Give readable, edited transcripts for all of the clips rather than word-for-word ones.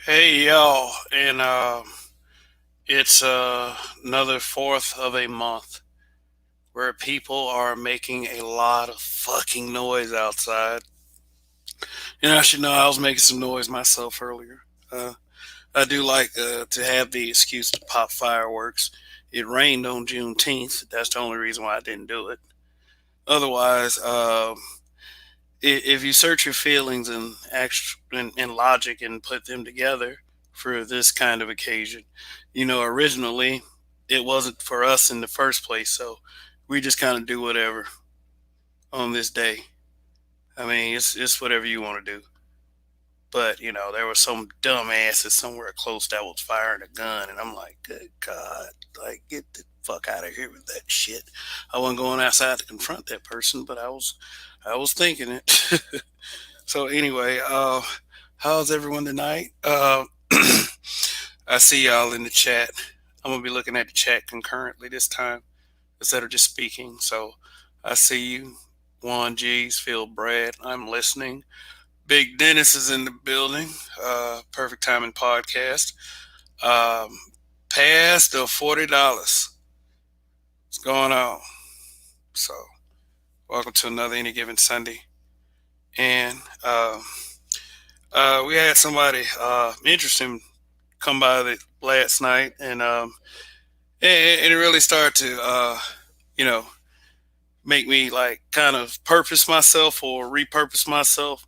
Hey y'all, and it's another fourth of a month where people are making a lot of fucking noise outside. And I should know I was making some noise myself earlier. Uh, I do like to have the excuse to pop fireworks. It rained on Juneteenth. That's the only reason why I didn't do it. Otherwise, if you search your feelings and logic and put them together for this kind of occasion, originally it wasn't for us in the first place, so we just kind of do whatever on this day. I mean, it's whatever you want to do. But there was some dumbasses somewhere close that was firing a gun, and I'm like, good God, like get the fuck out of here with that shit. I wasn't going outside to confront that person, but I was thinking it. So anyway, how's everyone tonight? I see y'all in the chat. I'm gonna be looking at the chat concurrently this time instead of just speaking. So I see you. Juan G's, Phil Brad. I'm listening. Big Dennis is in the building. Perfect timing podcast. Um, Past the $40. What's going on? So welcome to another Any Given Sunday. And we had somebody interesting come by last night, and it really started to you know make me like kind of purpose myself or repurpose myself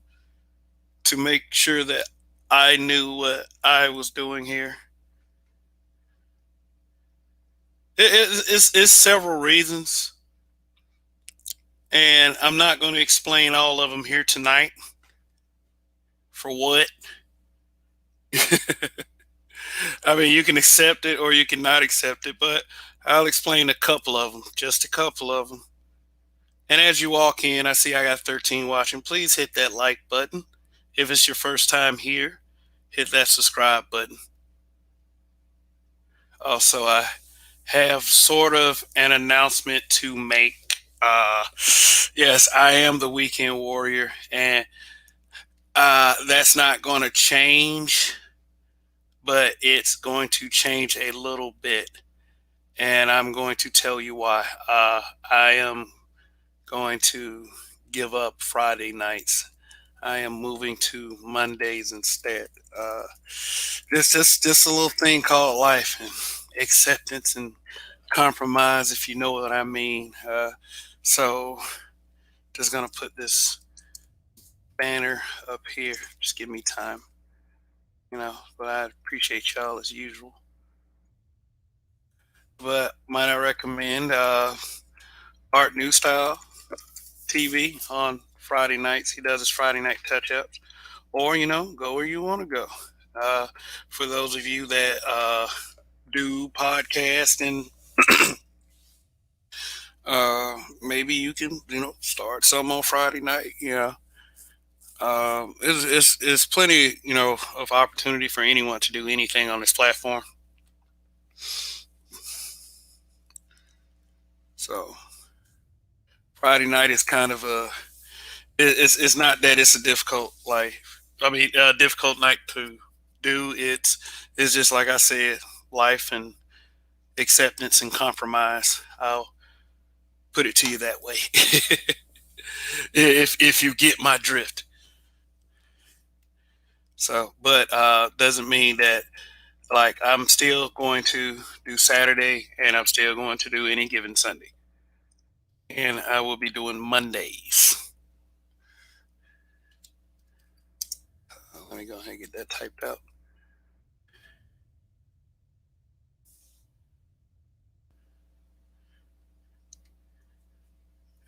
to make sure that I knew what I was doing here. It's several reasons, and I'm not going to explain all of them here tonight. For what? I mean, you can accept it or you can not accept it, but I'll explain a couple of them, just a couple of them. And as you walk in, I see I got 13 watching. Please hit that like button. If it's your first time here, hit that subscribe button. Also, I have sort of an announcement to make. Yes, I am the weekend warrior, and that's not going to change, but it's going to change a little bit. And I'm going to tell you why. I am going to give up Friday nights. I am moving to Mondays instead. Just a little thing called life and acceptance and compromise, if you know what I mean. So just gonna put this banner up here. Just give me time, But I appreciate y'all as usual. But might I recommend Art New Style TV on Friday nights. He does his Friday night touch ups, or go where you want to go. Uh, for those of you that do podcast and maybe you can start some on Friday night. It's plenty of opportunity for anyone to do anything on this platform. So Friday night is kind of it's not that it's a difficult life. I mean, difficult night to do. It's just like I said, life and acceptance and compromise. I'll put it to you that way. If you get my drift. So, but doesn't mean that like I'm still going to do Saturday and I'm still going to do any given Sunday. And I will be doing Mondays. Let me go ahead and get that typed out.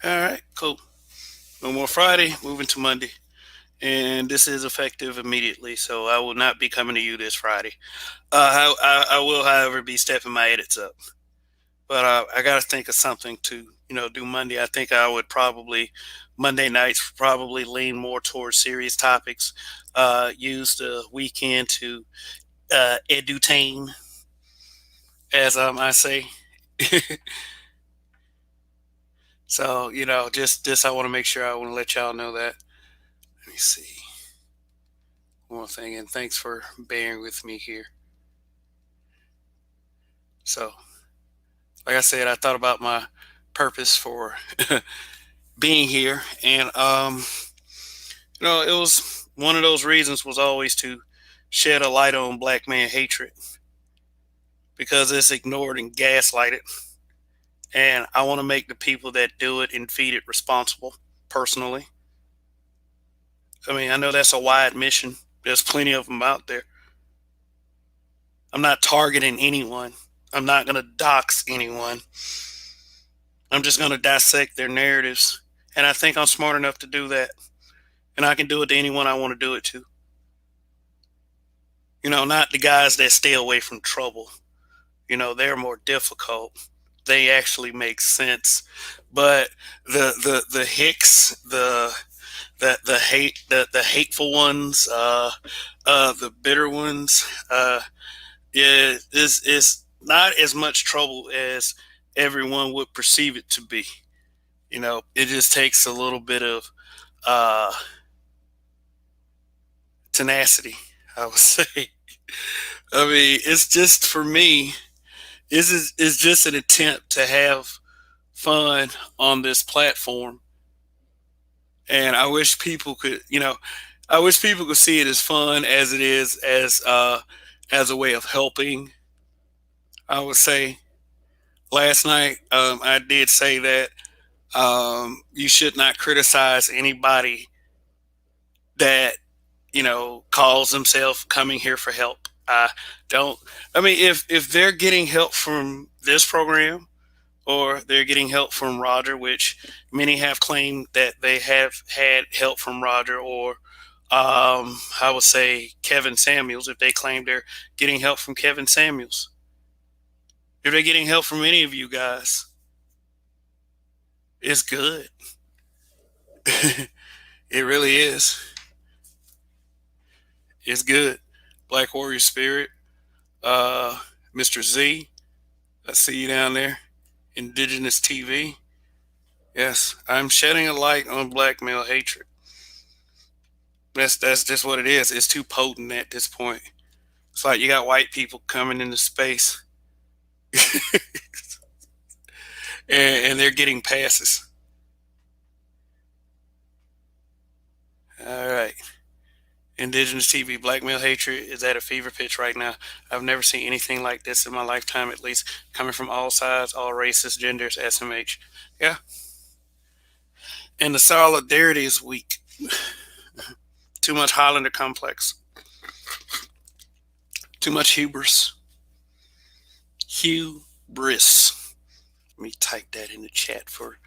All right, cool. No more Friday, moving to Monday. And this is effective immediately, so I will not be coming to you this Friday. I will, however, be stepping my edits up. But I got to think of something to do Monday. I think I would probably Monday nights probably lean more towards serious topics. Use the weekend to edutain, as I say. So just I want to make sure I want to let y'all know that. Let me see. one thing, and thanks for bearing with me here. So, like I said, I thought about my purpose for being here, and it was one of those reasons was always to shed a light on black man hatred because it's ignored and gaslighted, and I want to make the people that do it and feed it responsible personally. I mean, I know that's a wide mission. There's plenty of them out there. I'm not targeting anyone. I'm not going to dox anyone. I'm just going to dissect their narratives. And I think I'm smart enough to do that. And I can do it to anyone I want to do it to. Not the guys that stay away from trouble. They're more difficult. They actually make sense. But the hicks, the hate, the hateful ones, the bitter ones, is not as much trouble as everyone would perceive it to be. It just takes a little bit of uh, tenacity, I would say. I mean, it's just for me. It's just an attempt to have fun on this platform, and I wish people could, I wish people could see it as fun as it is as a way of helping. I would say last night I did say that you should not criticize anybody that calls themselves coming here for help. I don't. I mean, if they're getting help from this program or they're getting help from Roger, which many have claimed that they have had help from Roger, or I would say Kevin Samuels, if they claim they're getting help from Kevin Samuels, if they're getting help from any of you guys, it's good. It really is. It's good. Black Warrior Spirit, uh, Mr. Z, I see you down there. Indigenous TV. Yes, I'm shedding a light on black male hatred. That's just what it is. It's too potent at this point. It's like you got white people coming into space, and they're getting passes. All right. Indigenous TV, black male hatred is at a fever pitch right now. I've never seen anything like this in my lifetime, at least, coming from all sides, all races, genders, SMH. Yeah. And the solidarity is weak. Too much Highlander complex. Too much hubris. Hubris. Let me type that in the chat for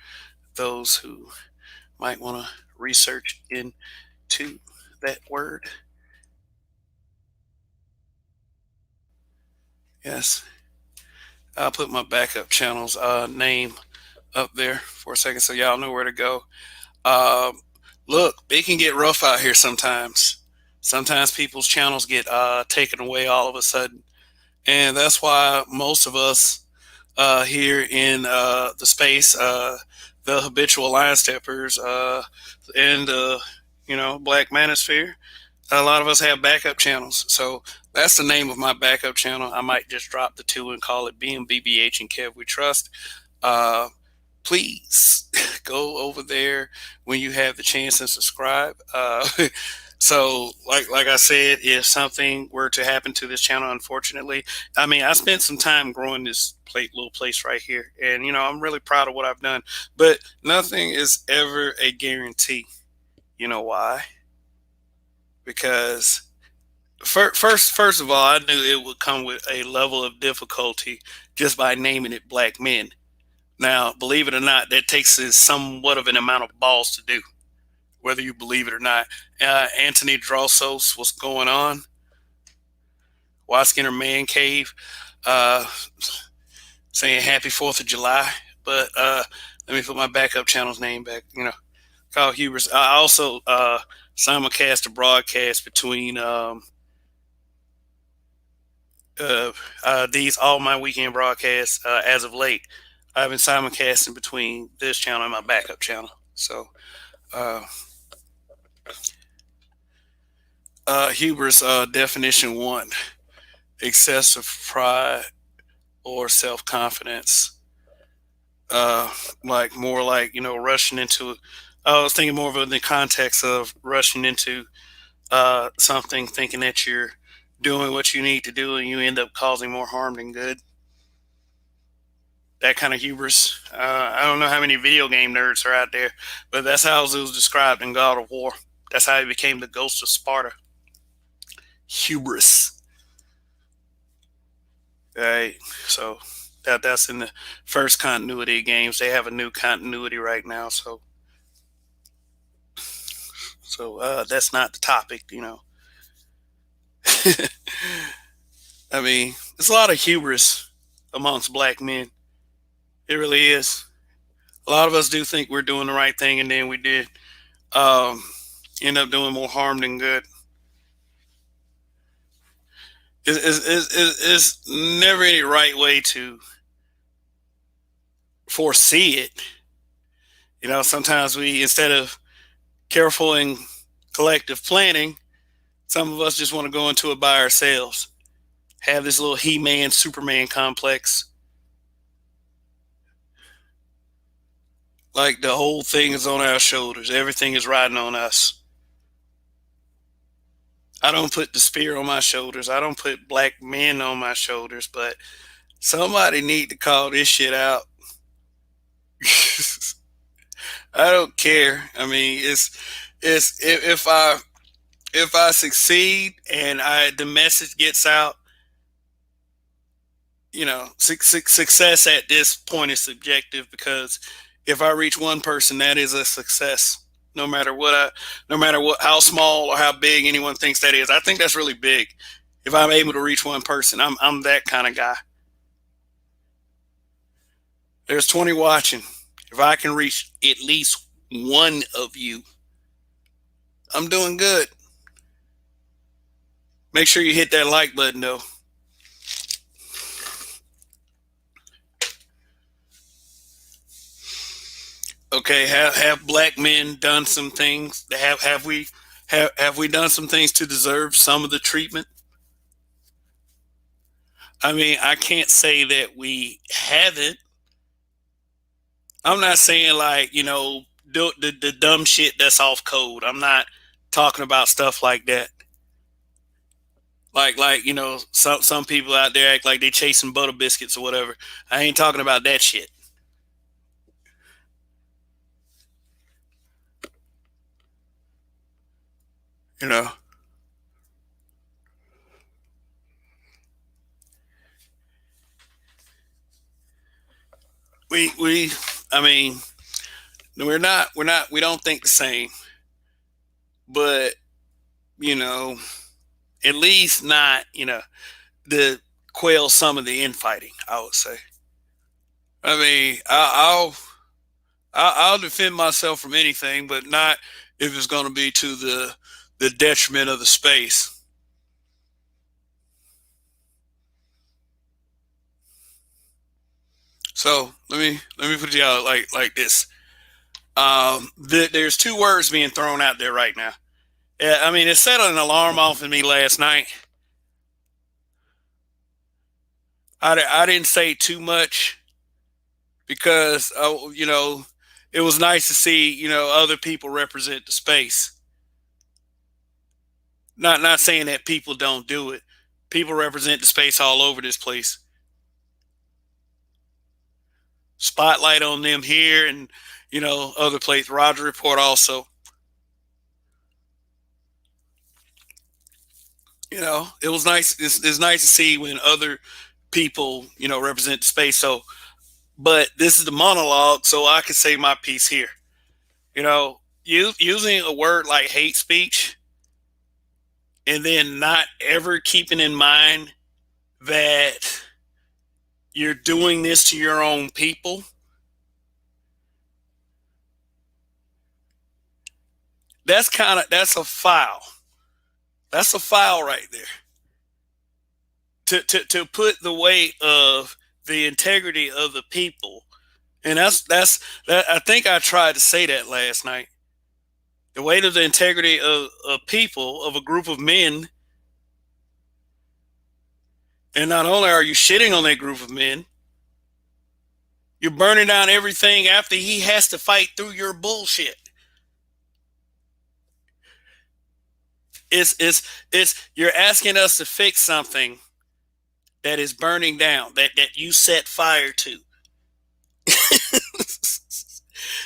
those who might want to research into that word. Yes. I'll put my backup channel's name up there for a second so y'all know where to go. Look, it can get rough out here sometimes. Sometimes people's channels get taken away all of a sudden. And that's why most of us here in the space, the habitual line steppers, and Black Manosphere, a lot of us have backup channels. So that's the name of my backup channel. I might just drop the two and call it BMBBH and Kev We Trust. Please go over there when you have the chance and subscribe. So, like I said, if something were to happen to this channel, unfortunately, I mean, I spent some time growing this little place right here, and I'm really proud of what I've done. But nothing is ever a guarantee. You know why? Because first of all, I knew it would come with a level of difficulty just by naming it Black Men. Now, believe it or not, that takes somewhat of an amount of balls to do, whether you believe it or not. Anthony Drossos, what's going on? Wild Skinner Man Cave, saying happy 4th of July. But let me put my backup channel's name back, called Hubris. I also simulcast a broadcast between these, all my weekend broadcasts as of late. I've been simulcasting between this channel and my backup channel. So, Hubris, definition one: excessive pride or self confidence. Like more like rushing into. I was thinking more of it in the context of rushing into something, thinking that you're doing what you need to do, and you end up causing more harm than good. That kind of hubris. I don't know how many video game nerds are out there, but that's how it was described in God of War. That's how he became the ghost of Sparta. Hubris. Right. So that's in the first continuity of games. They have a new continuity right now. So that's not the topic. I mean, there's a lot of hubris amongst black men. It really is. A lot of us do think we're doing the right thing, and then we did um, end up doing more harm than good. It's never any right way to foresee it. Sometimes we, instead of careful and collective planning, some of us just want to go into it by ourselves, have this little He-Man, Superman complex. Like the whole thing is on our shoulders. Everything is riding on us. I don't put the spear on my shoulders. I don't put black men on my shoulders, but somebody need to call this shit out. I don't care. I mean, it's if I succeed and the message gets out, success at this point is subjective, because if I reach one person, that is a success. No matter what, how small or how big anyone thinks that is. I think that's really big. If I'm able to reach one person, I'm that kind of guy. There's 20 watching. If I can reach at least one of you, I'm doing good. Make sure you hit that like button though. Okay, have black men done some things? Have we done some things to deserve some of the treatment? I mean, I can't say that we haven't. I'm not saying like the dumb shit that's off code. I'm not talking about stuff like that. Like some people out there act like they chasing butter biscuits or whatever. I ain't talking about that shit. You know, we I mean, we don't think the same, but you know at least not the quell some of the infighting, I would say. I mean, I'll defend myself from anything, but not if it's going to be to the detriment of the space. So let me put you out like this. There's two words being thrown out there right now. Yeah, I mean, it set an alarm off in me last night. I didn't say too much because it was nice to see other people represent the space. Not saying that people don't do it. People represent the space all over this place. Spotlight on them here, and other place. Roger Report also. It was nice. It's nice to see when other people represent the space. So, but this is the monologue, so I can say my piece here. Using a word like hate speech and then not ever keeping in mind that you're doing this to your own people. That's a foul. That's a foul right there. To put the weight of the integrity of the people, and that's that. I think I tried to say that last night. The weight of the integrity of people, of a group of men. And not only are you shitting on that group of men, you're burning down everything after he has to fight through your bullshit. It's you're asking us to fix something that is burning down, that you set fire to.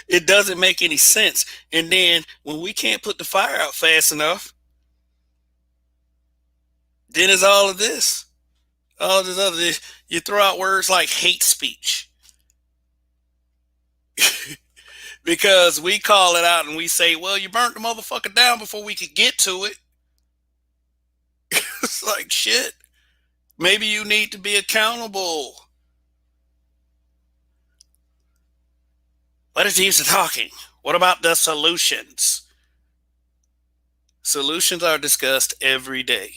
It doesn't make any sense. And then when we can't put the fire out fast enough, then it's all of this. All of this other this. You throw out words like hate speech. Because we call it out and we say, well, you burnt the motherfucker down before we could get to it. It's like, shit. Maybe you need to be accountable. What is the use of talking? What about the solutions? Solutions are discussed every day.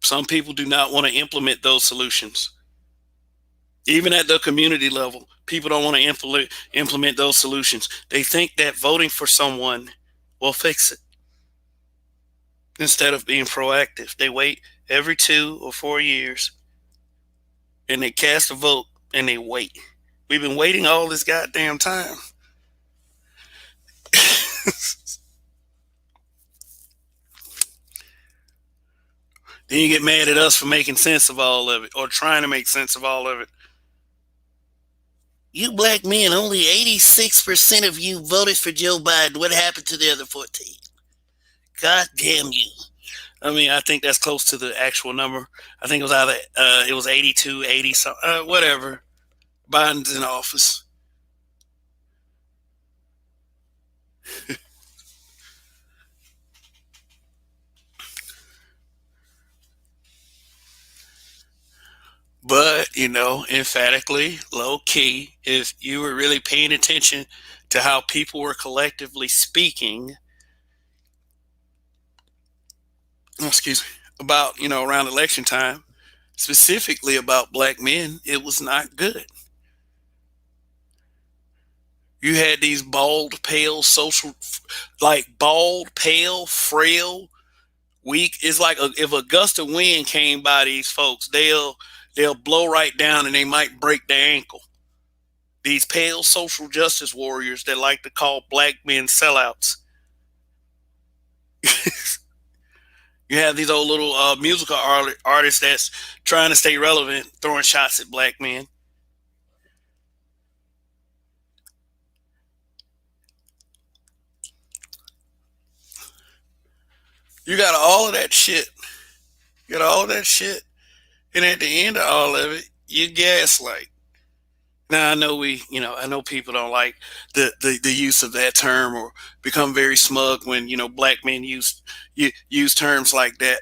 Some people do not want to implement those solutions. Even at the community level, people don't want to implement those solutions. They think that voting for someone will fix it. Instead of being proactive, they wait every 2 or 4 years and they cast a vote and they wait. We've been waiting all this goddamn time. Then you get mad at us for making sense of all of it, or trying to make sense of all of it. You black men, only 86% of you voted for Joe Biden. What happened to the other 14? God damn you. I mean, I think that's close to the actual number. I think it was either it was 82, 80, whatever. Biden's in office. But, emphatically, low key, if you were really paying attention to how people were collectively speaking, about, around election time, specifically about black men, it was not good. You had these bald, pale, frail, weak. It's like if a gust of wind came by these folks, they'll blow right down and they might break their ankle. These pale social justice warriors that like to call black men sellouts. You have these old little musical artists that's trying to stay relevant, throwing shots at black men. You got all of that shit. You got all of that shit. And at the end of all of it, you gaslight. Now I know I know people don't like the use of that term, or become very smug when black men use terms like that.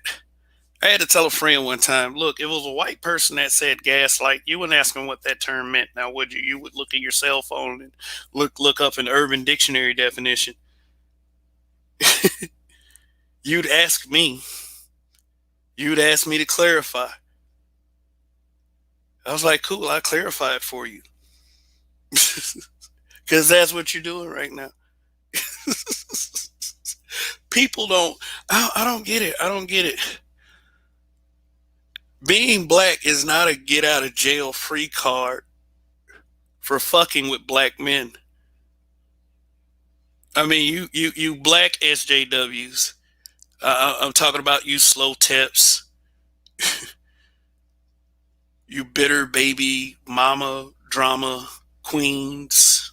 I had to tell a friend one time, look, if it was a white person that said gaslight, you wouldn't ask them what that term meant. Now, would you? You would look at your cell phone and look up an Urban Dictionary definition. You'd ask me. You'd ask me to clarify. I was like, cool, I'll clarify it for you. Because that's what you're doing right now. People don't, I don't get it. I don't get it. Being black is not a get out of jail free card for fucking with black men. I mean, you black SJWs. I'm talking about you slow tips. You bitter baby mama drama queens.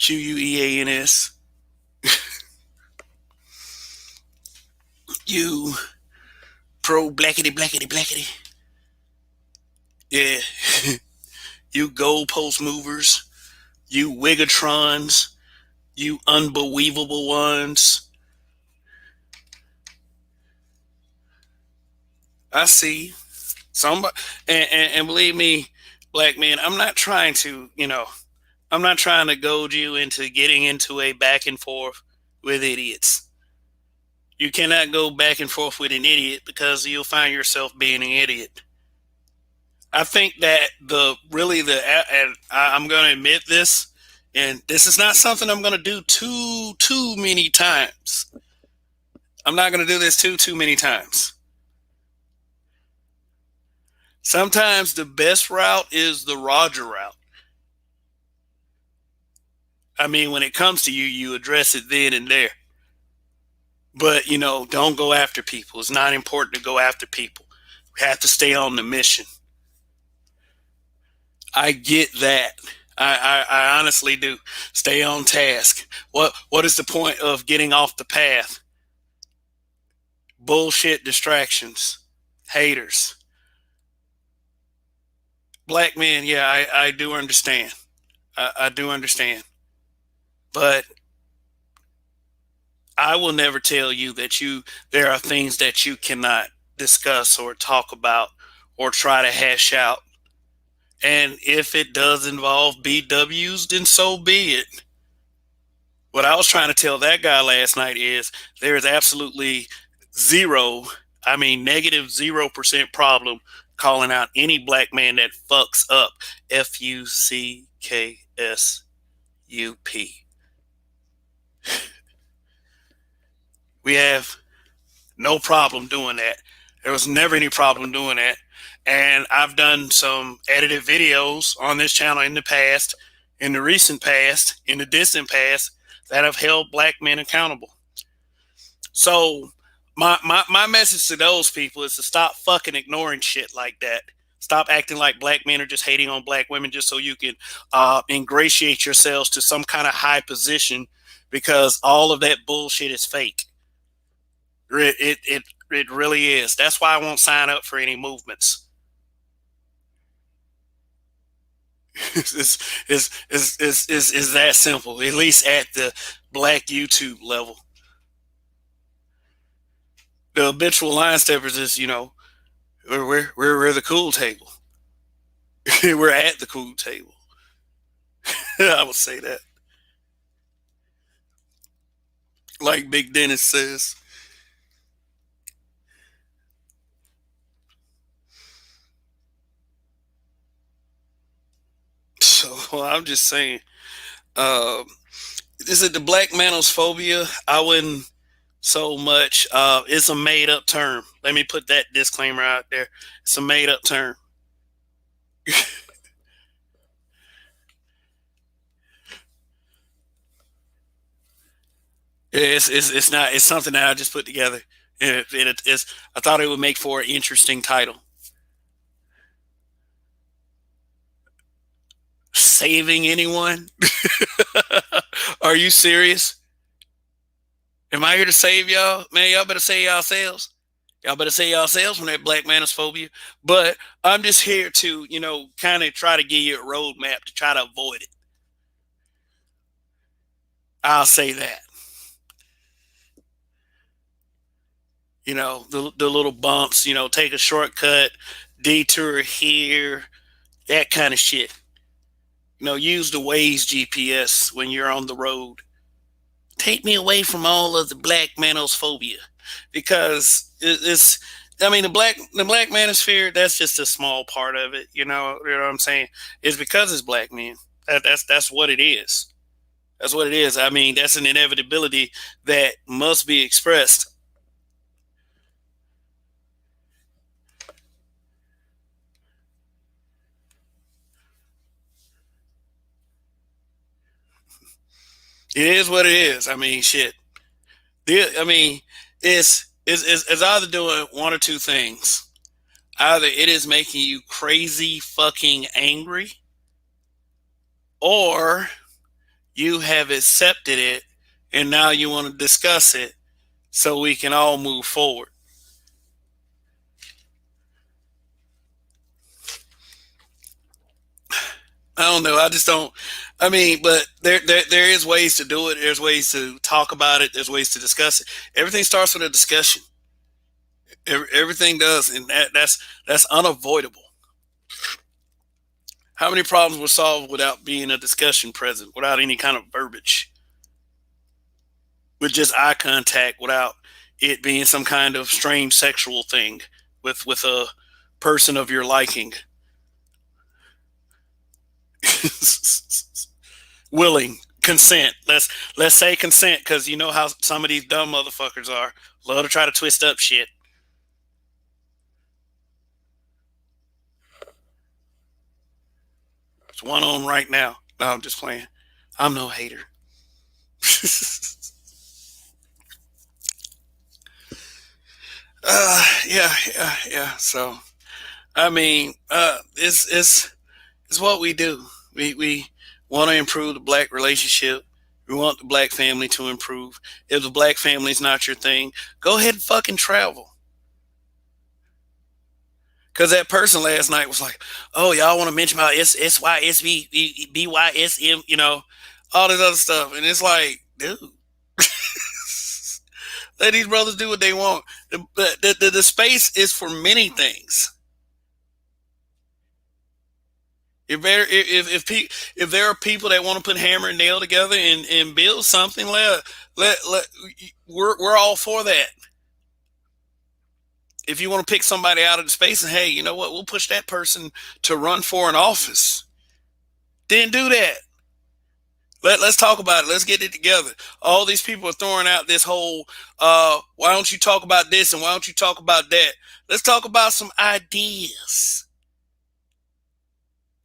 QUEANS. You pro blackity blackity blackity. Yeah. You goalpost movers. You Wigatrons. You unbelievable ones. I see somebody, and believe me, black men, I'm not trying to goad you into getting into a back and forth with idiots. You cannot go back and forth with an idiot, because you'll find yourself being an idiot. I think that and I'm going to admit this, And this is not something I'm going to do too many times. I'm not going to do this too many times. Sometimes the best route is the Roger route. I mean, when it comes to you, you address it then and there. But, don't go after people. It's not important to go after people. We have to stay on the mission. I get that. I honestly do. Stay on task. What is the point of getting off the path? Bullshit distractions. Haters. Black men, yeah, I do understand. I do understand. But I will never tell you that there are things that you cannot discuss or talk about or try to hash out. And if it does involve BWs, then so be it. What I was trying to tell that guy last night is there is absolutely negative 0% problem calling out any black man that fucks up. FUCKSUP. We have no problem doing that. There was never any problem doing that. And I've done some edited videos on this channel in the past, in the recent past, in the distant past, that have held black men accountable. So my message to those people is to stop fucking ignoring shit like that. Stop acting like black men are just hating on black women just so you can ingratiate yourselves to some kind of high position, because all of that bullshit is fake. It really is. That's why I won't sign up for any movements. Is that simple, at least at the black YouTube level. The habitual line steppers is, we're the cool table. We're at the cool table. I would say that. Like Big Dennis says. So I'm just saying, is it the Black Manos-phobia? I wouldn't so much. It's a made up term. Let me put that disclaimer out there. It's a made up term. It's not. It's something that I just put together. It's. I thought it would make for an interesting title. Saving anyone? Are you serious? Am I here to save y'all? Man, y'all better save yourselves. Y'all better save yourselves from that Black Manos-phobia. But I'm just here to, kind of try to give you a roadmap to try to avoid it. I'll say that. The little bumps, take a shortcut, detour here, that kind of shit. Use the Waze GPS when you're on the road. Take me away from all of the Black Manos-phobia, because it's. I mean, the black manosphere, that's just a small part of it. You know what I'm saying? It's because it's black men. That's what it is. That's what it is. I mean, that's an inevitability that must be expressed. It is what it is. I mean, shit. I mean, it's either doing one or two things. Either it is making you crazy fucking angry, or you have accepted it and now you want to discuss it so we can all move forward. I don't know. I just don't. I mean, but there is ways to do it. There's ways to talk about it. There's ways to discuss it. Everything starts with a discussion. Everything does, and that's unavoidable. How many problems were solved without being a discussion present, without any kind of verbiage, with just eye contact, without it being some kind of strange sexual thing with a person of your liking? Willing consent. Let's say consent, because you know how some of these dumb motherfuckers are. Love to try to twist up shit. There's one on right now. No, I'm just playing. I'm no hater. Yeah. So I mean, it's what we do. We want to improve the black relationship. We want the black family to improve. If the black family is not your thing, go ahead and fucking travel. Because that person last night was like, "Oh, y'all want to mention about S Y S B B Y S M, all this other stuff," and it's like, dude, let these brothers do what they want. The space is for many things. If there are people that want to put hammer and nail together and build something, let we're all for that. If you want to pick somebody out of the space and, hey, you know what, we'll push that person to run for an office, then do that. Let's talk about it. Let's get it together. All these people are throwing out this whole, why don't you talk about this and why don't you talk about that? Let's talk about some ideas.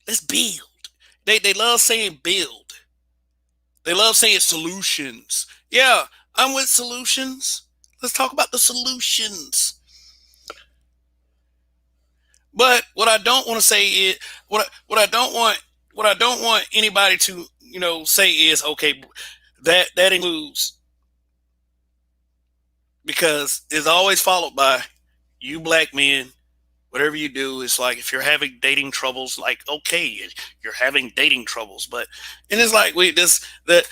Let's build. They love saying build. They love saying solutions. Yeah, I'm with solutions. Let's talk about the solutions. But what I don't want to say is what I don't want anybody to say is, okay, that includes, because it's always followed by, you black men, whatever you do is like, if you're having dating troubles, like, okay, you're having dating troubles, but, and it's like, wait, this that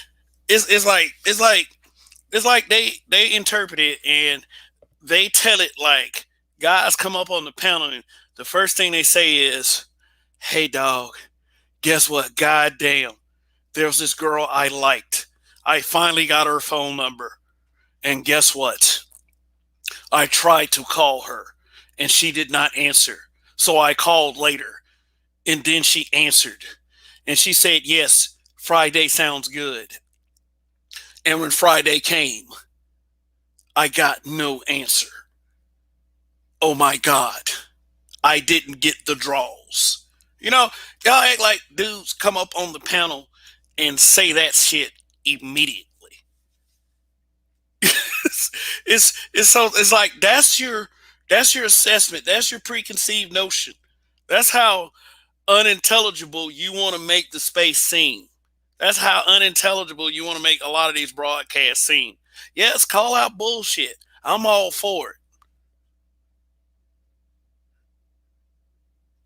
it's like they interpret it and they tell it like, guys come up on the panel and the first thing they say is, "Hey dog, guess what? Goddamn, there was this girl I liked. I finally got her phone number, and guess what? I tried to call her, and she did not answer. So I called later, and then she answered, and she said, yes, Friday sounds good. And when Friday came, I got no answer. Oh my God, I didn't get the draws." Y'all act like dudes come up on the panel and say that shit immediately. It's like, that's your assessment. That's your preconceived notion. That's how unintelligible you want to make the space seem. That's how unintelligible you want to make a lot of these broadcasts seem. Yes, call out bullshit. I'm all for it.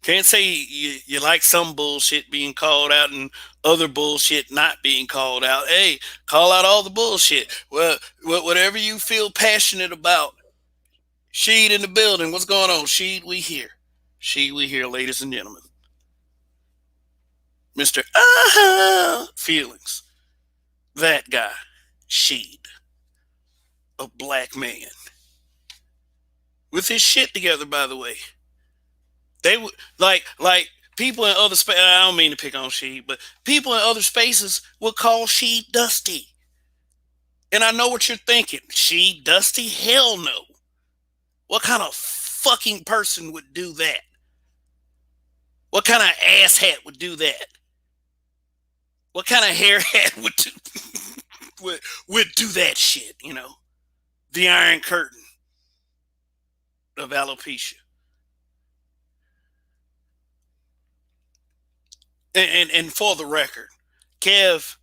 Can't say you like some bullshit being called out and other bullshit not being called out. Hey, call out all the bullshit. Well, whatever you feel passionate about. Sheed in the building. What's going on? Sheed, we here. Sheed, we here, ladies and gentlemen. Mr. Feelings. That guy. Sheed. A black man. With his shit together, by the way. They would like people in other spaces. I don't mean to pick on Sheed, but people in other spaces would call Sheed Dusty. And I know what you're thinking. Sheed Dusty? Hell no. What kind of fucking person would do that? What kind of asshat would do that? What kind of hair hat would do that shit? The Iron Curtain of alopecia. And for the record, Kev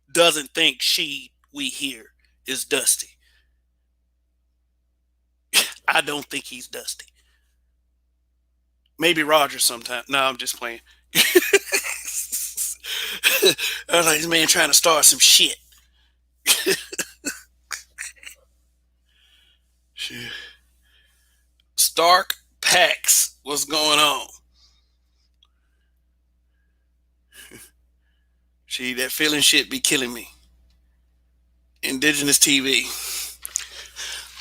doesn't think we here is Dusty. I don't think he's Dusty. Maybe Roger sometime. No, I'm just playing. I was like, this man trying to start some shit. Stark Pax, what's going on? That feeling shit be killing me. Indigenous TV.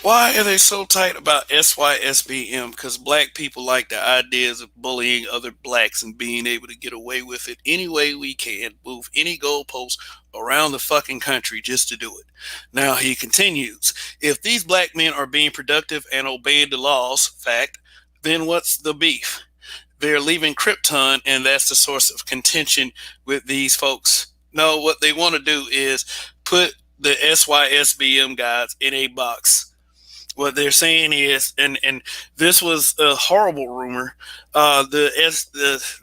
Why are they so tight about SYSBM? Because black people like the ideas of bullying other blacks and being able to get away with it any way we can, move any goalpost around the fucking country just to do it. Now he continues, if these black men are being productive and obeying the laws, fact, then what's the beef? They're leaving Krypton, and that's the source of contention with these folks. No, what they want to do is put the SYSBM guys in a box. What they're saying is, and this was a horrible rumor. The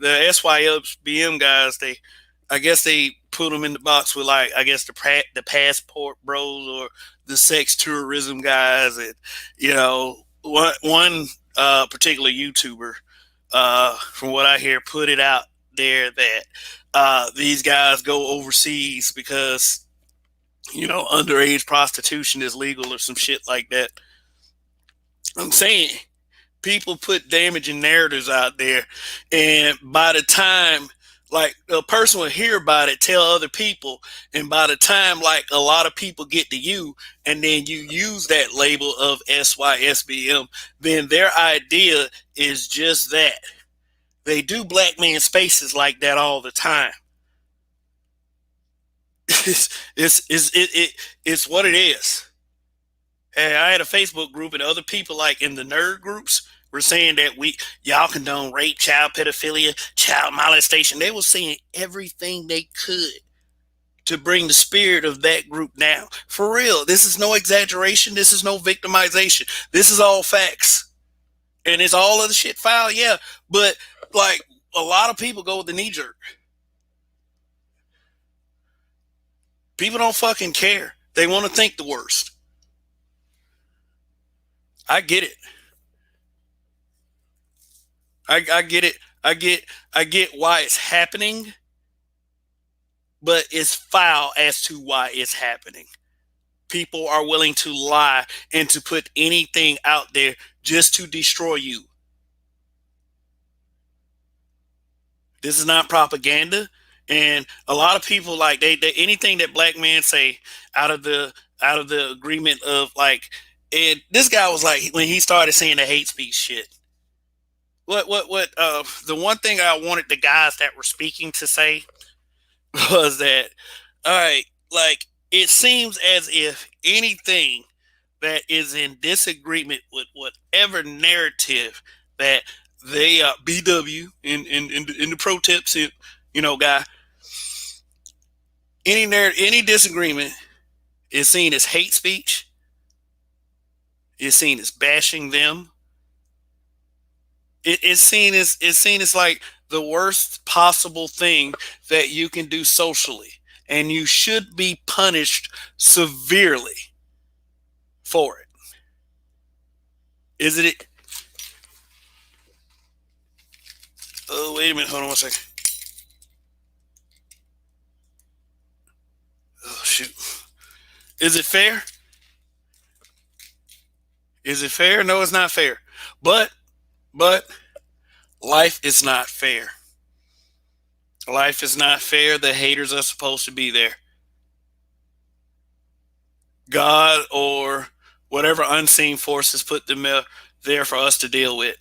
SYSBM guys, I guess they put them in the box with, like, I guess the passport bros or the sex tourism guys, and one particular YouTuber, from what I hear, put it out there that these guys go overseas because underage prostitution is legal or some shit like that. I'm saying people put damaging narratives out there, and by the time like a person will hear about it, tell other people, and by the time like a lot of people get to you, and then you use that label of SYSBM, then their idea is just that. They do black man spaces like that all the time. It's what it is. Hey, I had a Facebook group, and other people like in the nerd groups were saying that y'all condone rape, child pedophilia, child molestation. They were saying everything they could to bring the spirit of that group down. For real, this is no exaggeration. This is no victimization. This is all facts, and it's all of the shit foul. Yeah, but like a lot of people go with the knee jerk. People don't fucking care. They want to think the worst. I get it. I get it. I get why it's happening, but it's foul as to why it's happening. People are willing to lie and to put anything out there just to destroy you. This is not propaganda. And a lot of people like they anything that black men say out of the agreement of like, and this guy was like, when he started saying the hate speech shit. The one thing I wanted the guys that were speaking to say was that, all right, like, it seems as if anything that is in disagreement with whatever narrative that they BW in the pro tips, guy, any disagreement is seen as hate speech, is seen as bashing them. It's seen as like the worst possible thing that you can do socially, and you should be punished severely for it. Is it? Oh, wait a minute. Hold on 1 second. Oh, shoot. Is it fair? Is it fair? No, it's not fair. But life is not fair. Life is not fair. The haters are supposed to be there. God or whatever unseen forces put them there for us to deal with.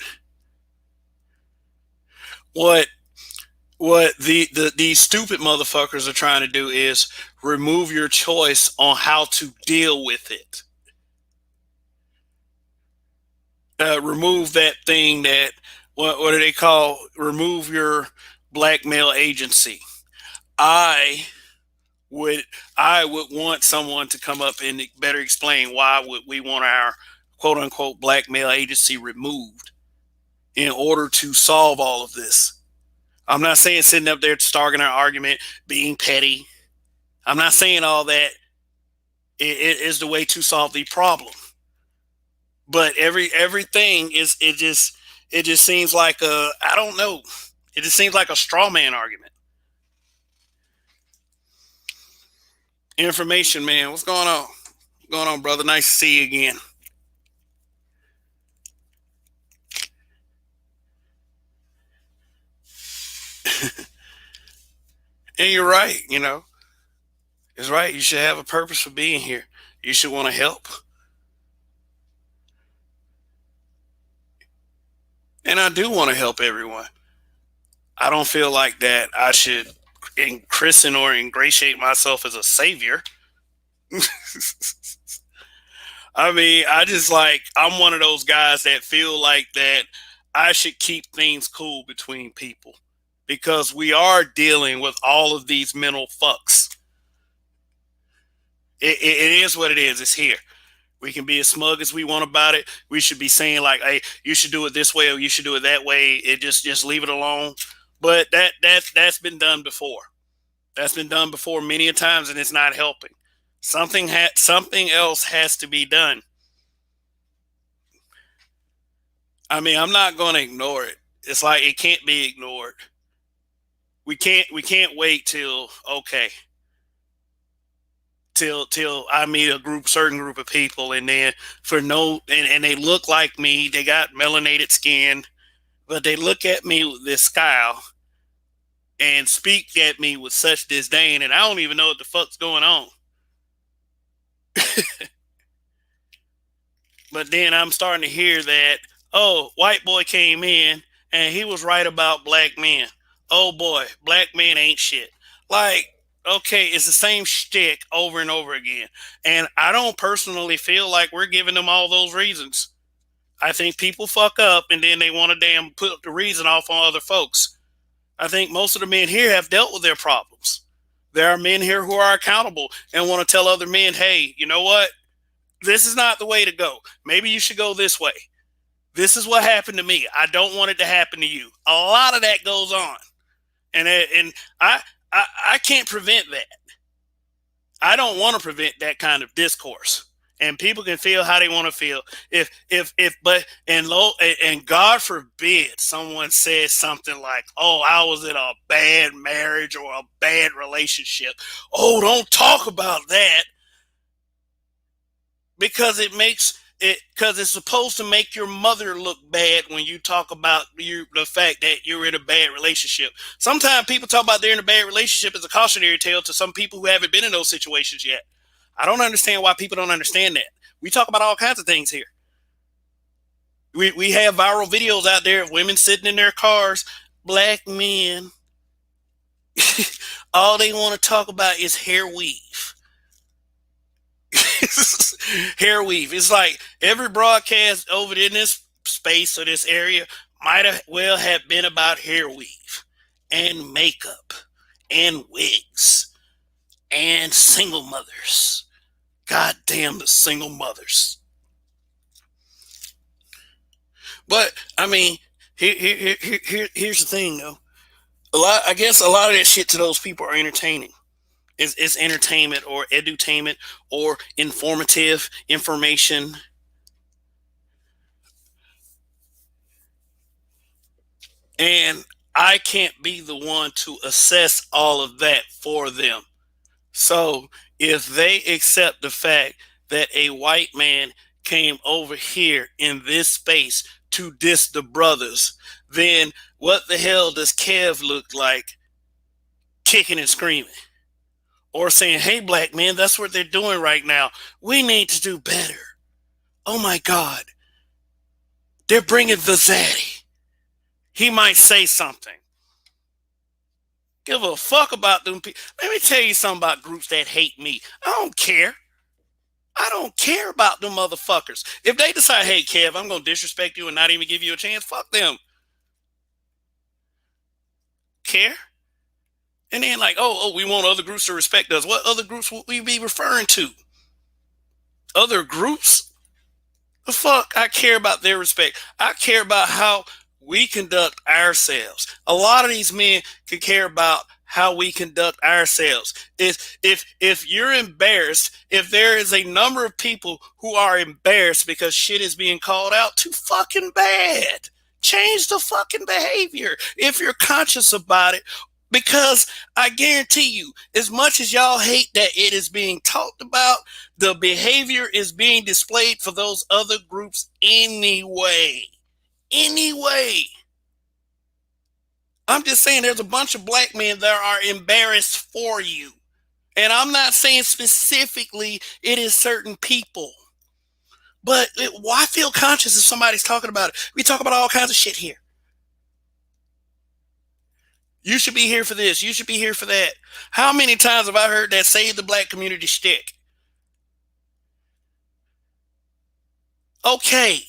What these stupid motherfuckers are trying to do is remove your choice on how to deal with it. Remove that thing that what do they call? Remove your blackmail agency. I would I would want someone to come up and better explain why would we want our quote unquote blackmail agency removed in order to solve all of this. I'm not saying sitting up there starting an argument, being petty. I'm not saying all that it is the way to solve the problem. But everything is it just seems like a, I don't know. It just seems like a straw man argument. Information, man. What's going on? What's going on, brother? Nice to see you again. And you're right, It's right. You should have a purpose for being here. You should want to help. And I do want to help everyone. I don't feel like that I should christen or ingratiate myself as a savior. I mean, I just like, I'm one of those guys that feel like that I should keep things cool between people because we are dealing with all of these mental fucks. It is what it is. It's here. We can be as smug as we want about it. We should be saying like, "Hey, you should do it this way or you should do it that way." It just leave it alone. But that's been done before. That's been done before many a times, and it's not helping. Something else has to be done. I mean, I'm not going to ignore it. It's like it can't be ignored. We can't wait till okay till I meet a certain group of people, and then for no and they look like me. They got melanated skin, but they look at me with this scowl and speak at me with such disdain, and I don't even know what the fuck's going on. But then I'm starting to hear that, oh, white boy came in and he was right about black men. Oh boy, black men ain't shit. Like, okay, it's the same shtick over and over again. And I don't personally feel like we're giving them all those reasons. I think people fuck up and then they want to damn put the reason off on other folks. I think most of the men here have dealt with their problems. There are men here who are accountable and want to tell other men, hey, you know what? This is not the way to go. Maybe you should go this way. This is what happened to me. I don't want it to happen to you. A lot of that goes on, and I can't prevent that. I don't want to prevent that kind of discourse. And people can feel how they want to feel. And God forbid someone says something like, "Oh, I was in a bad marriage or a bad relationship." Oh, don't talk about that because it's supposed to make your mother look bad when you talk about the fact that you're in a bad relationship. Sometimes people talk about they're in a bad relationship as a cautionary tale to some people who haven't been in those situations yet. I don't understand why people don't understand that. We talk about all kinds of things here. We have viral videos out there of women sitting in their cars, black men. All they want to talk about is hair weave. Hair weave. It's like every broadcast over in this space or this area might have well have been about hair weave and makeup and wigs and single mothers. God damn the single mothers. But I mean, here's the thing though. I guess a lot of that shit to those people are entertaining. It's entertainment or edutainment or informative information. And I can't be the one to assess all of that for them. So if they accept the fact that a white man came over here in this space to diss the brothers, then what the hell does Kev look like kicking and screaming? Or saying, hey, black man, that's what they're doing right now. We need to do better. Oh my God. They're bringing the zaddy. He might say something. Give a fuck about them people. Let me tell you something about groups that hate me. I don't care. I don't care about them motherfuckers. If they decide, hey, Kev, I'm going to disrespect you and not even give you a chance, fuck them. Care? And then like, oh, we want other groups to respect us. What other groups would we be referring to? Other groups? The fuck? I care about their respect. I care about how we conduct ourselves. A lot of these men can care about how we conduct ourselves. If you're embarrassed, if there is a number of people who are embarrassed because shit is being called out too fucking bad, change the fucking behavior if you're conscious about it. Because I guarantee you, as much as y'all hate that it is being talked about, the behavior is being displayed for those other groups anyway. Anyway. I'm just saying there's a bunch of black men that are embarrassed for you. And I'm not saying specifically it is certain people. But why feel conscious if somebody's talking about it? We talk about all kinds of shit here. You should be here for this. You should be here for that. How many times have I heard that save the black community shtick? Okay.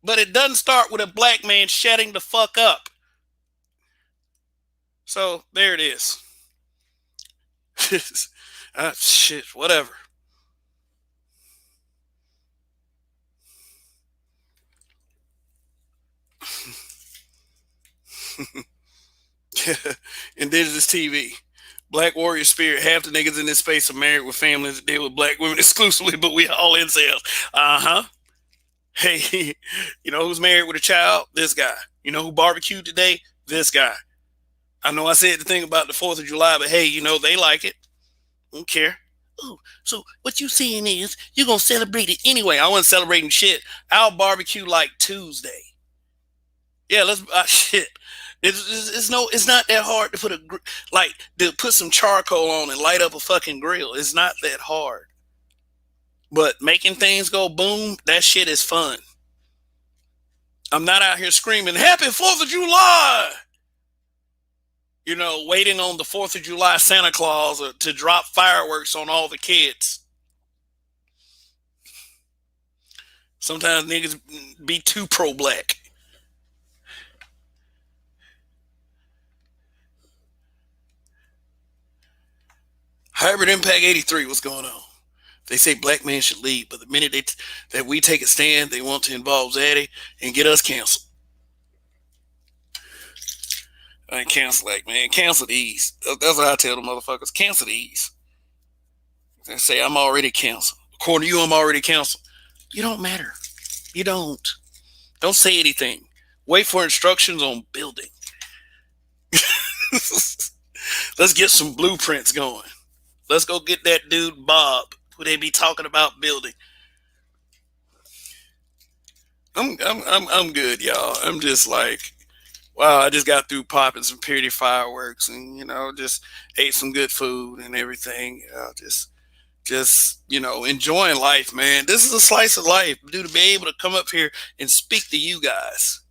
But it doesn't start with a black man shutting the fuck up. So there it is. Shit, whatever. Indigenous TV. Black warrior spirit. Half the niggas in this space are married with families that deal with black women exclusively, but we all incels. Uh-huh. Hey, you know who's married with a child? This guy. You know who barbecued today? This guy. I know I said the thing about the 4th of July, but hey, you know, they like it. Don't care. Ooh, so what you saying is you're going to celebrate it anyway. I wasn't celebrating shit. I'll barbecue like Tuesday. Yeah, let's shit. It's not that hard to put some charcoal on and light up a fucking grill. It's not that hard. But making things go boom, that shit is fun. I'm not out here screaming, Happy 4th of July! You know, waiting on the 4th of July Santa Claus to drop fireworks on all the kids. Sometimes niggas be too pro-black. Hybrid Impact 83, what's going on? They say black men should lead, but the minute that we take a stand, they want to involve Zaddy and get us canceled. I ain't cancel like, man. Cancel these. That's what I tell the motherfuckers. Cancel these. They say I'm already canceled. According to you, I'm already canceled. You don't matter. You don't. Don't say anything. Wait for instructions on building. Let's get some blueprints going. Let's go get that dude Bob, who they be talking about building. I'm good, y'all. I'm just like, wow, I just got through popping some pretty fireworks and, you know, just ate some good food and everything. Just, you know, enjoying life, man. This is a slice of life, dude, to be able to come up here and speak to you guys.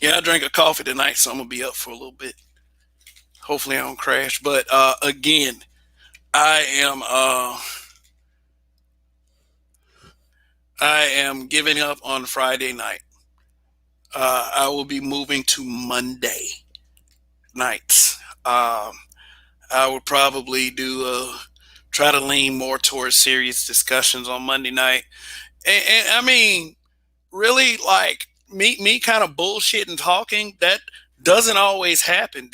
Yeah, I drank a coffee tonight, so I'm gonna be up for a little bit. Hopefully I don't crash. But again, I am giving up on Friday night. I will be moving to Monday nights. I would probably try to lean more towards serious discussions on Monday night. And I mean, really, like me kind of bullshit and talking, that doesn't always happen.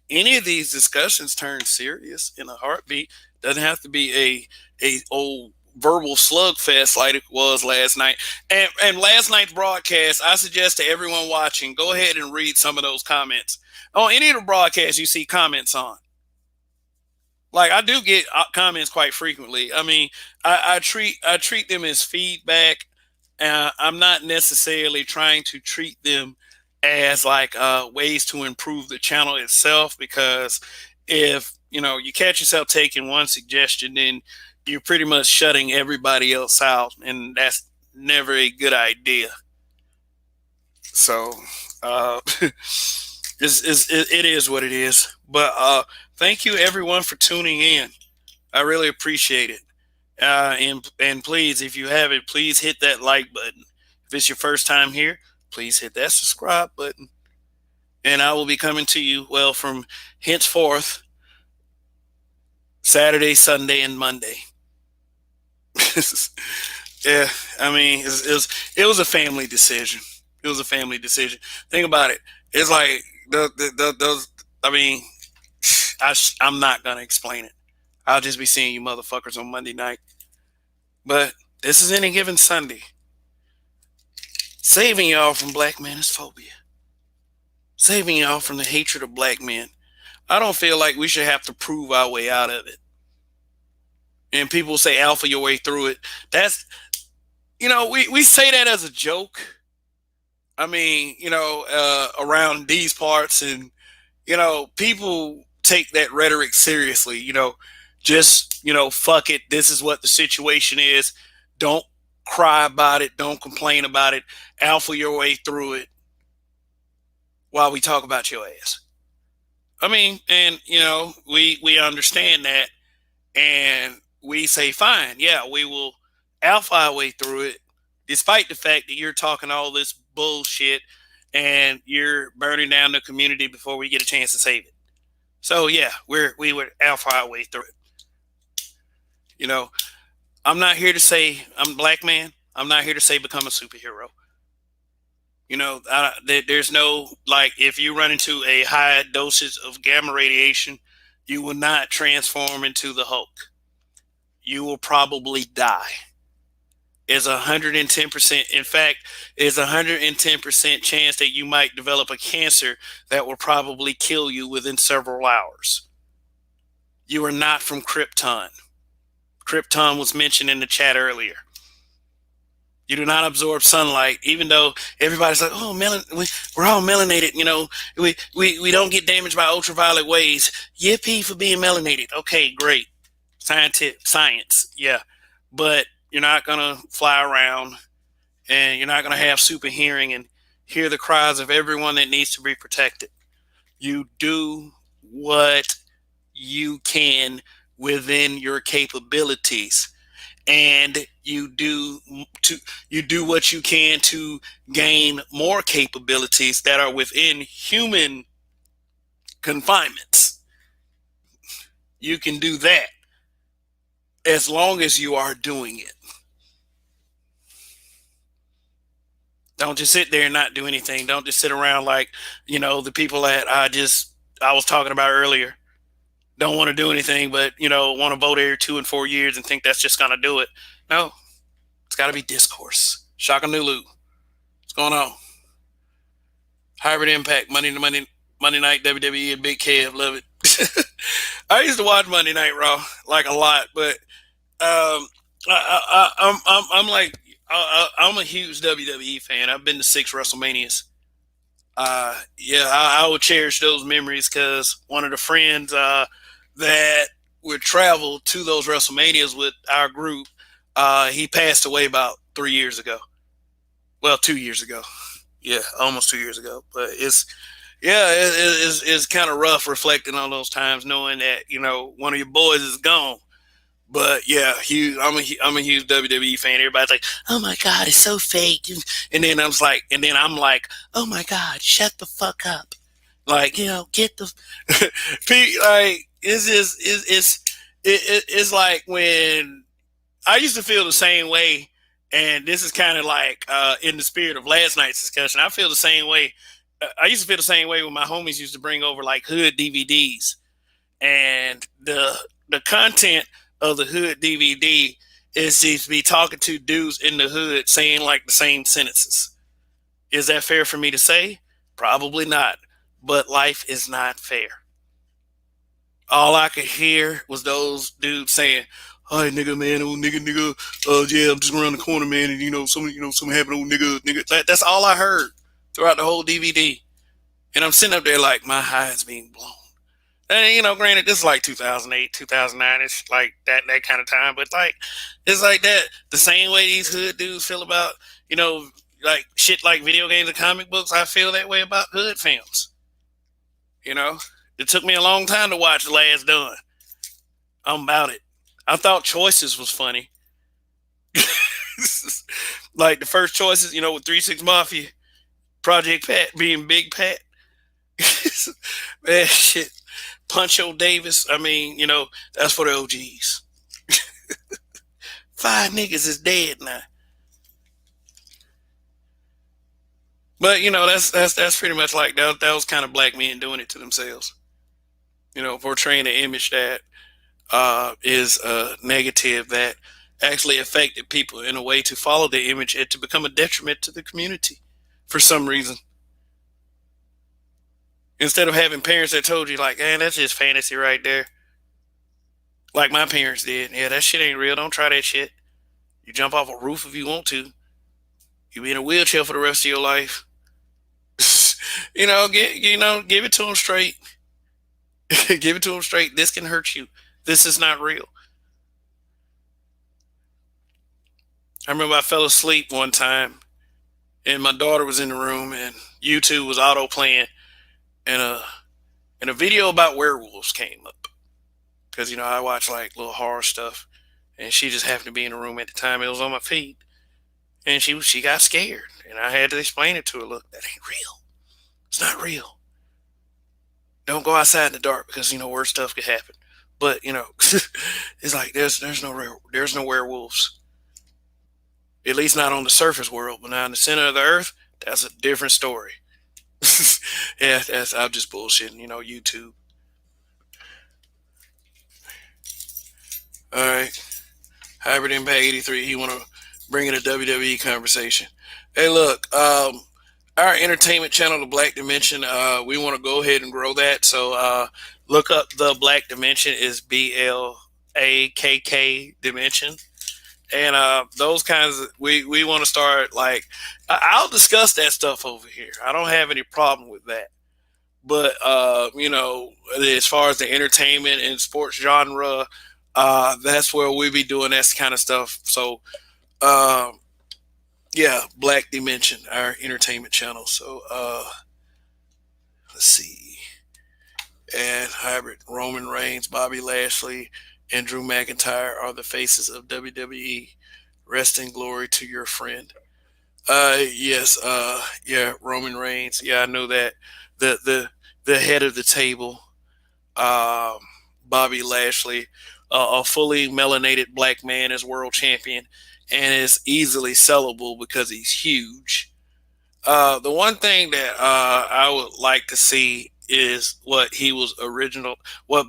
Any of these discussions turn serious in a heartbeat. Doesn't have to be a old verbal slugfest like it was last night. And last night's broadcast, I suggest to everyone watching, go ahead and read some of those comments. On any of the broadcasts you see comments on. Like, I do get comments quite frequently. I mean, I treat them as feedback. I'm not necessarily trying to treat them as like ways to improve the channel itself, because if you know you catch yourself taking one suggestion, then you're pretty much shutting everybody else out, and that's never a good idea. So it is what it is. But thank you everyone for tuning in. I really appreciate it. And please, if you haven't, please hit that like button. If it's your first time here, please hit that subscribe button. And I will be coming to you, well, from henceforth, Saturday, Sunday, and Monday. Yeah, I mean, it was a family decision. It was a family decision. Think about it. It's like those. I mean, I'm not gonna explain it. I'll just be seeing you motherfuckers on Monday night. But this is Any Given Sunday. Saving y'all from Black Manos-phobia. Saving y'all from the hatred of black men. I don't feel like we should have to prove our way out of it. And people say alpha your way through it. That's, you know, we say that as a joke. I mean, you know, around these parts, and People take that rhetoric seriously. Just, fuck it. This is what the situation is. Don't cry about it. Don't complain about it. Alpha your way through it while we talk about your ass. I mean, and, we understand that, and we say, fine, yeah, we will alpha our way through it, despite the fact that you're talking all this bullshit and you're burning down the community before we get a chance to save it. So yeah, we would alpha our way through it. You know, I'm not here to say I'm a black man. I'm not here to say become a superhero. There's no, like, if you run into a high dosage of gamma radiation, you will not transform into the Hulk. You will probably die. Is 110%. In fact, is 110% chance that you might develop a cancer that will probably kill you within several hours. You are not from Krypton. Krypton was mentioned in the chat earlier. You do not absorb sunlight, even though everybody's like, "Oh, we're all melanated." We don't get damaged by ultraviolet waves. Yippee for being melanated. Okay, great. Science, yeah, but you're not gonna fly around, and you're not gonna have super hearing and hear the cries of everyone that needs to be protected. You do what you can within your capabilities, and you do what you can to gain more capabilities that are within human confinements. You can do that as long as you are doing it. Don't just sit there and not do anything. Don't just sit around like, the people that I was talking about earlier. Don't want to do anything, but, want to vote every 2 and 4 years and think that's just going to do it. No, it's got to be discourse. Shaka Nulu. What's going on? Hybrid Impact, Monday Night WWE, and Big Kev. Love it. I used to watch Monday Night Raw like a lot, but I'm like, I'm a huge WWE fan. I've been to 6 WrestleManias. Yeah, I will cherish those memories because one of the friends that would travel to those WrestleManias with our group, he passed away about 3 years ago. Well, 2 years ago. Yeah, almost 2 years ago. But it's kind of rough reflecting on those times, knowing that one of your boys is gone. But yeah, I'm a huge WWE fan. Everybody's like, "Oh my god, it's so fake," and then I'm like, "Oh my god, shut the fuck up!" Like, get the like it's like when I used to feel the same way, and this is kind of like in the spirit of last night's discussion. I feel the same way. I used to feel the same way when my homies used to bring over like hood DVDs, and the content of the hood DVD is to be talking to dudes in the hood saying like the same sentences. Is that fair for me to say? Probably not. But life is not fair. All I could hear was those dudes saying, "Hi, nigga, man, oh nigga, yeah, I'm just around the corner, man, and something happened, oh nigga." That's all I heard throughout the whole DVD, and I'm sitting up there like my high's being blown. And granted, this is like 2008, 2009. It's like that kind of time. But like, it's like that. The same way these hood dudes feel about like shit like video games and comic books. I feel that way about hood films. It took me a long time to watch The Last Done. I'm about it. I thought Choices was funny. Like the first Choices, with 3-6 Mafia, Project Pat being Big Pat. Man, shit. Puncho Davis. I mean, that's for the OGs. 5 niggas is dead now. But that's pretty much like that was kind of black men doing it to themselves. Portraying an image that is negative, that actually affected people in a way to follow the image and to become a detriment to the community for some reason. Instead of having parents that told you like, "Man, that's just fantasy right there," like my parents did. "Yeah, that shit ain't real. Don't try that shit. You jump off a roof if you want to. You be in a wheelchair for the rest of your life." Give it to them straight. Give it to them straight. This can hurt you. This is not real. I remember I fell asleep one time, and my daughter was in the room, and YouTube was auto playing, and a video about werewolves came up because I watch like little horror stuff, and she just happened to be in the room at the time. It was on my feed, and she got scared, and I had to explain it to her. Look, that ain't real. It's not real. Don't go outside in the dark because worse stuff could happen. But it's like there's no werewolves. At least not on the surface world, but now in the center of the earth, that's a different story. Yeah, I'm just bullshitting. YouTube. All right, Hybrid Impact 83. He want to bring in a WWE conversation. Hey, look, our entertainment channel, the Black Dimension, we want to go ahead and grow that. So look up the Black Dimension. Is BLAKK Dimension. And those kinds of we want to start like I'll discuss that stuff over here. I don't have any problem with that. But as far as the entertainment and sports genre, that's where we be doing that kind of stuff. So um, yeah, Black Dimension, our entertainment channel. So let's see, and Hybrid, Roman Reigns, Bobby Lashley, and Drew McIntyre are the faces of WWE. Rest in glory to your friend. Yes, yeah, Roman Reigns. Yeah, I know that. The head of the table, um, Bobby Lashley, a fully melanated black man is world champion and is easily sellable because he's huge. The one thing that I would like to see is what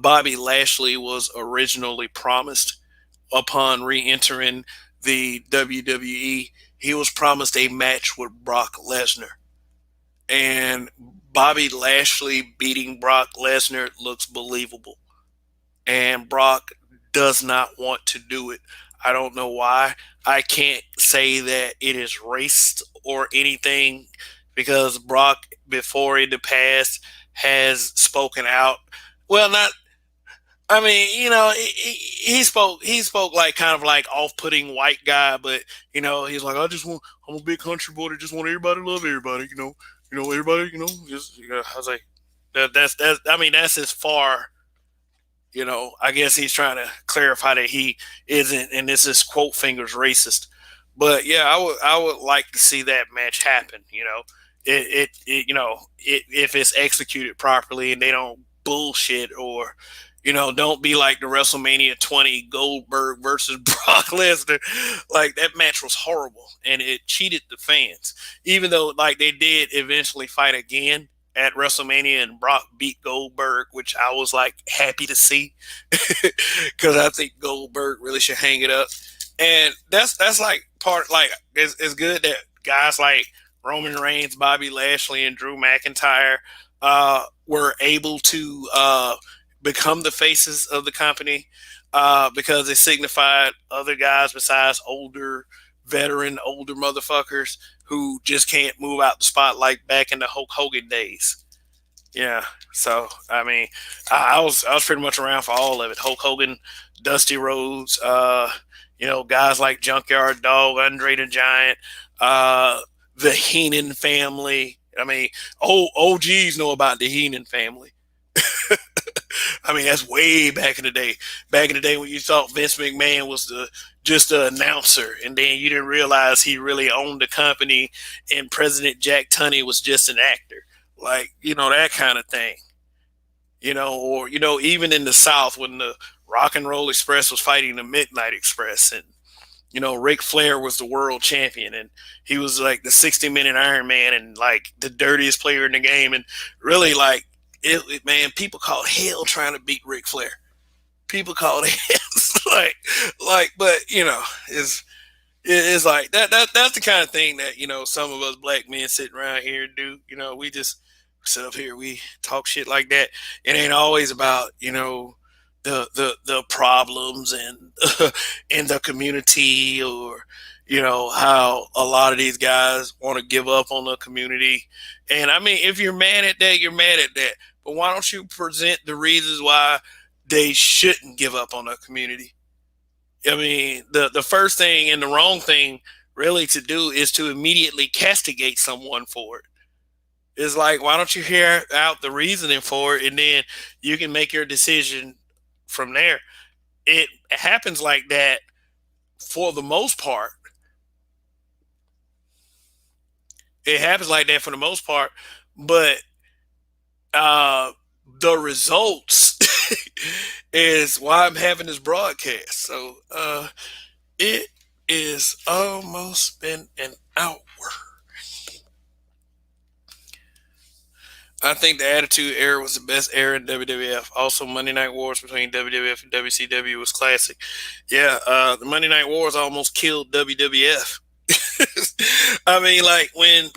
Bobby Lashley was originally promised upon re-entering the WWE. He was promised a match with Brock Lesnar, and Bobby Lashley beating Brock Lesnar looks believable. And Brock does not want to do it. I don't know why. I can't say that it is racist or anything because Brock, before in the past, has spoken out. Well, not. I mean, he spoke like kind of like off-putting white guy, but he's like, I'm a big country boy that just want everybody to love everybody. Everybody. Just I was like, that's. I mean, that's as far. I guess he's trying to clarify that he isn't, and this is quote fingers racist. But yeah, I would like to see that match happen. If it's executed properly and they don't bullshit or don't be like the WrestleMania 20 Goldberg versus Brock Lesnar. Like that match was horrible and it cheated the fans. Even though like they did eventually fight again at WrestleMania and Brock beat Goldberg, which I was like happy to see because I think Goldberg really should hang it up. And that's like part like it's good that guys like Roman Reigns, Bobby Lashley, and Drew McIntyre were able to become the faces of the company because they signified other guys besides older motherfuckers who just can't move out the spotlight back in the Hulk Hogan days. Yeah. So I mean, I was pretty much around for all of it. Hulk Hogan, Dusty Rhodes, guys like Junkyard Dog, Andre the Giant, the Heenan family. I mean, OGs know about the Heenan family. I mean, that's way back in the day. Back in the day when you thought Vince McMahon was just the announcer, and then you didn't realize he really owned the company, and President Jack Tunney was just an actor, like that kind of thing. Or even in the South when the Rock and Roll Express was fighting the Midnight Express, and Ric Flair was the world champion, and he was like the 60-minute Iron Man, and like the dirtiest player in the game, and really like man, people called hell trying to beat Ric Flair. People called hell but it's like that's the kind of thing that some of us black men sitting around here do. We just sit up here, we talk shit like that. It ain't always about the problems and in the community, or how a lot of these guys want to give up on the community. And I mean, if you're mad at that, you're mad at that. But why don't you present the reasons why they shouldn't give up on the community? I mean, the first thing and the wrong thing really to do is to immediately castigate someone for it. It's like, why don't you hear out the reasoning for it, and then you can make your decision from there. It happens like that for the most part. It happens like that for the most part, but uh, the results is why I'm having this broadcast. So it is almost been an hour. I think the Attitude Era was the best era in WWF. Also, Monday Night Wars between WWF and WCW was classic. Yeah, the Monday Night Wars almost killed WWF. I mean, like, when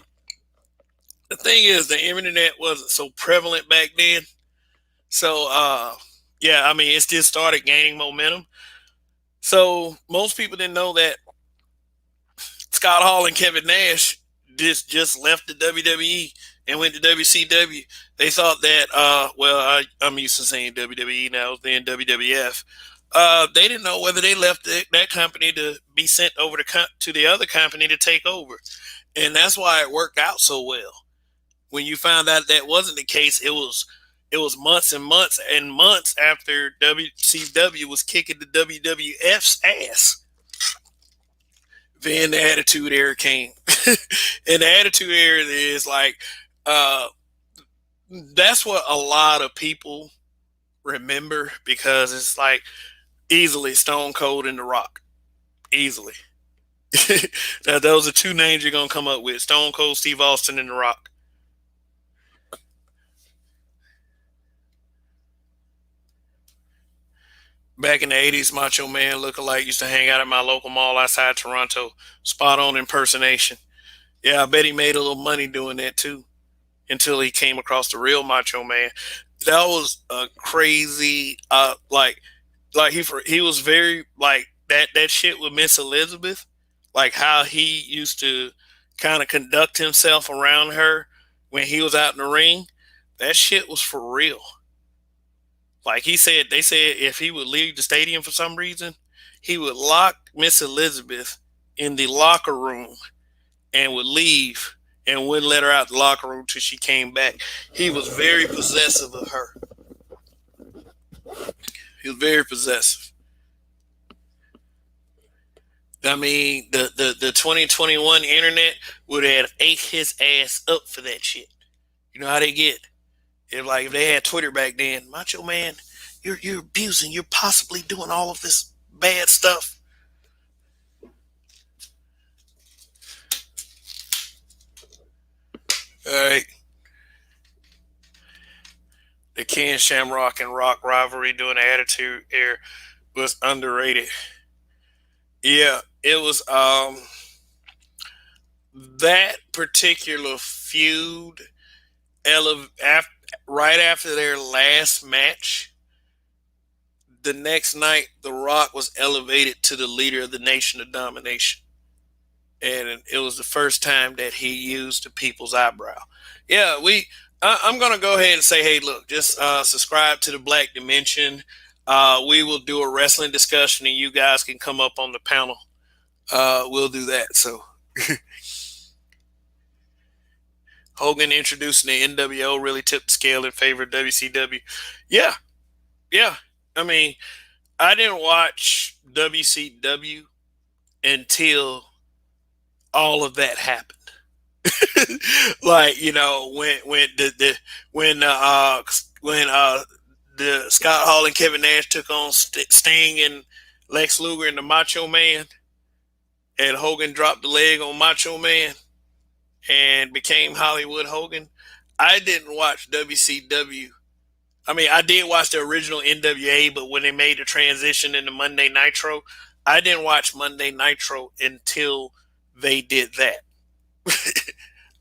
the thing is, the internet wasn't so prevalent back then. So, yeah, I mean, it still started gaining momentum. So most people didn't know that Scott Hall and Kevin Nash just left the WWE and went to WCW. They thought that, I'm used to saying WWE now, then WWF. They didn't know whether they left that company to be sent over to the other company to take over. And that's why it worked out so well. When you found out that wasn't the case, it was months and months and months after WCW was kicking the WWF's ass. Then the Attitude Era came. And the Attitude Era is like, uh, that's what a lot of people remember, because it's like easily Stone Cold and The Rock. Easily. Now, those are two names you're going to come up with: Stone Cold Steve Austin and The Rock. Back in the 80s, Macho Man lookalike used to hang out at my local mall outside Toronto. Spot on impersonation. Yeah, I bet he made a little money doing that too, until he came across the real Macho Man. That was a crazy, like he was very like that shit with Miss Elizabeth, like how he used to kind of conduct himself around her when he was out in the ring. That shit was for real. Like they said if he would leave the stadium for some reason, he would lock Miss Elizabeth in the locker room and would leave and wouldn't let her out the locker room till she came back. He was very possessive of her. He was very possessive. I mean, the 2021 internet would have ate his ass up for that shit. You know how they get? If they had Twitter back then, Macho Man, you're abusing, you're possibly doing all of this bad stuff. All right. The Ken Shamrock and Rock rivalry during the Attitude Era was underrated. Yeah, it was that particular feud right after their last match. The next night, The Rock was elevated to the leader of the Nation of Domination, and it was the first time that he used the people's eyebrow. Yeah, I'm gonna go ahead and say, hey, look, just subscribe to the Black Dimension. We will do a wrestling discussion, and you guys can come up on the panel. We'll do that. So Hogan introducing the NWO really tipped the scale in favor of WCW. Yeah, yeah. I mean, I didn't watch WCW until all of that happened. Like, when the Scott Hall and Kevin Nash took on Sting and Lex Luger and the Macho Man, and Hogan dropped the leg on Macho Man and became Hollywood Hogan. I didn't watch WCW. I mean, I did watch the original NWA, but when they made the transition into Monday Nitro, I didn't watch Monday Nitro until they did that.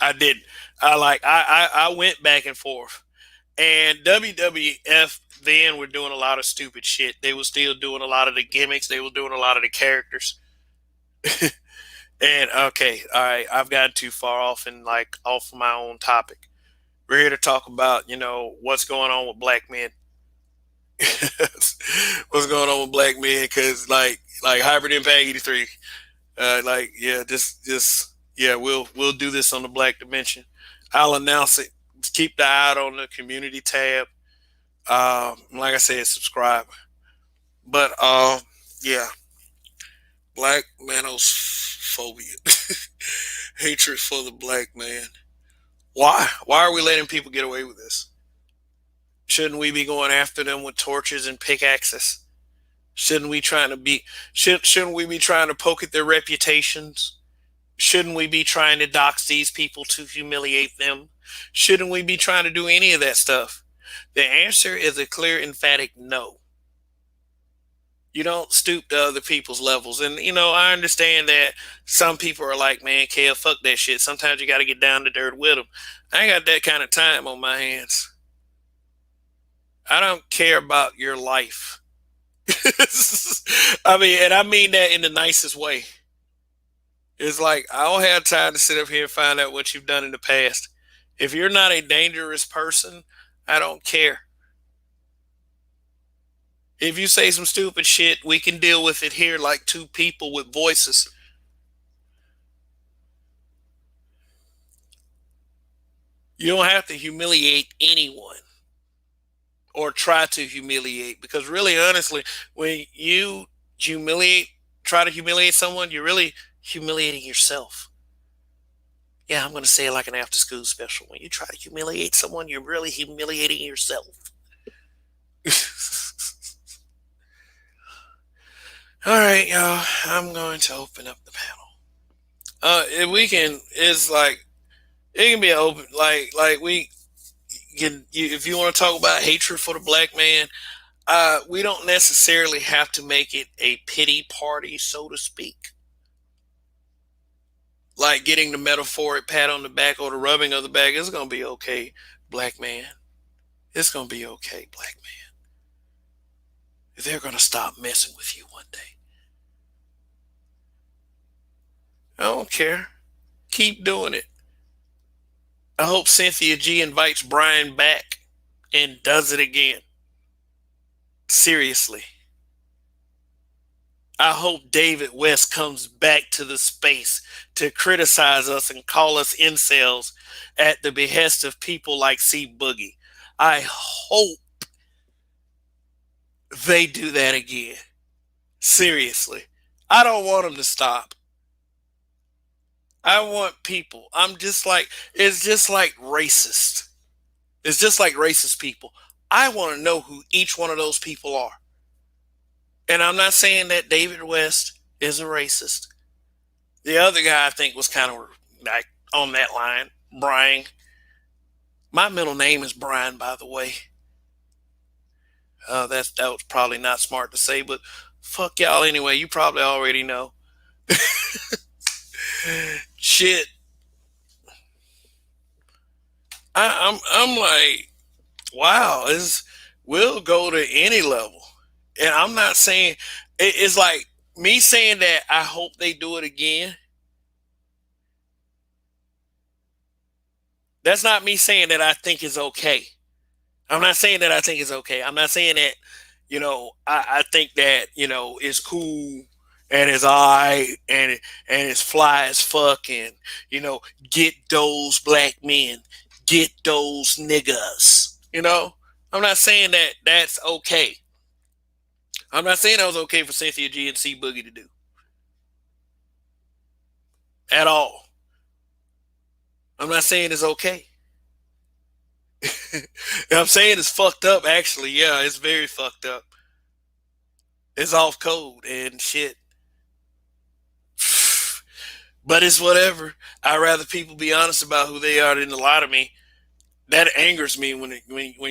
I didn't. I went back and forth. And WWF then were doing a lot of stupid shit. They were still doing a lot of the gimmicks. They were doing a lot of the characters. And okay, all right, I've gotten too far off and like off my own topic. We're here to talk about, what's going on with black men. What's going on with black men? Because like Hybrid Impact 83, yeah, just yeah, we'll do this on the Black Dimension. I'll announce it. Keep the eye out on the community tab. Like I said, subscribe. But yeah, Black Manos-phobia, hatred for the black man. Why? Why are we letting people get away with this? Shouldn't we be going after them with torches and pickaxes? Shouldn't we trying to be? Shouldn't we be trying to poke at their reputations? Shouldn't we be trying to dox these people to humiliate them? Shouldn't we be trying to do any of that stuff? The answer is a clear, emphatic no. You don't stoop to other people's levels. And, I understand that some people are like, man, Kale, fuck that shit. Sometimes you got to get down to dirt with them. I ain't got that kind of time on my hands. I don't care about your life. And I mean that in the nicest way. It's like, I don't have time to sit up here and find out what you've done in the past. If you're not a dangerous person, I don't care. If you say some stupid shit, we can deal with it here like two people with voices. You don't have to humiliate anyone or try to humiliate, because really, honestly, when you try to humiliate someone, you're really humiliating yourself. Yeah, I'm going to say it like an after school special. When you try to humiliate someone, you're really humiliating yourself. All right, y'all. I'm going to open up the panel. If we can, it's like it can be open. Like we can. If you want to talk about hatred for the black man, we don't necessarily have to make it a pity party, so to speak. Like getting the metaphoric pat on the back or the rubbing of the back. It's gonna be okay, black man. It's gonna be okay, black man. They're gonna stop messing with you one day. I don't care. Keep doing it. I hope Cynthia G invites Brian back and does it again. Seriously. I hope David West comes back to the space to criticize us and call us incels at the behest of people like C Boogie. I hope they do that again. Seriously. I don't want them to stop. I want people. It's just like racist. It's just like racist people. I want to know who each one of those people are. And I'm not saying that David West is a racist. The other guy I think was kind of like on that line, Brian. My middle name is Brian, by the way. That was probably not smart to say, but fuck y'all anyway. You probably already know. Shit. I'm like, wow, we'll go to any level. And I'm not saying it's like me saying that I hope they do it again. That's not me saying that I think it's okay. I'm not saying that I think it's okay. I'm not saying that, I think that, it's cool and it's alright and it's fly as fuck and, get those black men, get those niggas, I'm not saying that that's okay. I'm not saying that was okay for Cynthia G and C Boogie to do. At all. I'm not saying it's okay. I'm saying it's fucked up, actually. Yeah, it's very fucked up. It's off code and shit. But it's whatever. I'd rather people be honest about who they are than to lie to me. That angers me when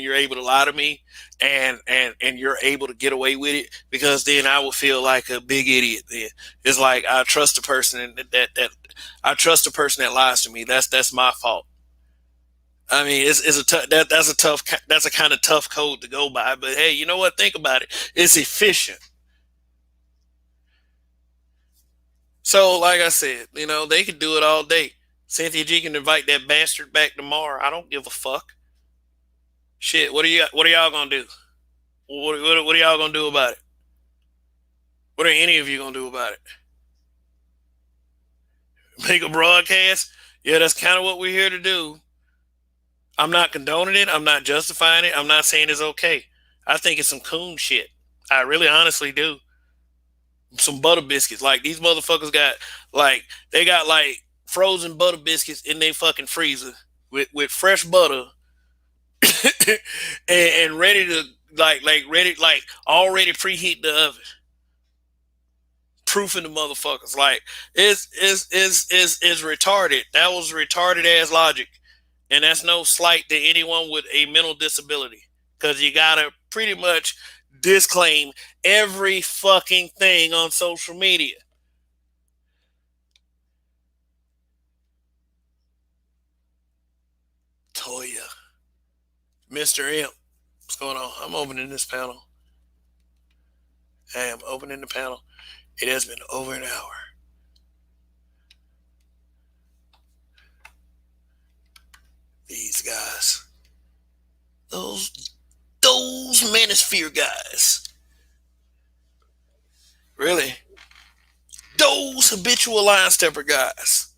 you're able to lie to me and you're able to get away with it, because then I will feel like a big idiot. Then it's like I trust a person and that I trust a person that lies to me. That's my fault. I mean, that's a kind of tough code to go by. But hey, you know what? Think about it. It's efficient. So, like I said, they can do it all day. Cynthia G can invite that bastard back tomorrow. I don't give a fuck. Shit, what are y'all gonna do? What are y'all gonna do about it? What are any of you gonna do about it? Make a broadcast? Yeah, that's kind of what we're here to do. I'm not condoning it. I'm not justifying it. I'm not saying it's okay. I think it's some coon shit. I really honestly do. Some butter biscuits. Like these motherfuckers they got like frozen butter biscuits in their fucking freezer with fresh butter and ready to ready already preheat the oven. Proofing the motherfuckers. Like it's retarded. That was retarded ass logic. And that's no slight to anyone with a mental disability. Cause you gotta pretty much disclaim every fucking thing on social media. Toya. Mr. Imp. What's going on? I'm opening this panel. I am opening the panel. It has been over an hour. These guys. Those Manosphere guys. Really? Those habitual line stepper guys.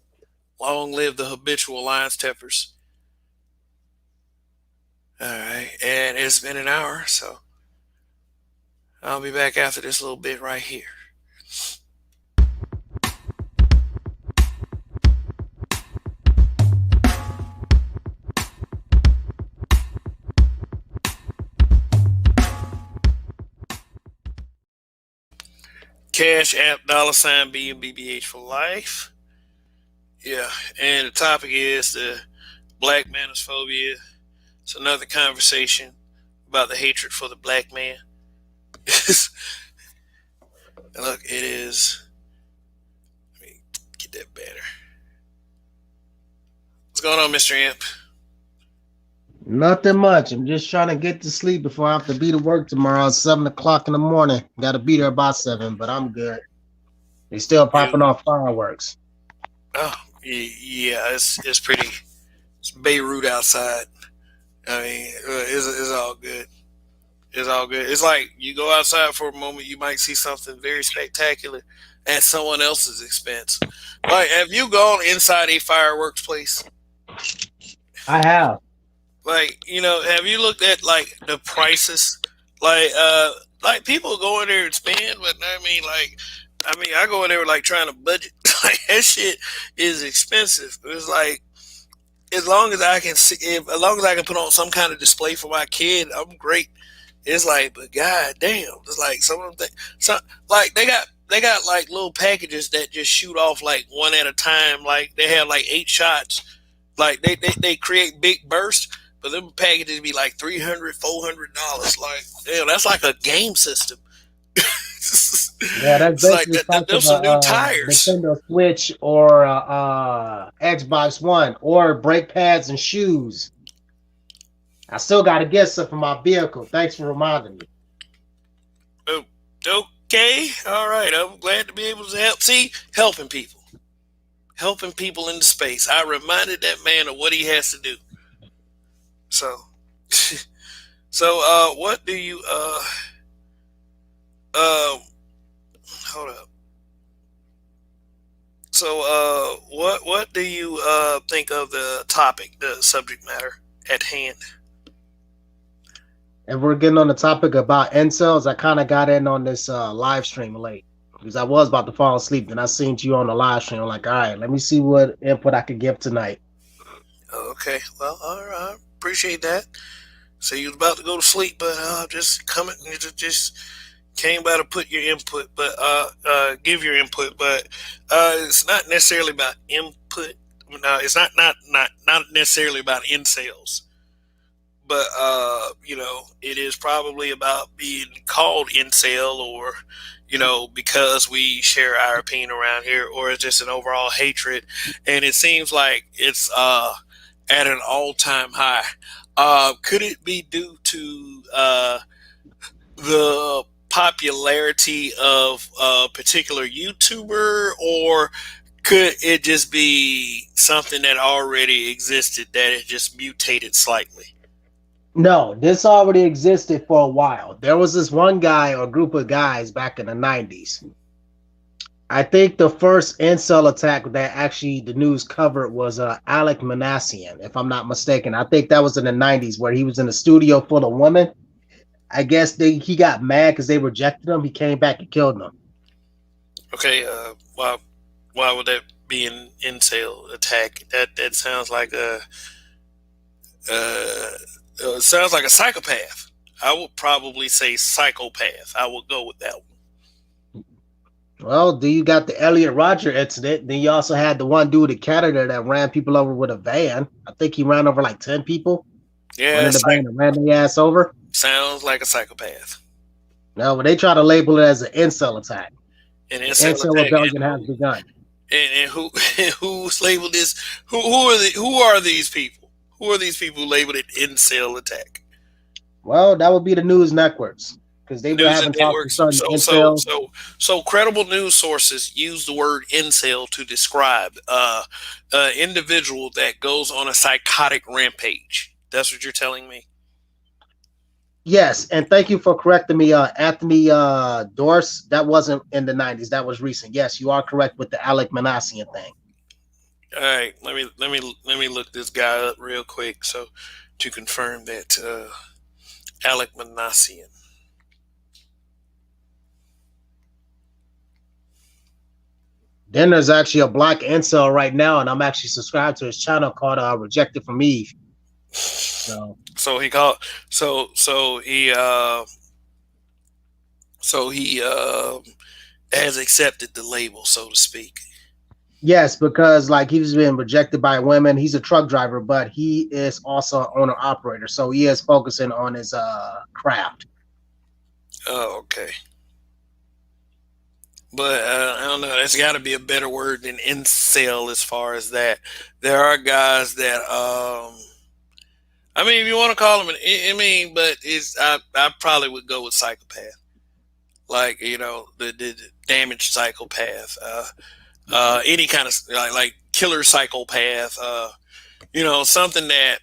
Long live the habitual line steppers. Alright, and it's been an hour, so I'll be back after this little bit right here. Cash App $ BMBBH for life. Yeah, and the topic is the Black Manos-phobia. It's another conversation about the hatred for the black man. Look, it is. Let me get that banner. What's going on, Mr. Imp? Nothing much. I'm just trying to get to sleep before I have to be to work tomorrow at 7 o'clock in the morning. Got to be there by 7, but I'm good. They still popping off fireworks. Oh, yeah, it's pretty. It's Beirut outside. I mean, it's all good. It's all good. It's like you go outside for a moment, you might see something very spectacular at someone else's expense. Like, have you gone inside a fireworks place? I have. Like, have you looked at like the prices? Like people go in there and spend, but I go in there like trying to budget. Like that shit is expensive. It's like as long as I can as long as I can put on some kind of display for my kid, I'm great. It's like, but god damn, it's like some of them like they got like little packages that just shoot off like one at a time. Like they have like 8 shots. Like they create big bursts, but them packages be like $300-$400. Like damn, that's like a game system. Yeah, that's It's like basically the price there's of some new a tires. Nintendo Switch or Xbox One or brake pads and shoes. I still got to get some for my vehicle. Thanks for reminding me. Oh, okay, all right. I'm glad to be able to help. See, helping people into space. I reminded that man of what he has to do. So, what do you hold up. So, what do you think of the topic, the subject matter at hand? And we're getting on the topic about incels. I kind of got in on this live stream late because I was about to fall asleep. Then I seen you on the live stream. I'm like, all right, let me see what input I could give tonight. Okay, well, all right, appreciate that. So you was about to go to sleep, but just coming, just came by to put your input, but give your input, but it's not necessarily about input. No, it's not necessarily about incels, but it is probably about being called incel, or because we share our opinion around here, or it's just an overall hatred, and it seems like it's at an all-time high. Could it be due to the popularity of a particular YouTuber, or could it just be something that already existed that it just mutated slightly? No, this already existed for a while. There was this one guy or group of guys back in the 90s. I think the first incel attack that actually the news covered was Alec Manassian, if I'm not mistaken. I think that was in the 90s where he was in a studio full of women. I guess he got mad because they rejected him. He came back and killed them. Okay, why would that be an incel attack? That uh, sounds like a psychopath. I would probably say psychopath. I would go with that one. Well, then you got the Elliot Roger incident. Then you also had the one dude in Canada that ran people over with a van. I think he ran over like 10 people. Went Yeah, in the van and ran their ass over. sounds like a psychopath. No, but they try to label it as an incel attack. An The incel incel attack, rebellion has begun. and who who's labeled this? Who are these people? Who are these people labeled an incel attack? Well, that would be the news networks because they were News and having talks with networks. certain incels. So credible news sources use the word incel to describe an individual that goes on a psychotic rampage. That's what you're telling me. Yes, and thank you for correcting me, Anthony Dorse. That wasn't in the 90s. That was recent. Yes, you are correct with the Alec Manassian thing. All right, let me look this guy up real quick so to confirm that Alec Manassian. Then there's actually a black incel right now, and I'm actually subscribed to his channel called Rejected from Eve. So So he called. So he has accepted the label, so to speak. yes, because like he's been rejected by women. He's a truck driver, but he is also an owner operator. So he is focusing on his craft. Oh, okay. But I don't know. There's got to be a better word than incel as far as that. There are guys that, I mean, if you want to call them, I mean, but I probably would go with psychopath. Like the damaged psychopath, any kind of like killer psychopath. Something that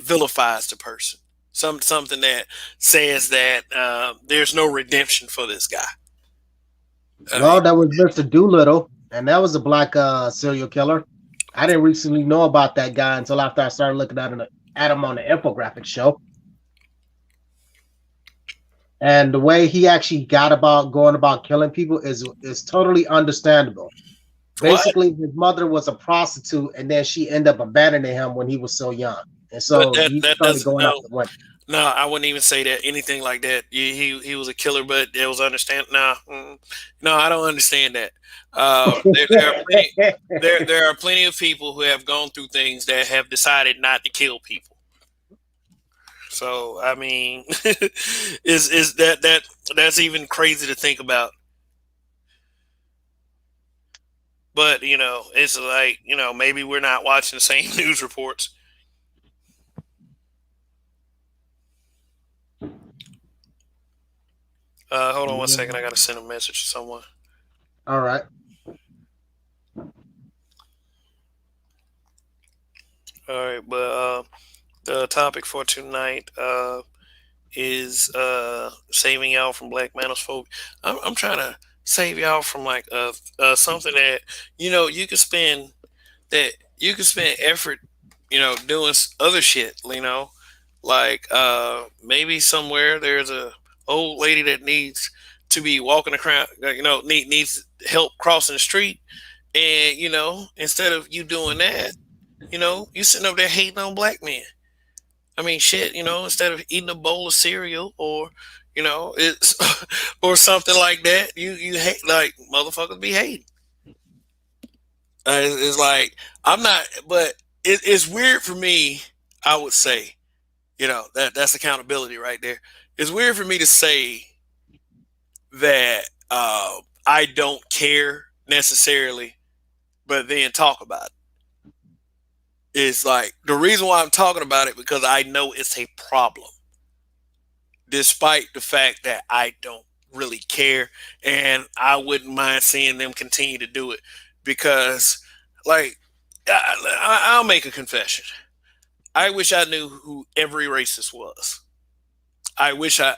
vilifies the person. Something that says that there's no redemption for this guy. I mean, Well, that was Mr. Doolittle, and that was a black serial killer. I didn't recently know about that guy until after I started looking at him on the infographic show. And the way he actually got about going about killing people is totally understandable. what? Basically, his mother was a prostitute, and then she ended up abandoning him when he was so young, and But so that he that started doesn't going know. after women. No, I wouldn't even say that anything like that. He was a killer, but it was understand. No, no, I don't understand that. There are plenty there are plenty of people who have gone through things that have decided not to kill people. So I mean, is that's even crazy to think about. But it's like maybe we're not watching the same news reports. Hold on one second. I gotta send a message to someone. All right. All right, but the topic for tonight is saving y'all from Black Manos-phobia. I'm trying to save y'all from like something that you can spend effort doing other shit. Like maybe somewhere there's a old lady that needs to be walking around. Needs help crossing the street, and instead of you doing that, you sitting up there hating on black men. I mean, shit, instead of eating a bowl of cereal or, it's or something like that, you hate like motherfuckers be hating. It's like I'm not, but it's weird for me. I would say, that's accountability right there. It's weird for me to say that I don't care necessarily, but then talk about it. Is like the reason why I'm talking about it because I know it's a problem, despite the fact that I don't really care, and I wouldn't mind seeing them continue to do it because, like, I'll make a confession. I wish I knew who every racist was. I wish I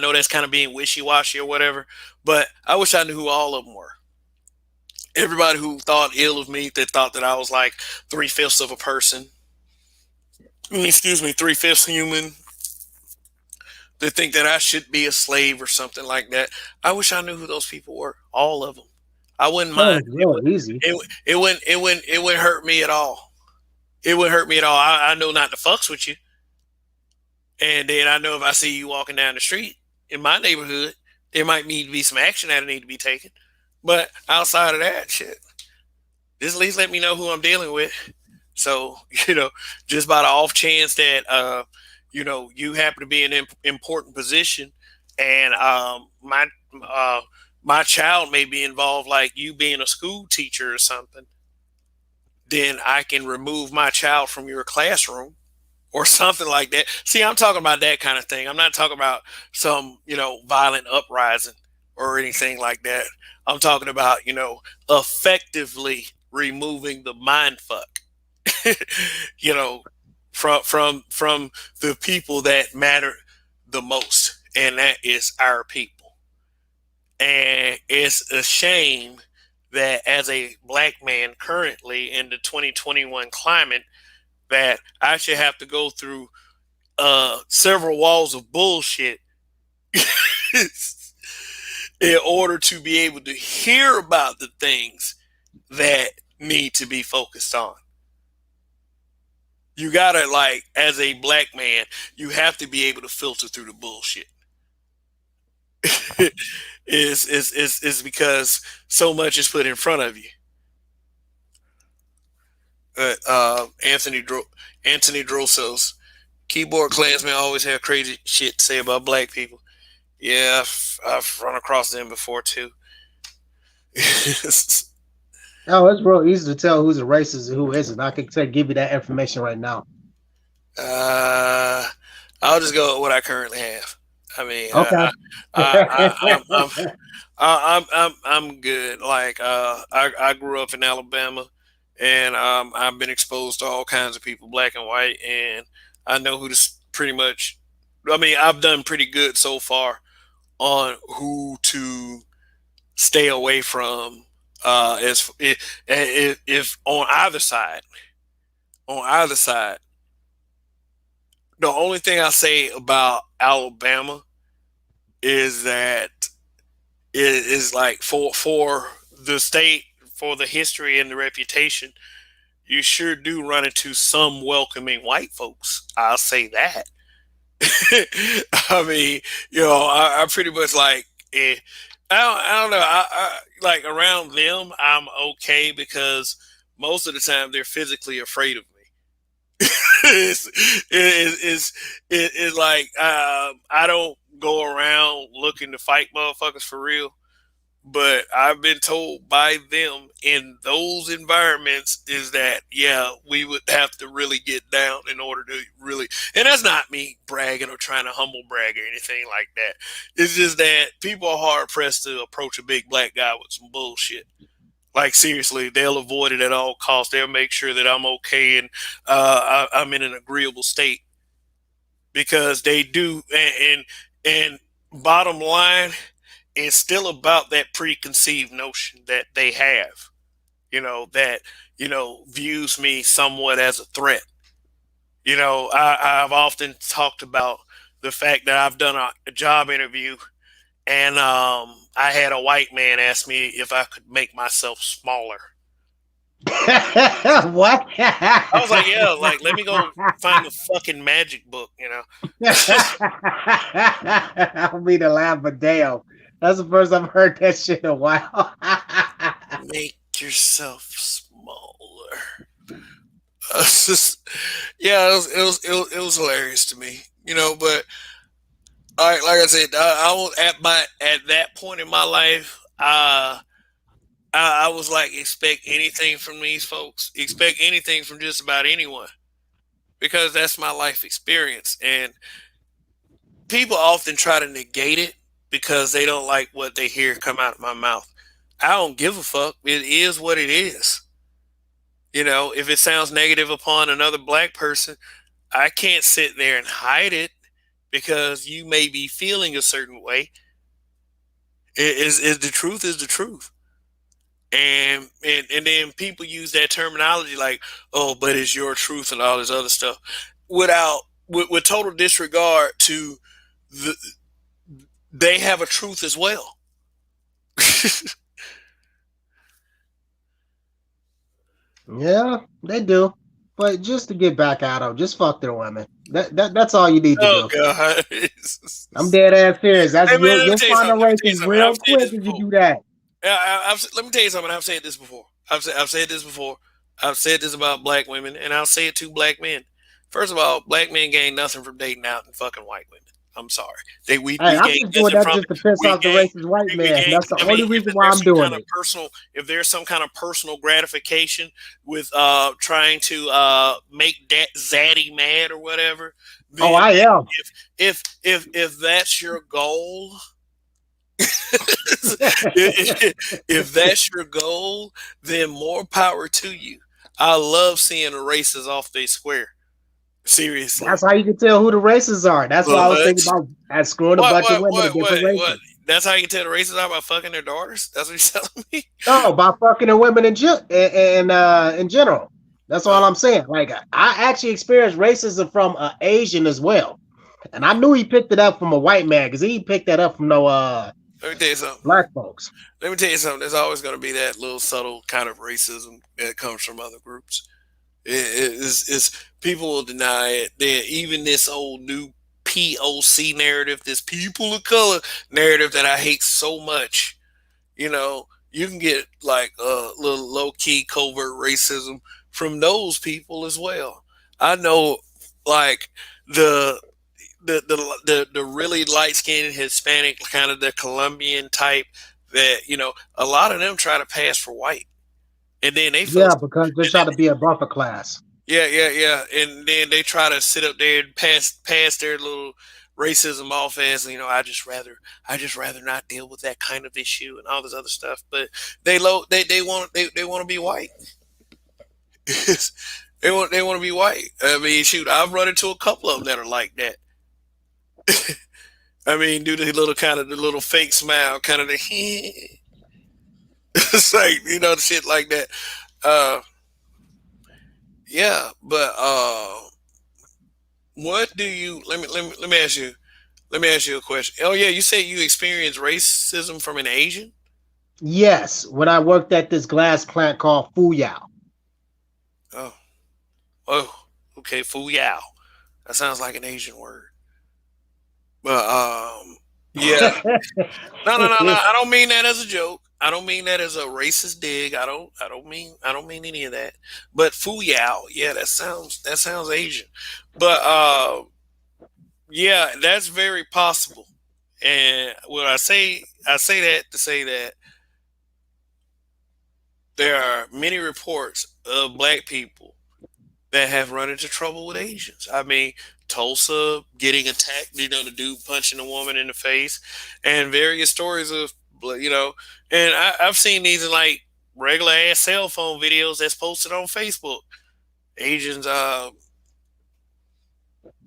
know that's kind of being wishy washy or whatever, but I wish I knew who all of them were. Everybody who thought ill of me, that thought that I was like 3/5 of a person, excuse me, 3/5 human, that think that I should be a slave or something like that. I wish I knew who those people were, all of them. I wouldn't Oh, mind. it's real easy. It wouldn't hurt me at all. It wouldn't hurt me at all. I know not to fucks with you, and then I know if I see you walking down the street in my neighborhood, there might need to be some action that need to be taken. But outside of that, shit, just at least let me know who I'm dealing with. So just by the off chance that you happen to be in an important position, and uh, my child may be involved, like you being a school teacher or something, then I can remove my child from your classroom or something like that. See, I'm talking about that kind of thing. I'm not talking about some, violent uprising or anything like that. I'm talking about, effectively removing the mind fuck, you know, from the people that matter the most, and that is our people. And it's a shame that as a black man currently in the 2021 climate, that I should have to go through several walls of bullshit in order to be able to hear about the things that need to be focused on. You gotta, like, as a black man, you have to be able to filter through the bullshit. is because so much is put in front of you. Anthony Anthony Drossos, keyboard Klansmen always have crazy shit to say about black people. Yeah, I've run across them before too. Oh, it's real easy to tell who's a racist and who isn't. I can give you that information right now. uh, I'll just go with what I currently have. I mean, Okay. I'm good. Like, I grew up in Alabama, and I've been exposed to all kinds of people, black and white, and I know who to pretty much. I mean, I've done pretty good so far on who to stay away from. As if on either side, the only thing I say about Alabama is that it is like for the state, for the history and the reputation, you sure do run into some welcoming white folks. I'll say that. I mean, I pretty much like. I don't know. Like around them, I'm okay because most of the time they're physically afraid of me. it's, it's like I don't go around looking to fight motherfuckers for real. But I've been told by them in those environments is that, yeah, we would have to really get down in order to really, and that's not me bragging or trying to humble brag or anything like that. It's just that people are hard pressed to approach a big black guy with some bullshit. Like, seriously, they'll avoid it at all costs. They'll make sure that I'm okay and I'm in an agreeable state because they do. And bottom line, it's still about that preconceived notion that they have, that, views me somewhat as a threat. I've often talked about the fact that I've done a job interview, and I had a white man ask me if I could make myself smaller. What? I was like, yeah, like, let me go find the fucking magic book. I'll be the laugh, but damn. That's the first I've heard that shit in a while. Make yourself smaller. Just, yeah, it was hilarious to me, But like I said, I was at that point in my life. I was like, expect anything from these folks. Expect anything from just about anyone because that's my life experience. And people often try to negate it because they don't like what they hear come out of my mouth. I don't give a fuck. It is what it is. You know, if it sounds negative upon another black person, I can't sit there and hide it because you may be feeling a certain way. Is the truth is the truth. And then people use that terminology like, oh, but it's your truth and all this other stuff with total disregard to the they have a truth as well. Yeah, they do. But just to get back at them, just fuck their women. That's all you need to Oh do. god. I'm dead ass serious. That's Hey man, let me you'll tell you find a something. Let me tell you racist something. I've real said quick this if you before. do that. Let me tell you something. I've said this before. I've said this before. I've said this about black women, and I'll say it to black men. First of all, black men gain nothing from dating out and fucking white women. I'm sorry. Hey, We I'm gain just doing nothing that from just it. to piss We off the gain racist white we man. gain. That's the I only mean, reason why I'm doing it. if there's some kind of personal gratification with trying to make that zaddy mad or whatever, Oh, then I am. if that's your goal, if that's your goal, then more power to you. I love seeing the races off they square. Seriously. That's how you can tell who the racists are. That's why I was thinking What? about screwing a bunch of women of different What? races. That's how you can tell the races are by fucking their daughters? That's what you're telling me? No, by fucking the women in general. That's all Oh, I'm saying. Like I actually experienced racism from an Asian as well, and I knew he picked it up from a white man because he picked that up from no let me tell you something. black folks. Let me tell you something. There's always going to be that little subtle kind of racism that comes from other groups. It's people will deny it. Then even this old new POC narrative, this people of color narrative that I hate so much. You know, you can get like a little low key covert racism from those people as well. I know, like the the really light skinned Hispanic, kind of the Colombian type that a lot of them try to pass for white, and then they feel Yeah, because they're and trying to be a buffer class. yeah, and then they try to sit up there and pass their little racism off as I just rather not deal with that kind of issue and all this other stuff. But they want to be white. They want to be white. I mean, shoot, I've run into a couple of them that are like that. I mean, do the little kind of the little fake smile, kind of the it's like the shit like that. Uh, yeah, but what do you? Let me ask you. Let me ask you a question. Oh yeah, you say you experienced racism from an Asian? Yes, when I worked at this glass plant called Fuyao. Oh, oh, okay, fuyao. That sounds like an Asian word. But yeah. No. I don't mean that as a joke. I don't mean that as a racist dig. I don't mean any of that. But fuyao, yeah, that sounds Asian. But yeah, that's very possible. And when I say that to say that there are many reports of black people that have run into trouble with Asians. I mean, Tulsa getting attacked, the dude punching a woman in the face, and various stories of, you know, and I've seen these in like regular ass cell phone videos that's posted on Facebook. Asians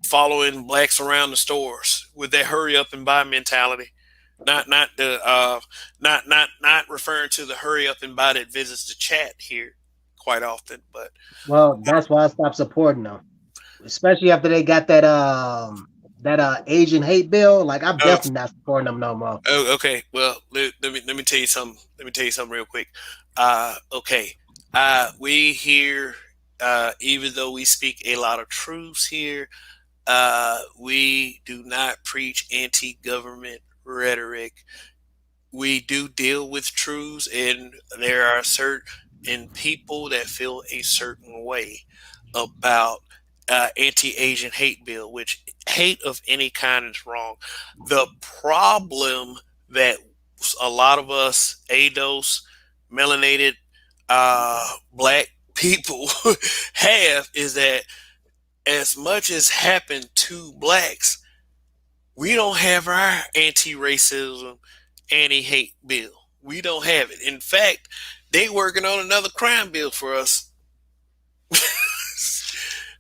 following blacks around the stores with that hurry up and buy mentality. Not the not referring to the hurry up and buy that visits the chat here quite often, but Well, that's why I stopped supporting them, especially after they got that Asian hate bill. Like I'm uh, definitely not supporting them no more. oh, okay. Well, let me tell you something. Let me tell you something real quick. Okay. We here, even though we speak a lot of truths here, we do not preach anti-government rhetoric. We do deal with truths, and there are certain people that feel a certain way about anti-Asian hate bill, which hate of any kind is wrong. The problem that a lot of us ADOS melanated black people have is that as much as happened to blacks, we don't have our anti-racism, anti-hate bill. We don't have it. In fact, they working on another crime bill for us.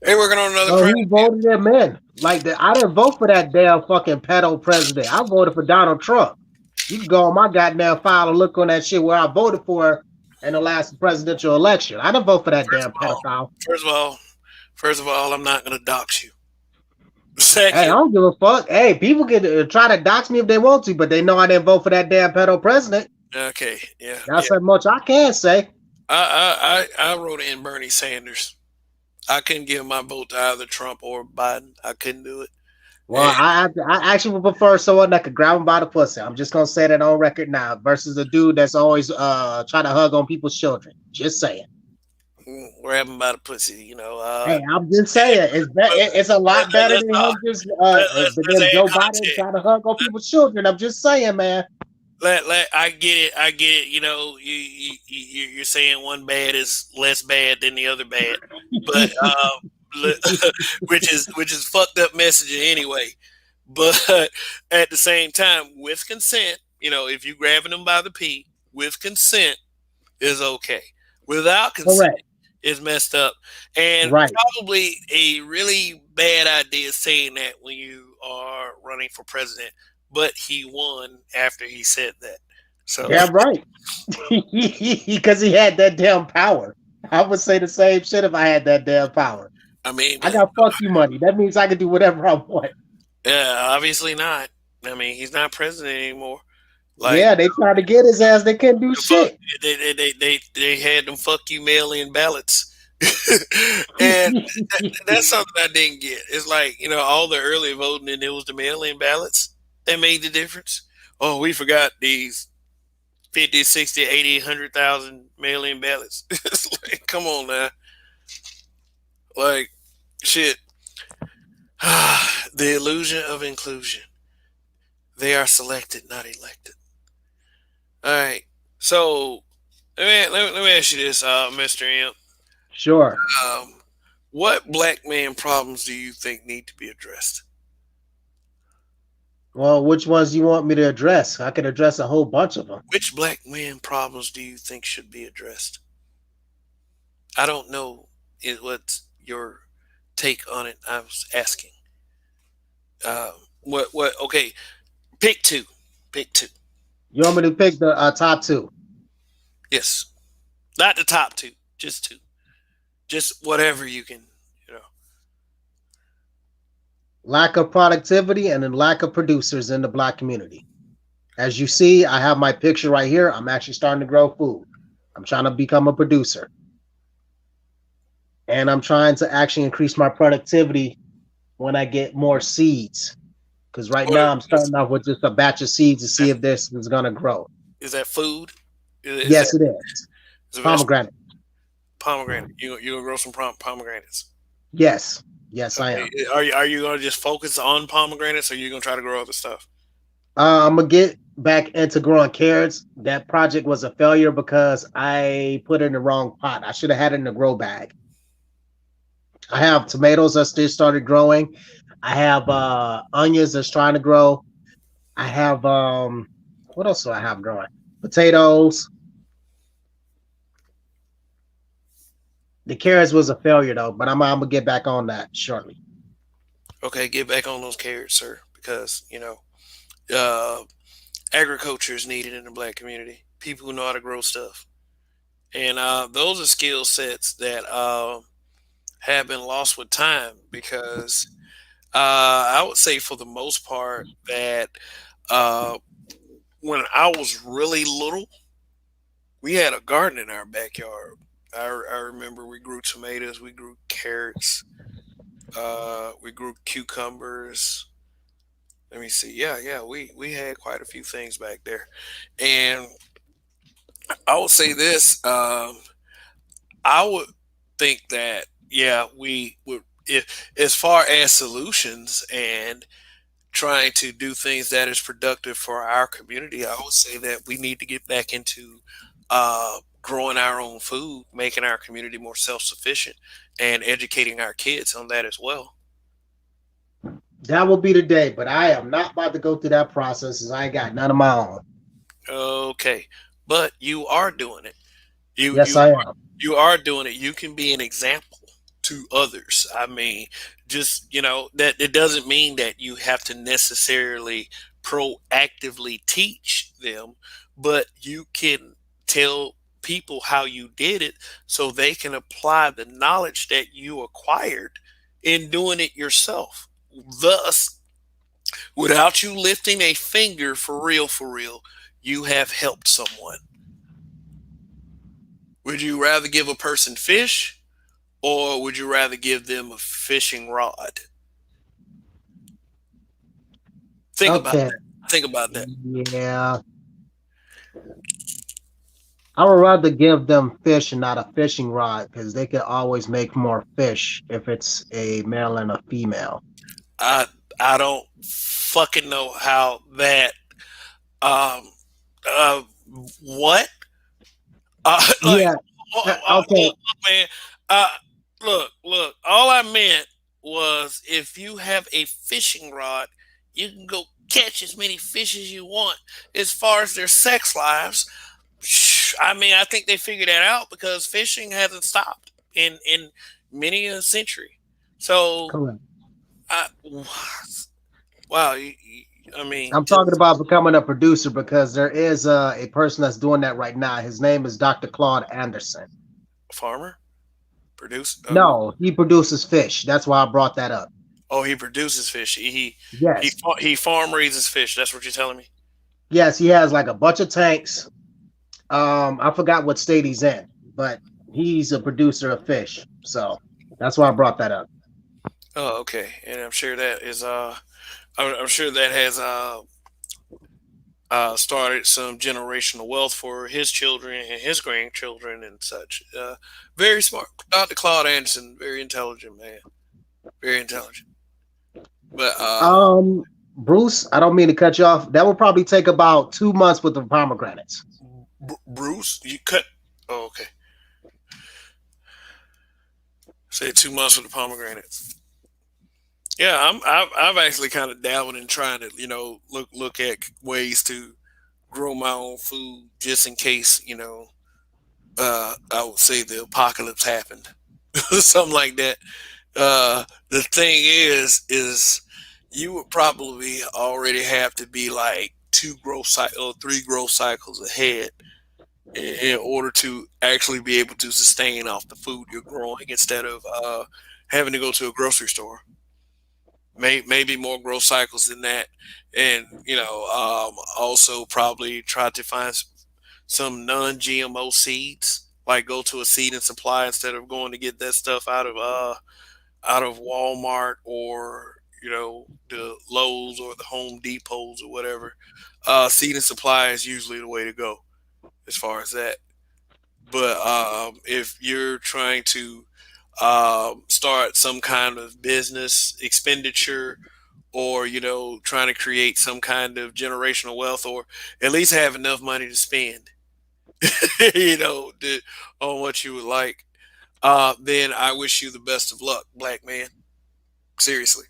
They working on another Well, crime who bill. voted him in? Like, I didn't vote for that damn fucking pedo president. I voted for Donald Trump. You can go on my goddamn file and look on that shit where I voted for in the last presidential election. I didn't vote for that First damn of all, pedophile. first of all, first of all, I'm not going to dox you. Hey, I Second, don't give a fuck. Hey, people can try to dox me if they want to, but they know I didn't vote for that damn pedo president. okay, yeah, yeah. That's how much I can say. I wrote in Bernie Sanders. I couldn't give my vote to either Trump or Biden. I couldn't do it. Well, And I actually would prefer someone that could grab him by the pussy. I'm just gonna say that on record now, versus a dude that's always trying to hug on people's children. Just saying. grab him by the pussy, Hey, I'm just saying it's a let, lot better let's than talk. him just Let's than add Joe Biden context. trying to hug on people's children. I'm just saying, man. I get it. I get it. You're saying one bad is less bad than the other bad, but which is fucked up messaging anyway. But at the same time, with consent, if you grabbing them by the pee with consent is okay. Without consent Correct. is messed up, and Right. probably a really bad idea saying that when you are running for president. But he won after he said that. So Damn right. Because he had that damn power. I would say the same shit if I had that damn power. I mean, I got fuck you money. That means I can do whatever I want. obviously not. I mean, he's not president anymore. Like Yeah, they tried to get his ass. They couldn't do the fuck, shit. they had them fuck you mail-in ballots, and that's something I didn't get. It's like all the early voting, and it was the mail-in ballots that made the difference. Oh, we forgot these 50, 60, 80, 100,000 mail-in ballots. It's like, come on now, like shit. The illusion of inclusion. They are selected, not elected. All right. So let me ask you this, Mr. M. Sure. Um, what black man problems do you think need to be addressed? Well, which ones do you want me to address? I can address a whole bunch of them. Which black man problems do you think should be addressed? I don't know what's your take on it. I was asking. What? Okay, pick two. Pick two. You want me to pick the top two? Yes, not the top two. Just two. Just whatever you can. You know. Lack of productivity and then lack of producers in the black community. As you see, I have my picture right here. I'm actually starting to grow food. I'm trying to become a producer. And I'm trying to actually increase my productivity when I get more seeds. Because right What now I'm starting off with just a batch of seeds to see if this is going to grow. is that? Food? Is Yes, that it is. is a vegetable? Pomegranate. Pomegranate. You gonna grow some pomegranates? Yes. Yes, I Okay. am. Are you gonna just focus on pomegranates, or are you gonna try to grow other stuff? I'm going to get back into growing carrots. That project was a failure because I put it in the wrong pot. I should have had it in a grow bag. I have tomatoes that still started growing. I have onions that's trying to grow. I have what else do I have growing? Potatoes. The carrots was a failure though, but I'm gonna get back on that shortly. Okay, get back on those carrots, sir, because uh, agriculture is needed in the black community. People who know how to grow stuff, and those are skill sets that have been lost with time because I would say for the most part that uh, when I was really little, we had a garden in our backyard. I remember we grew tomatoes, we grew carrots, we grew cucumbers. Let me see. Yeah, we had quite a few things back there, and I would say this. I would think that yeah, we would if as far as solutions and trying to do things that is productive for our community. I would say that we need to get back into growing our own food, making our community more self sufficient, and educating our kids on that as well. That will be the day, but I am not about to go through that process as I ain't got none of my own. Okay, but you are doing it. You Yes, you I am. you are doing it. You can be an example to others. I mean, just that it doesn't mean that you have to necessarily proactively teach them, but you can tell people how you did it so they can apply the knowledge that you acquired in doing it yourself. Thus, without you lifting a finger for real, you have helped someone. Would you rather give a person fish or would you rather give them a fishing rod? Think about Okay. that. Think about that. Yeah. I would rather give them fish and not a fishing rod because they could always make more fish if it's a male and a female. I I don't fucking know how that um uh what like Yeah. look, Okay. man, uh look, all I meant was if you have a fishing rod, you can go catch as many fish as you want. As far as their sex lives, I mean, I think they figured that out because fishing hasn't stopped in many a century. So, Correct. I, wow, I mean, I'm talking about becoming a producer because there is a person that's doing that right now. His name is Dr. Claude Anderson. farmer produce. No, he produces fish. That's why I brought that up. Oh, he produces fish. Yes. He farm raises fish. That's what you're telling me. Yes, he has like a bunch of tanks. I forgot what state he's in, but he's a producer of fish. So that's why I brought that up. Oh, okay, and I'm sure that is I'm sure that has started some generational wealth for his children and his grandchildren and such. Very smart, Dr. Claude Anderson. Very intelligent man. Very intelligent. But Bruce, I don't mean to cut you off. That will probably take about 2 months with the pomegranates. Bruce, you cut. Oh, okay. Say 2 months with the pomegranates. Yeah, I've actually kind of dabbled in trying to look at ways to grow my own food just in case I would say the apocalypse happened, something like that. The thing is you would probably already have to be like two growth cycle, three growth cycles ahead in order to actually be able to sustain off the food you're growing instead of having to go to a grocery store. Maybe more growth cycles than that, and also probably try to find some non-GMO seeds. Like go to a seed and supply instead of going to get that stuff out of Walmart or the Lowe's or the Home Depots or whatever. Seed and supply is usually the way to go as far as that. But if you're trying to start some kind of business expenditure or trying to create some kind of generational wealth or at least have enough money to spend on what you would like, then I wish you the best of luck, black man. Seriously.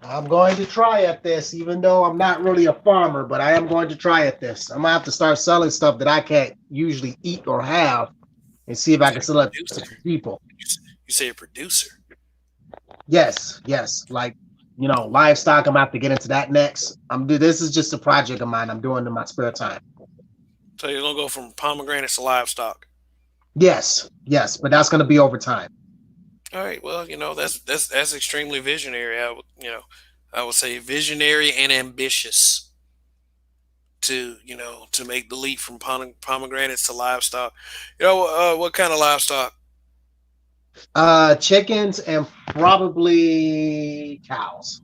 I'm going to try at this, even though I'm not really a farmer, but I am going to try at this. I'm gonna have to start selling stuff that I can't usually eat or have and see if You I say can sell it to producer. people. You say a producer. Yes, yes. Like, livestock, I'm gonna have to get into that next. This is just a project of mine I'm doing in my spare time. So you're gonna go from pomegranates to livestock. Yes, yes, but that's gonna be over time. All right. Well, that's extremely visionary. I would say visionary and ambitious to make the leap from pomegranates to livestock. What kind of livestock? Chickens and probably cows.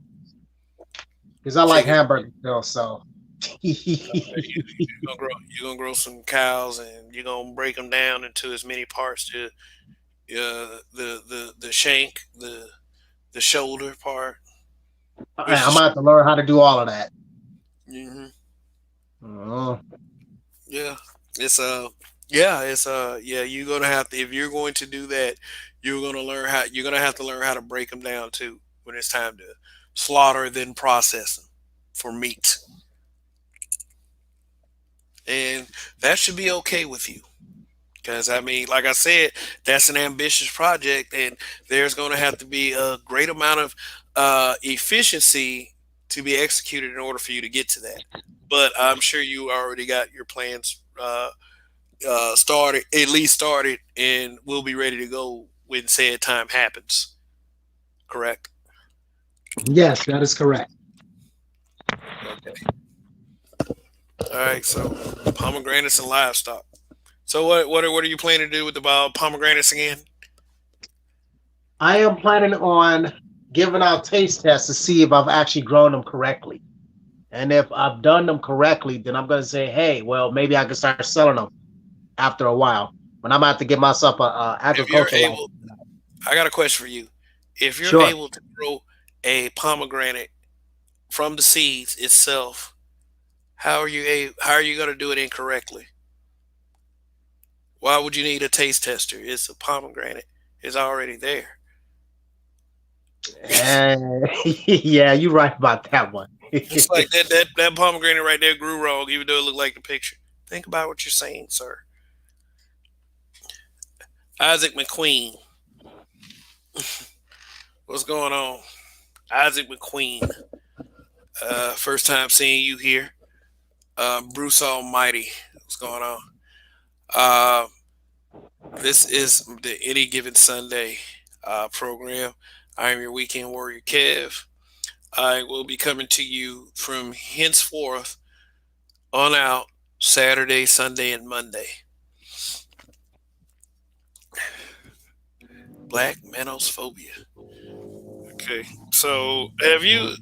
Because I like Chicken. hamburgers still, so You're gonna grow some cows and you're gonna break them down into as many parts to the shank, the shoulder part, which I'm is gonna have to learn how to do all of that. hmm Oh, yeah, It's yeah, it's yeah. You're gonna have to, if you're going to do that, you're gonna have to learn how to break them down too when it's time to slaughter, then process them for meat, and that should be okay with you. Because I mean, like I said, that's an ambitious project, and there's going to have to be a great amount of efficiency to be executed in order for you to get to that. But I'm sure you already got your plans started, at least started, and will be ready to go when said time happens. Correct? Yes, that is correct. Okay. All right. So pomegranates and livestock. So what are you planning to do with the pomegranates again? I am planning on giving out taste tests to see if I've actually grown them correctly. And if I've done them correctly, then I'm going to say, hey, well, maybe I can start selling them after a while. But I'm going to have to get myself a If you're agricultural license. able, I got a question for you. If you're Sure. able to grow a pomegranate from the seeds itself, how are you going to do it incorrectly? Why would you need a taste tester? It's a pomegranate. It's already there. And yeah, you're right about that one. It's like that pomegranate right there grew wrong, even though it looked like the picture. Think about what you're saying, sir. Isaac McQueen, what's going on? Isaac McQueen, first time seeing you here. Bruce Almighty, what's going on? Uh, this is the Any Given Sunday program. I am your weekend warrior, Kev. I will be coming to you from henceforth on out Saturday, Sunday, and Monday. Black Manos-phobia. Okay, so have you?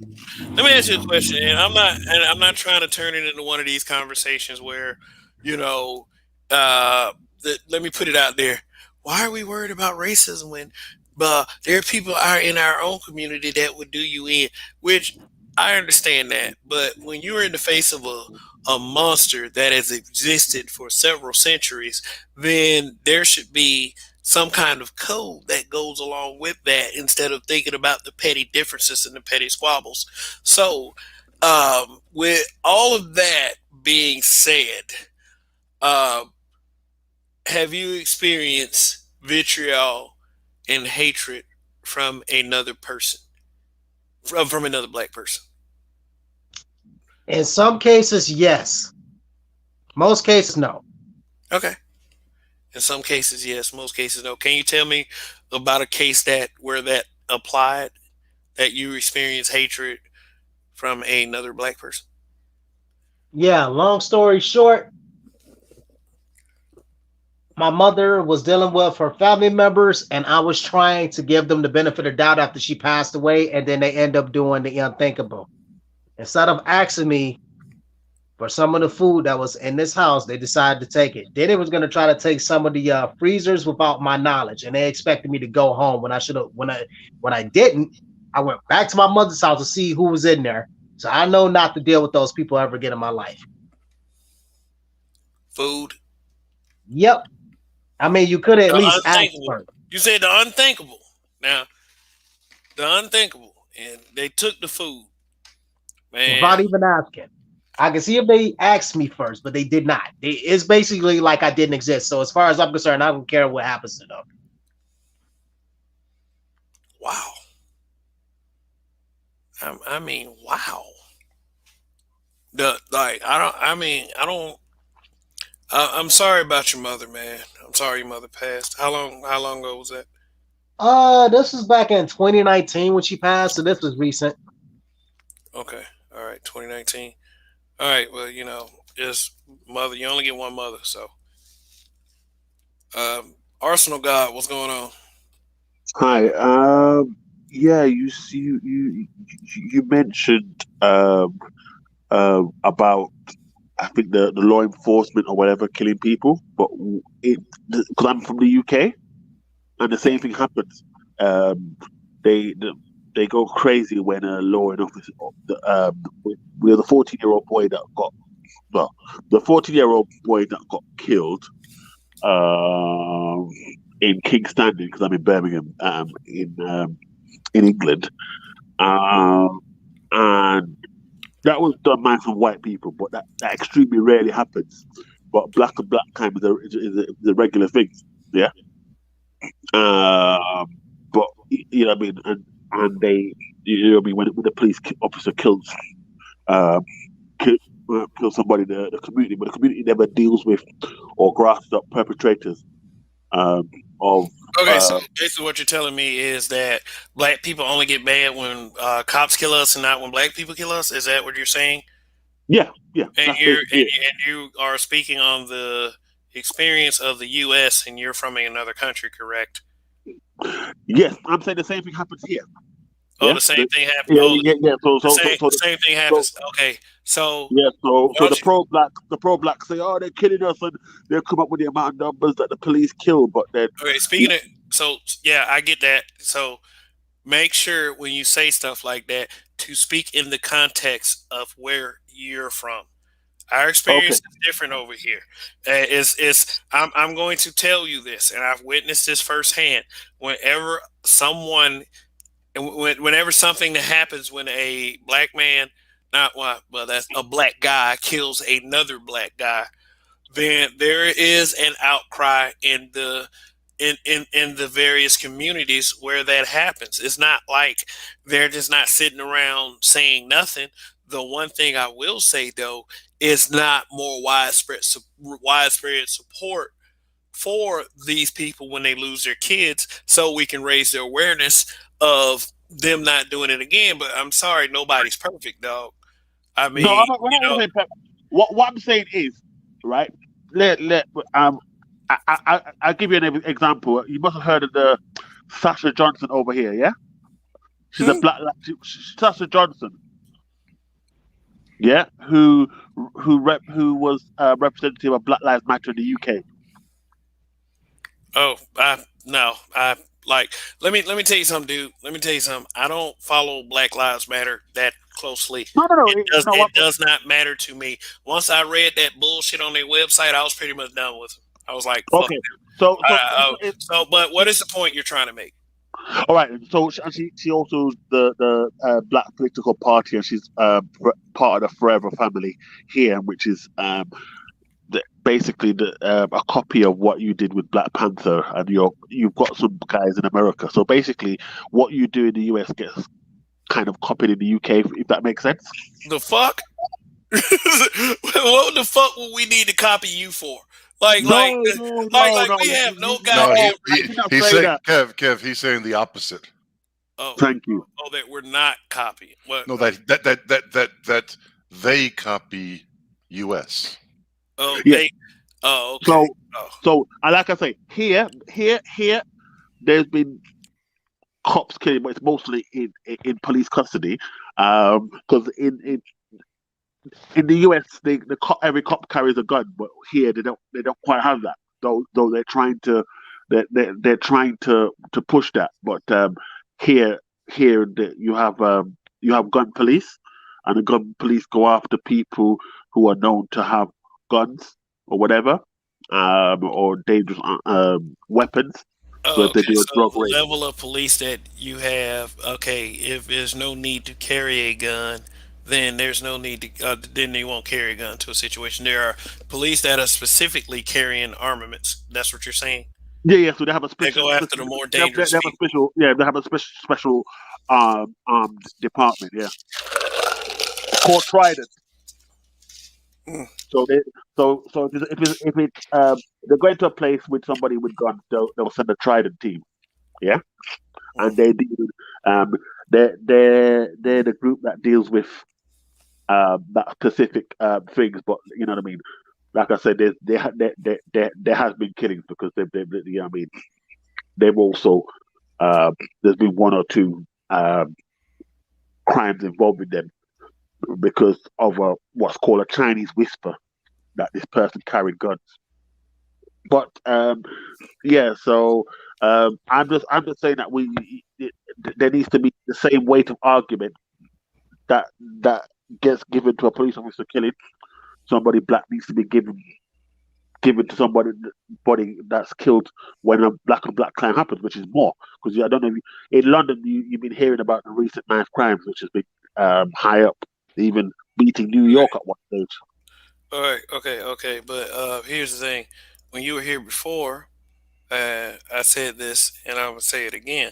Let me ask you a question, and I'm not trying to turn it into one of these conversations where, you know, let me put it out there. Why are we worried about racism when there are people are in our own community that would do you in? Which I understand that, but when you're in the face of a monster that has existed for several centuries, then there should be some kind of code that goes along with that instead of thinking about the petty differences and the petty squabbles. So, with all of that being said, uh, have you experienced vitriol and hatred from another person, from another black person? In some cases, yes. Most cases, no. Okay. In some cases, yes. Most cases, no. Can you tell me about a case that where that applied, that you experienced hatred from another black person? Yeah, long story short, my mother was dealing with her family members, and I was trying to give them the benefit of doubt after she passed away, and then they end up doing the unthinkable. Instead of asking me for some of the food that was in this house, they decided to take it. Then it was going to try to take some of the freezers without my knowledge, and they expected me to go home when I should have. When I didn't, I went back to my mother's house to see who was in there. So I know not to deal with those people ever again in my life. Food. Yep. I mean, you could at The least ask unthinkable. first You said the unthinkable. Now, the unthinkable. And they took the food. without Man, even asking. I can see if they asked me first, but they did not. It's basically like I didn't exist. So as far as I'm concerned, I don't care what happens to them. wow. I mean, wow. The like, I don't. I mean, I don't. I'm sorry about your mother, man. I'm sorry your mother passed. How long? How long ago was that? This was back in 2019 when she passed, so this was recent. Okay. All right. 2019. All right. Well, just mother. You only get one mother, so. Arsenal God, what's going on? Hi. Yeah, you mentioned about I think the law enforcement or whatever killing people, but because I'm from the UK and the same thing happens. Um, they the, they go crazy when a law and officer, we're the 14-year-old boy that got well, the 14-year-old boy that got killed um, in King's Standing, because I'm in Birmingham, in England, and that was done by some white people, but that extremely rarely happens. But black and black crime is a regular thing, yeah. Um, but you know what I mean, and they, you know what I mean, when the police officer kills um, kill, kill somebody in the community, but the community never deals with or grasps up perpetrators um, of. Okay, so Uh, basically what you're telling me is that black people only get mad when cops kill us and not when black people kill us. Is that what you're saying? yeah, yeah, And that's basically it. you are speaking on the experience of the U.S. and you're from another country, correct? Yes, I'm saying the same thing happens here. Oh, Yeah, the same thing happens. yeah, Oh, yeah, yeah. the same thing So happens. Okay, so yeah, why so don't you? the pro blacks say, oh, they're killing us, and they'll come up with the amount of numbers that the police kill, but then Okay, speaking of, so yeah, I get that. So make sure when you say stuff like that to speak in the context of where you're from. Our okay, experience is different over here. I'm going to tell you this, and I've witnessed this firsthand. Whenever someone, whenever something that happens when a black man, not well, that's a black guy kills another black guy, then there is an outcry in the various communities where that happens. It's not like they're just not sitting around saying nothing. The one thing I will say though is not more widespread support for these people when they lose their kids, so we can raise their awareness of them not doing it again. But I'm sorry, nobody's perfect, dog. I no, mean, we're you not going know, to say pep. What I'm saying is right. Let I'll give you an example. You must have heard of the Sasha Johnson over here, yeah? She's a hmm? black Sasha Johnson, yeah, who was representative of Black Lives Matter in the UK. Oh, I no, I like. Let me tell you something, dude. Let me tell you something. I don't follow Black Lives Matter that closely. No, no, no, no. It does not matter to me. Once I read that bullshit on their website, I was pretty much done with them. I was like, fuck. Okay, so so So, but what is the point you're trying to make? all right. So she also the Black political party, and she's part of the Forever family here, which is basically a copy of what you did with Black Panther, and you've got some guys in America. So basically, what you do in the US gets kind of copied in the UK, if that makes sense. The fuck? What the fuck would we need to copy you for? Like, like, No, no, no, like no. we have no No, goddamn. I did not he's say saying that. Kev, he's saying the opposite. Oh, Thank you. oh, that we're not copying. What? No, that they copy US. Oh, Yeah. they. Oh, okay. So, Oh. and like I say, here, there's been cops killing, but it's mostly in police custody. Because in the US, every cop carries a gun, but here they don't quite have that. Though they're trying to they're trying to push that, but here you have gun police, and the gun police go after people who are known to have guns or whatever, or dangerous weapons. So Oh, if they okay. do a So drug the raid, level of police that you have, okay, if there's no need to carry a gun, then there's no need to. Then they won't carry a gun to a situation. There are police that are specifically carrying armaments. That's what you're saying. yeah. So they have a They special, go after the more they dangerous have a people. special, they have a special department, yeah, called Trident. Hmm. So if it's they're going to a place with somebody with guns, they'll send a Trident team, yeah, and they deal um they're the group that deals with that specific things, but you know what I mean. Like I said, there has been killings because you know what I mean, they've also there's been one or two crimes involving them because of what's called a Chinese whisper that this person carried guns. But yeah, so I'm just saying that there needs to be the same weight of argument that that gets given to a police officer killing. somebody black needs to be given to somebody that's killed when a black on black crime happens, which is more. Because I don't know, in London you've been hearing about the recent knife crimes, which has been high up, even beating New York at one stage. All right, okay. But here's the thing: when you were here before, I said this, and I would say it again.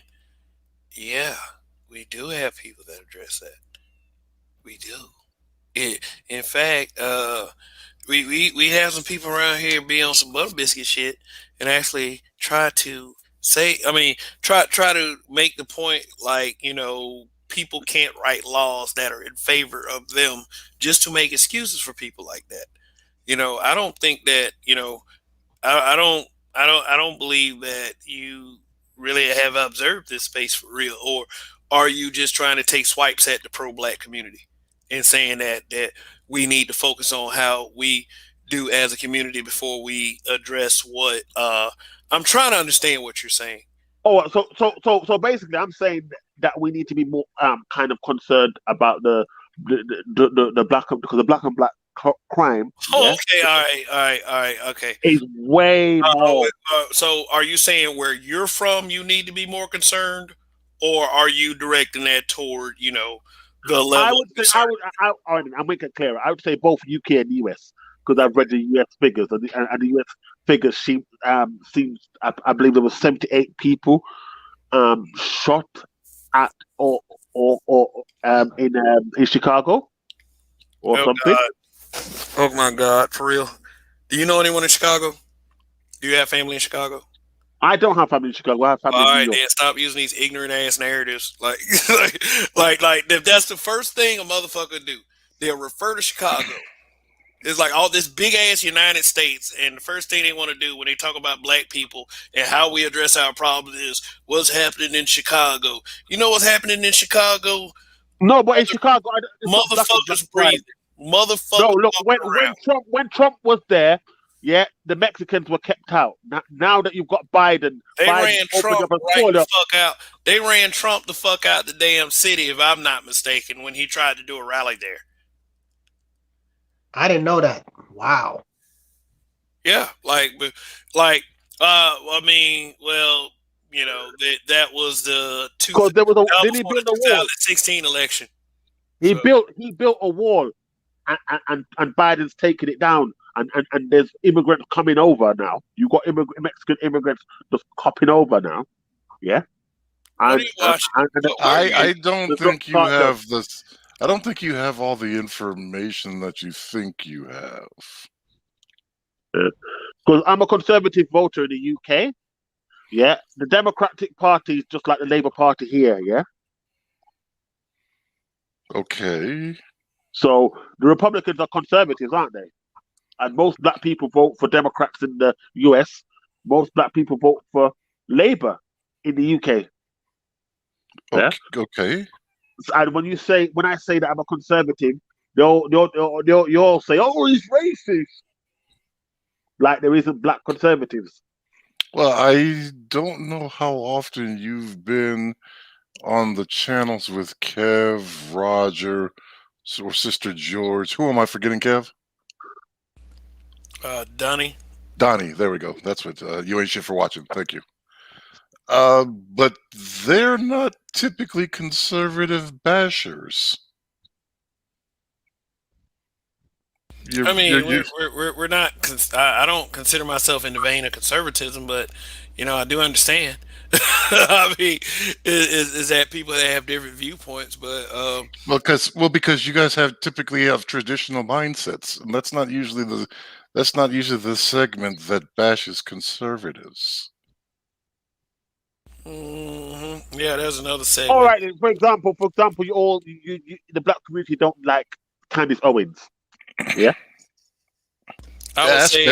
Yeah, we do have people that address that. We do. In fact, we have some people around here be on some butter biscuit shit and actually try to say, I mean, try to make the point like, people can't write laws that are in favor of them just to make excuses for people like that. I don't think that, I don't believe that you really have observed this space for real, or are you just trying to take swipes at the pro-black community and saying that we need to focus on how we do as a community before we address what I'm trying to understand what you're saying. Oh, so basically, I'm saying that we need to be more kind of concerned about the black, because the black on black crime. Oh, okay, all right, okay. Is way more. So, are you saying where you're from, you need to be more concerned, or are you directing that toward the level? I would say I'll make it clearer. I would say both UK and US, because I've read the US figures, and the US figures seems I believe there was 78 people shot at or in Chicago or something. God. Oh my God, for real? Do you know anyone in Chicago? Do you have family in Chicago? I don't have family in Chicago. I have family in New York. Then stop using these ignorant ass narratives. Like if that's the first thing a motherfucker do, they'll refer to Chicago. It's like all this big ass United States, and the first thing they want to do when they talk about black people and how we address our problems is what's happening in Chicago. You know what's happening in Chicago? No, but in Chicago, motherfuckers breathing. Motherfuckers. No, look, when Trump was there, yeah, the Mexicans were kept out. Now that you've got Biden, ran Trump the fuck out. They ran Trump the fuck out the damn city, if I'm not mistaken, when he tried to do a rally there. I didn't know that. Wow. Yeah, I mean, well, that was the 2016 election. He built a wall, and Biden's taking it down, and there's immigrants coming over now. You got Mexican immigrants just copping over now, yeah. I don't think you have this. I don't think you have all the information that you think you have. Because I'm a conservative voter in the UK. Yeah, the Democratic Party is just like the Labour Party here. Yeah. Okay. So the Republicans are conservatives, aren't they? And most black people vote for Democrats in the US. Most black people vote for Labour in the UK. Yeah? Okay. And when I say that I'm a conservative, they'll say, "Oh, he's racist," like there isn't black conservatives. Well, I don't know how often you've been on the channels with Kev, Roger, or Sister George. Who am I forgetting, Kev? Donnie. Donnie, there we go. That's what you ain't shit for watching. Thank you. But they're not typically conservative bashers. We're not. I don't consider myself in the vein of conservatism, but I do understand. I mean, is that people that have different viewpoints, but because you guys typically have traditional mindsets, and that's not usually the segment that bashes conservatives. Mm-hmm. Yeah, there's another segment. All right. For example, you the black community don't like Candace Owens. Yeah. I would say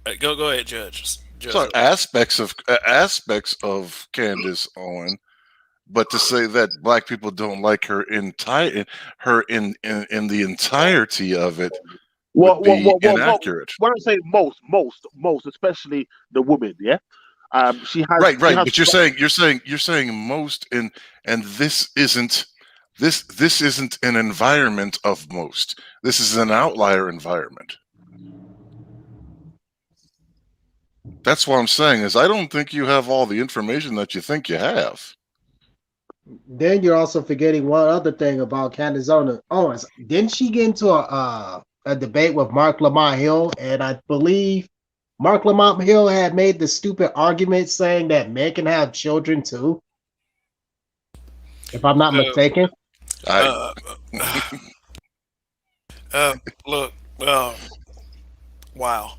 that. Go ahead, Judge. So aspects of Candace Owens, but to say that black people don't like her in the entirety of it would be inaccurate. When I say most, especially the women, yeah. She has right. But you're saying most, and this isn't this isn't an environment of most. This is an outlier environment. That's what I'm saying is I don't think you have all the information that you think you have. Then you're also forgetting one other thing about Candace Owens. Didn't she get into a debate with Mark Lamont Hill? And I believe Mark Lamont Hill had made the stupid argument saying that men can have children too, if I'm not mistaken. Look, wow.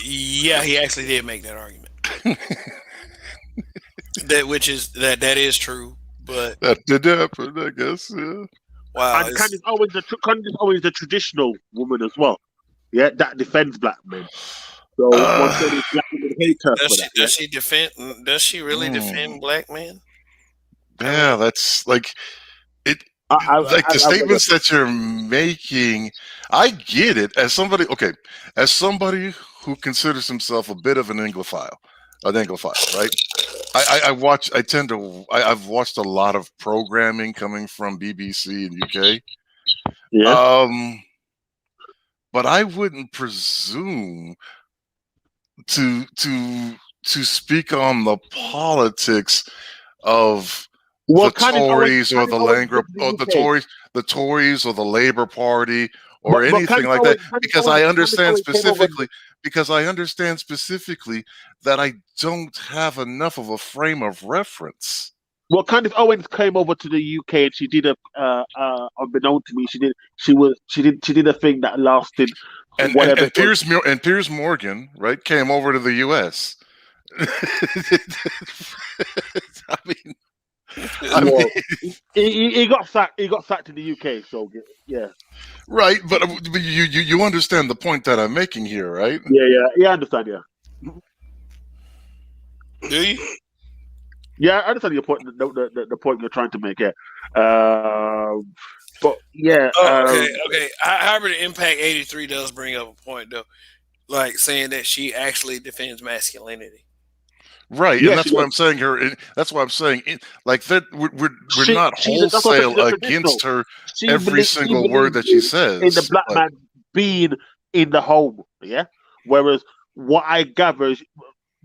Yeah, he actually did make that argument. that is true, but that did happen, I guess. Yeah. Wow. And Candace Owens the traditional woman as well. Yeah, that defends black men. So one thing is black women hate her for that. Does she defend? Does she really defend black men? Yeah, that's like it. The statements that you're making, I get it. As somebody who considers himself a bit of an Anglophile, right? I've watched a lot of programming coming from BBC and UK. Yeah. But I wouldn't presume to speak on the politics of the Tories or the Tories or the Labour Party or anything like that, because I understand specifically that I don't have enough of a frame of reference. Well, Candace Owens came over to the UK and she did unbeknown to me, she did a thing that lasted and Piers Morgan, right, came over to the US. He got sacked. He got sacked in the UK. So yeah, right. But you understand the point that I'm making here, right? Yeah. I understand. Yeah. Do you? Yeah, I understand your point. The point you're trying to make. Yeah. But yeah. Okay. However, the Impact 83 does bring up a point though, like saying that she actually defends masculinity. Right, and that's why I'm saying like that. We're not wholesale against her every single word that she says. In the black man being in the home, yeah. Whereas what I gather is,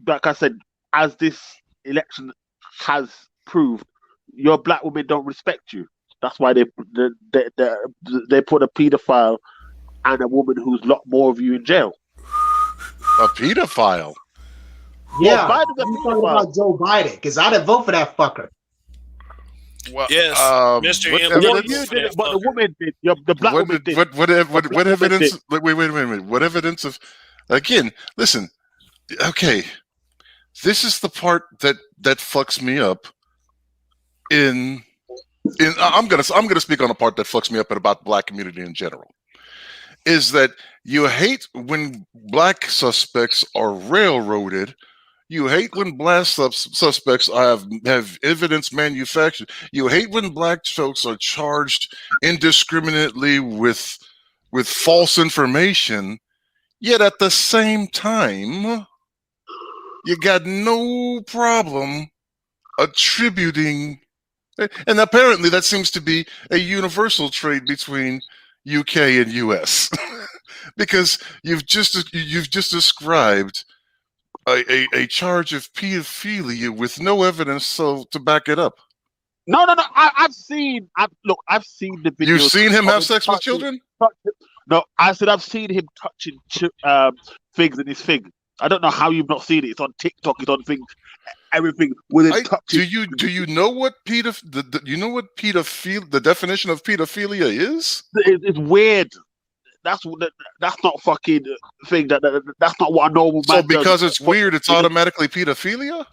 like I said, as this election has proved, your black women don't respect you. That's why they put a paedophile and a woman who's locked more of you in jail. A paedophile. Yeah, well, you talking about Joe Biden? Because I didn't vote for that fucker. Well, yes, Mr. You did it, but the woman did. The black woman did. What evidence? Wait a minute. What evidence of? Again, listen. Okay, this is the part that fucks me up. I'm gonna speak on the part that fucks me up about the black community in general. Is that you hate when black suspects are railroaded. You hate when black suspects have evidence manufactured. You hate when black folks are charged indiscriminately with false information. Yet at the same time, you got no problem attributing, and apparently that seems to be a universal trait between UK and US, because you've just described a charge of pedophilia with no evidence to back it up. No. I've seen the video. You've seen him have sex with children? No, I said I've seen him touching figs in his fig. I don't know how you've not seen it. It's on TikTok. It's on things. Everything with it touching. Do you know what the definition of pedophilia is? It's weird. That's not fucking thing. That's not what a normal man does. So because it's weird, it's automatically pedophilia?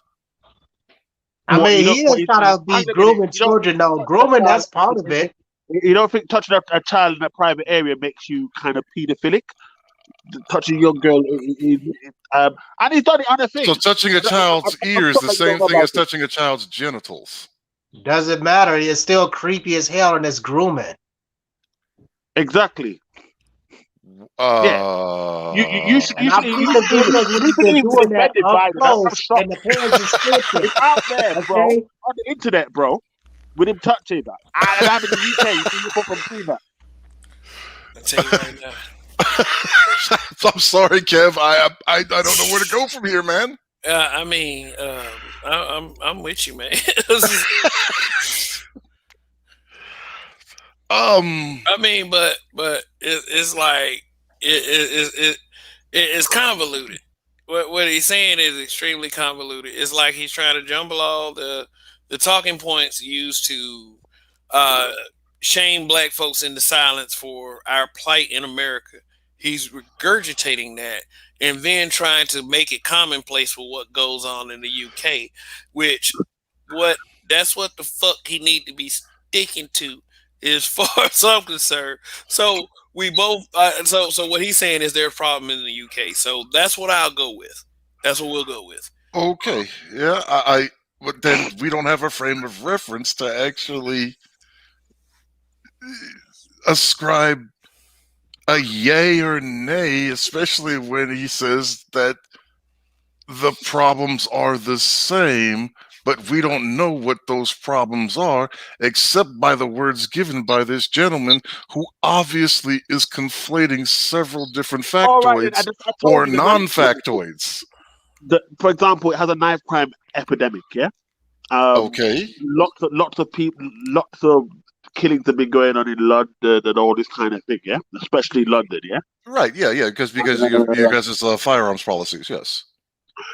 I mean, he is trying to be grooming children, though. Grooming, that's part of it. You don't think touching a child in a private area makes you kind of pedophilic? Touching a young girl, and he's done it on a thing. So touching a child's ear is the same thing as touching a child's genitals. Doesn't matter. It's still creepy as hell, and it's grooming. Exactly. Yeah. You should be offended by that. It's out there, bro. On the internet, bro. with him touching that. And I'm in the UK. You think you from see that? I tell you right now. I'm sorry, Kev. I don't know where to go from here, man. I mean, I'm with you, man. I mean, but it's like it's convoluted. What he's saying is extremely convoluted. It's like he's trying to jumble all the talking points used to shame black folks into silence for our plight in America. He's regurgitating that and then trying to make it commonplace for what goes on in the UK, which that's what the fuck he need to be sticking to, as far as I'm concerned. So we both so what he's saying is there's a problem in the UK. So that's what I'll go with. That's what we'll go with. Okay, yeah, but then we don't have a frame of reference to actually ascribe a yay or nay, especially when he says that the problems are the same, but we don't know what those problems are, except by the words given by this gentleman, who obviously is conflating several different factoids or non-factoids. For example, it has a knife crime epidemic. Yeah. Okay. Lots of people, lots of killings have been going on in London and all this kind of thing. Yeah, especially London. Yeah. Right. Yeah. Because it's firearms policies. Yes.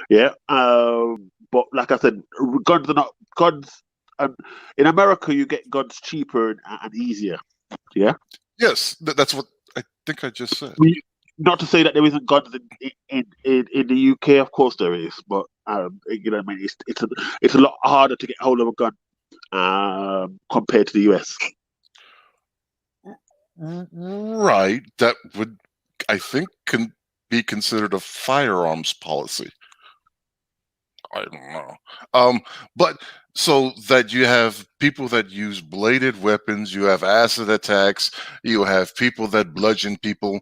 Yeah. But like I said, guns are not guns. In America, you get guns cheaper and easier. Yeah. Yes, that's what I think I just said. Not to say that there isn't guns in the UK. Of course there is, but you know what I mean. It's a lot harder to get hold of a gun compared to the US. Right. That would, I think, can be considered a firearms policy. I don't know. But so that you have people that use bladed weapons, you have acid attacks, you have people that bludgeon people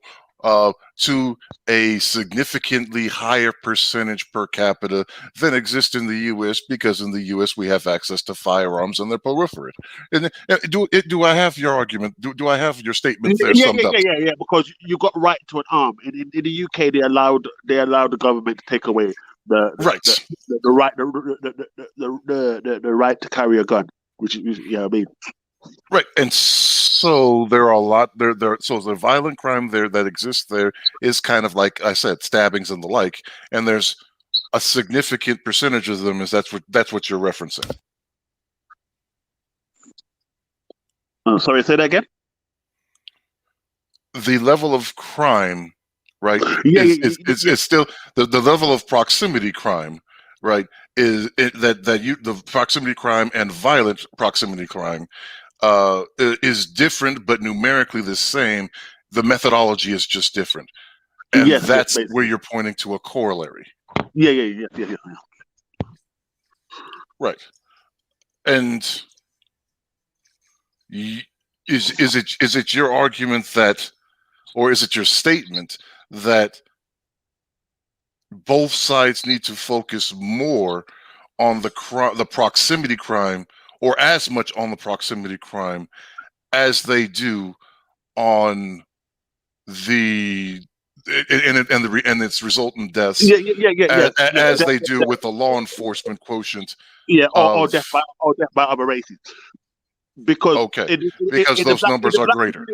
to a significantly higher percentage per capita than exists in the U.S. because in the U.S. we have access to firearms and they're proliferate. And do I have your argument? Do I have your statement there summed up? Yeah. Because you got right to an arm. In the UK, they allowed the government to take away the right to carry a gun, which is, you know what I mean. Right, and so there are a lot there. So the violent crime there that exists there is kind of like I said, stabbings and the like, and there's a significant percentage of them. That's what you're referencing. Sorry, say that again. The level of crime, right? It's still the level of proximity crime, right? The proximity crime and violent proximity crime is different, but numerically the same. The methodology is just different, and that's where you're pointing to a corollary. Yeah. Right, and is it your argument that, or is it your statement that both sides need to focus more on the proximity crime, or as much on the proximity crime as they do on the and its resultant deaths? As they do with the law enforcement quotient. Yeah, or death by other races. Because because those numbers are greater.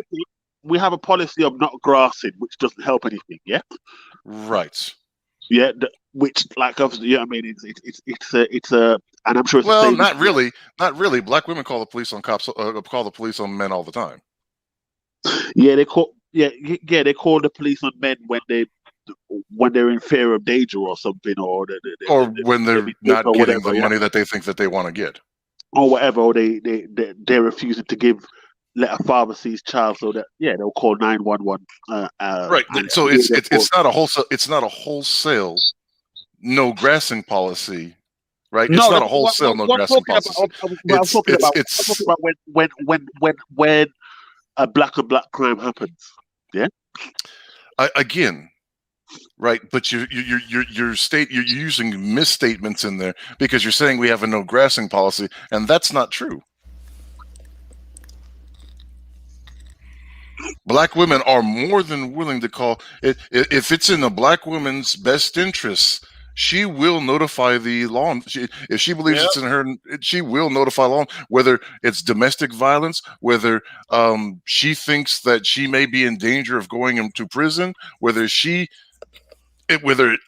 We have a policy of not grassing, which doesn't help anything. Yeah. Right. Yeah, which, like, obviously, yeah, I mean, it's a, and I'm sure it's well, not really. Black women call the police on cops, call the police on men all the time. Yeah, they call they call the police on men when they're in fear of danger or something, or when they're not getting the money that they think that they want to get, or whatever, or they're refusing to let a father see his child, so that they'll call 911. Right. So it's not a wholesale no grassing policy, right? It's not a wholesale no grassing policy. I'm talking about when a black on black crime happens. Yeah. Again, right? But you're using misstatements in there because you're saying we have a no grassing policy, and that's not true. Black women are more than willing to call it if it's in a black woman's best interests. She will notify the law. If she believes Yep. it's in her, she will notify law. Whether it's domestic violence, whether she thinks that she may be in danger of going into prison, whether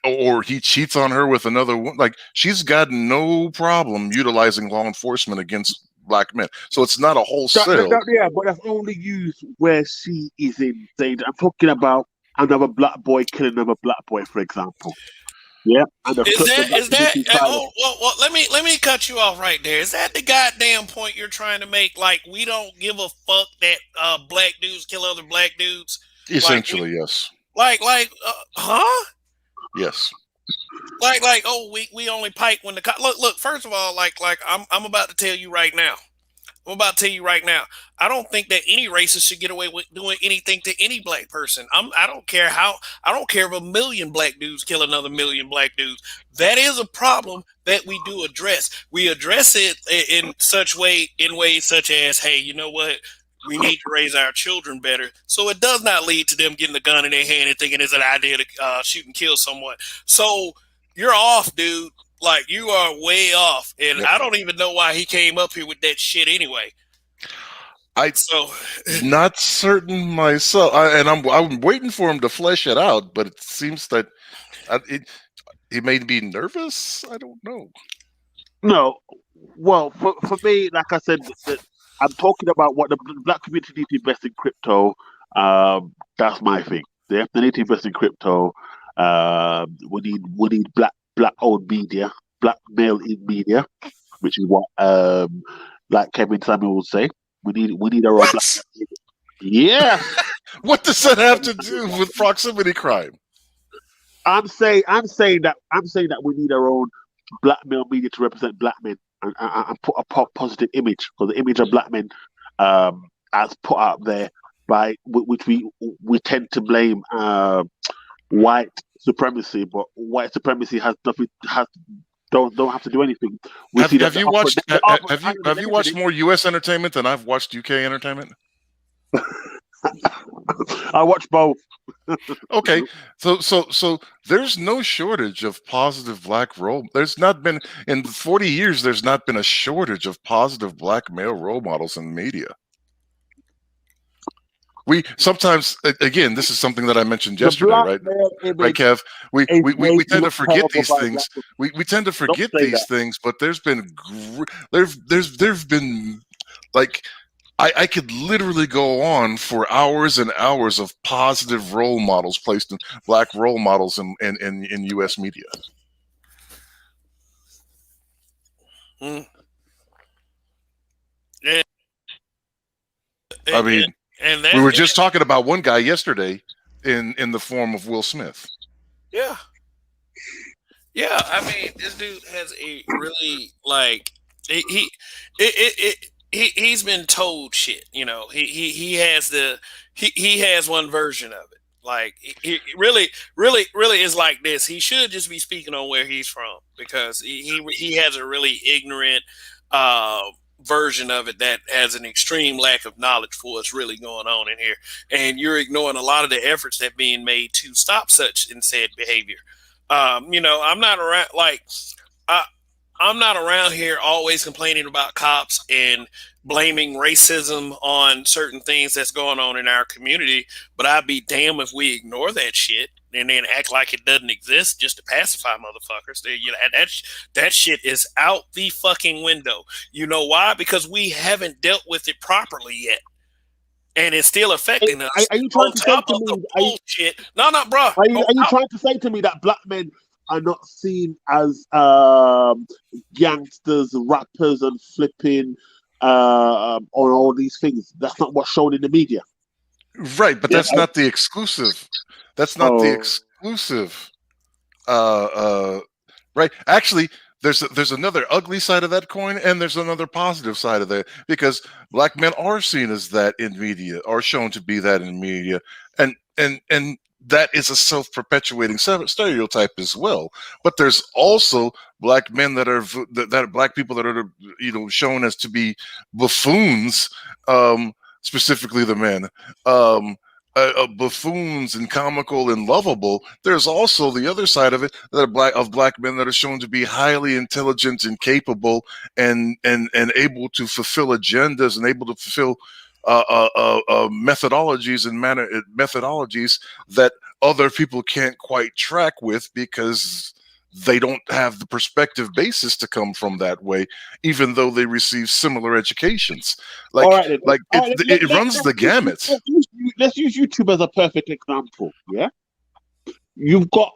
or he cheats on her with another one, like she's got no problem utilizing law enforcement against black men. So it's not a wholesale. Yeah, but that's only used where she is in danger. I'm talking about another black boy killing another black boy, for example. Yeah, and Is that? Well, let me cut you off right there. Is that the goddamn point you're trying to make? Like we don't give a fuck that black dudes kill other black dudes. Essentially, yes. Huh? Yes. Like we only pipe when the look. First of all, I'm about to tell you right now. I don't think that any racist should get away with doing anything to any black person. I don't care if a million black dudes kill another million black dudes. That is a problem that we do address. We address it in ways such as, hey, you know what? We need to raise our children better, so it does not lead to them getting a gun in their hand and thinking it's an idea to shoot and kill someone. So you're off, dude. Like you are way off, and I don't even know why he came up here with that shit anyway. I'm not certain myself, I'm waiting for him to flesh it out. But it seems that he may be nervous. I don't know. No, well, for me, like I said, I'm talking about what the black community needs to invest in crypto. That's my thing. They need to invest in crypto. We need black owned media, black male in media, which is what like Kevin Samuel would say. We need our own black media. Yeah. What does that have to do with proximity crime? I'm saying that we need our own black male media to represent black men and put a positive image, because the image of black men as put out there by which we tend to blame white supremacy, but white supremacy don't have to do anything. Have you watched more U.S. entertainment than I've watched UK entertainment? I watch both. Okay, so there's no shortage of positive black role. There's not been in 40 years. There's not been a shortage of positive black male role models in media. We sometimes, again, this is something that I mentioned yesterday, right, Kev? We tend to forget these things. We tend to forget these things, but there's been like. I could literally go on for hours and hours of positive role models placed in black role models in U.S. media. Mm. I mean, we were just talking about one guy yesterday in the form of Will Smith. Yeah. Yeah, I mean, this dude has a really he's been told shit, you know. He has one version of it. Like he really is like this. He should just be speaking on where he's from, because he has a really ignorant version of it that has an extreme lack of knowledge for what's really going on in here. And you're ignoring a lot of the efforts that are being made to stop such and said behavior. You know, I'm not around here always complaining about cops and blaming racism on certain things that's going on in our community, but I'd be damned if we ignore that shit and then act like it doesn't exist just to pacify motherfuckers. You know, that shit is out the fucking window. You know why? Because we haven't dealt with it properly yet, and it's still affecting us. Are you trying to say to me? Bullshit. No, bro. Are you trying to say to me that black men are not seen as gangsters, rappers, and flipping on all these things? That's not what's shown in the media, right? But that's not the exclusive. That's not the exclusive. Right? Actually, there's another ugly side of that coin, and there's another positive side of that, because black men are seen as that in media, are shown to be that in media, and that is a self-perpetuating stereotype as well. But there's also black men that are black people that are, you know, shown as to be buffoons, specifically the men, buffoons and comical and lovable. There's also the other side of it that of black men that are shown to be highly intelligent and capable and able to fulfill agendas and able to fulfill methodologies and methodologies that other people can't quite track with because they don't have the perspective basis to come from that way, even though they receive similar educations. Like, it runs the gamut. Let's use YouTube as a perfect example. Yeah, you've got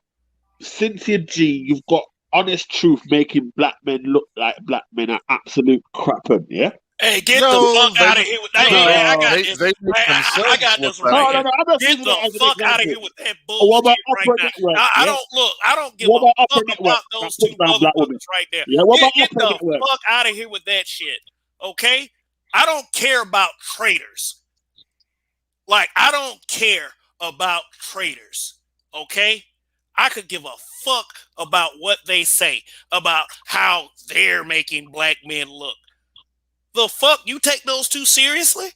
Cynthia G. You've got Honest Truth making black men look like black men are absolute crap. Yeah. Hey, get the fuck out of here with that. I got this right here. Get the fuck out of here with that bullshit right now. I don't give a fuck about those two motherfuckers right there. Get the fuck out of here with that shit. Okay? I don't care about traitors. Like, I don't care about traitors. Okay? I could give a fuck about what they say, about how they're making black men look. The fuck? You take those two seriously?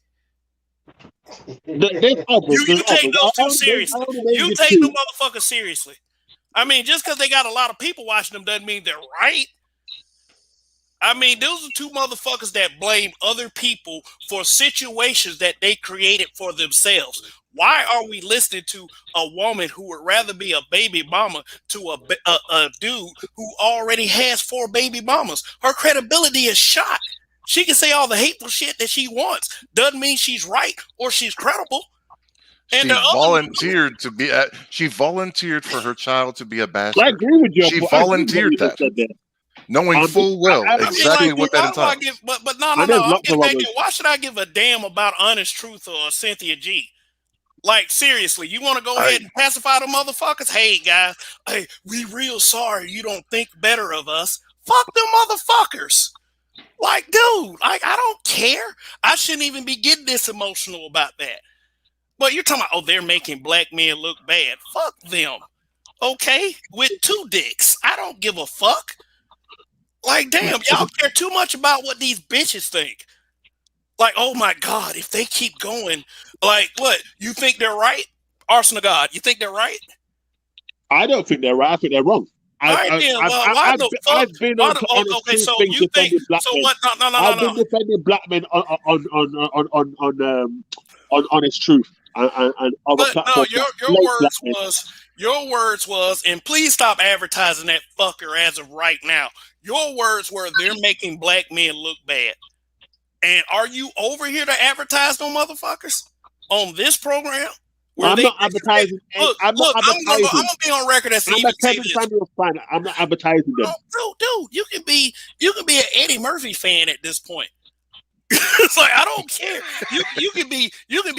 You take those two seriously. You take the motherfuckers seriously. I mean, just because they got a lot of people watching them doesn't mean they're right. I mean, those are two motherfuckers that blame other people for situations that they created for themselves. Why are we listening to a woman who would rather be a baby mama to a dude who already has 4 baby mamas? Her credibility is shot. She can say all the hateful shit that she wants. Doesn't mean she's right or she's credible. And she volunteered for her child to be a bastard. I agree with you. She volunteered that, knowing full well exactly what that entails. But no. Why should I give a damn about Honest Truth or Cynthia G? Like, seriously, you want to go ahead and pacify the motherfuckers? Hey, guys, hey, we real sorry you don't think better of us. Fuck them motherfuckers. Like, dude, like, I don't care. I shouldn't even be getting this emotional about that. But you're talking about, they're making black men look bad. Fuck them. Okay? With 2 dicks. I don't give a fuck. Like, damn, y'all care too much about what these bitches think. Like, oh my God, if they keep going, like, what? You think they're right? Arson of God, you think they're right? I don't think they're right. I think they're wrong. I've been on black men on Honest Truth and other platforms. Your words was, and please stop advertising that fucker as of right now. Your words were, they're making black men look bad. And are you over here to advertise no motherfuckers on this program? I'm not advertising. I'm gonna be on record as even say this. I'm not advertising them. Dude, you can be an Eddie Murphy fan at this point. It's like, I don't care. You can be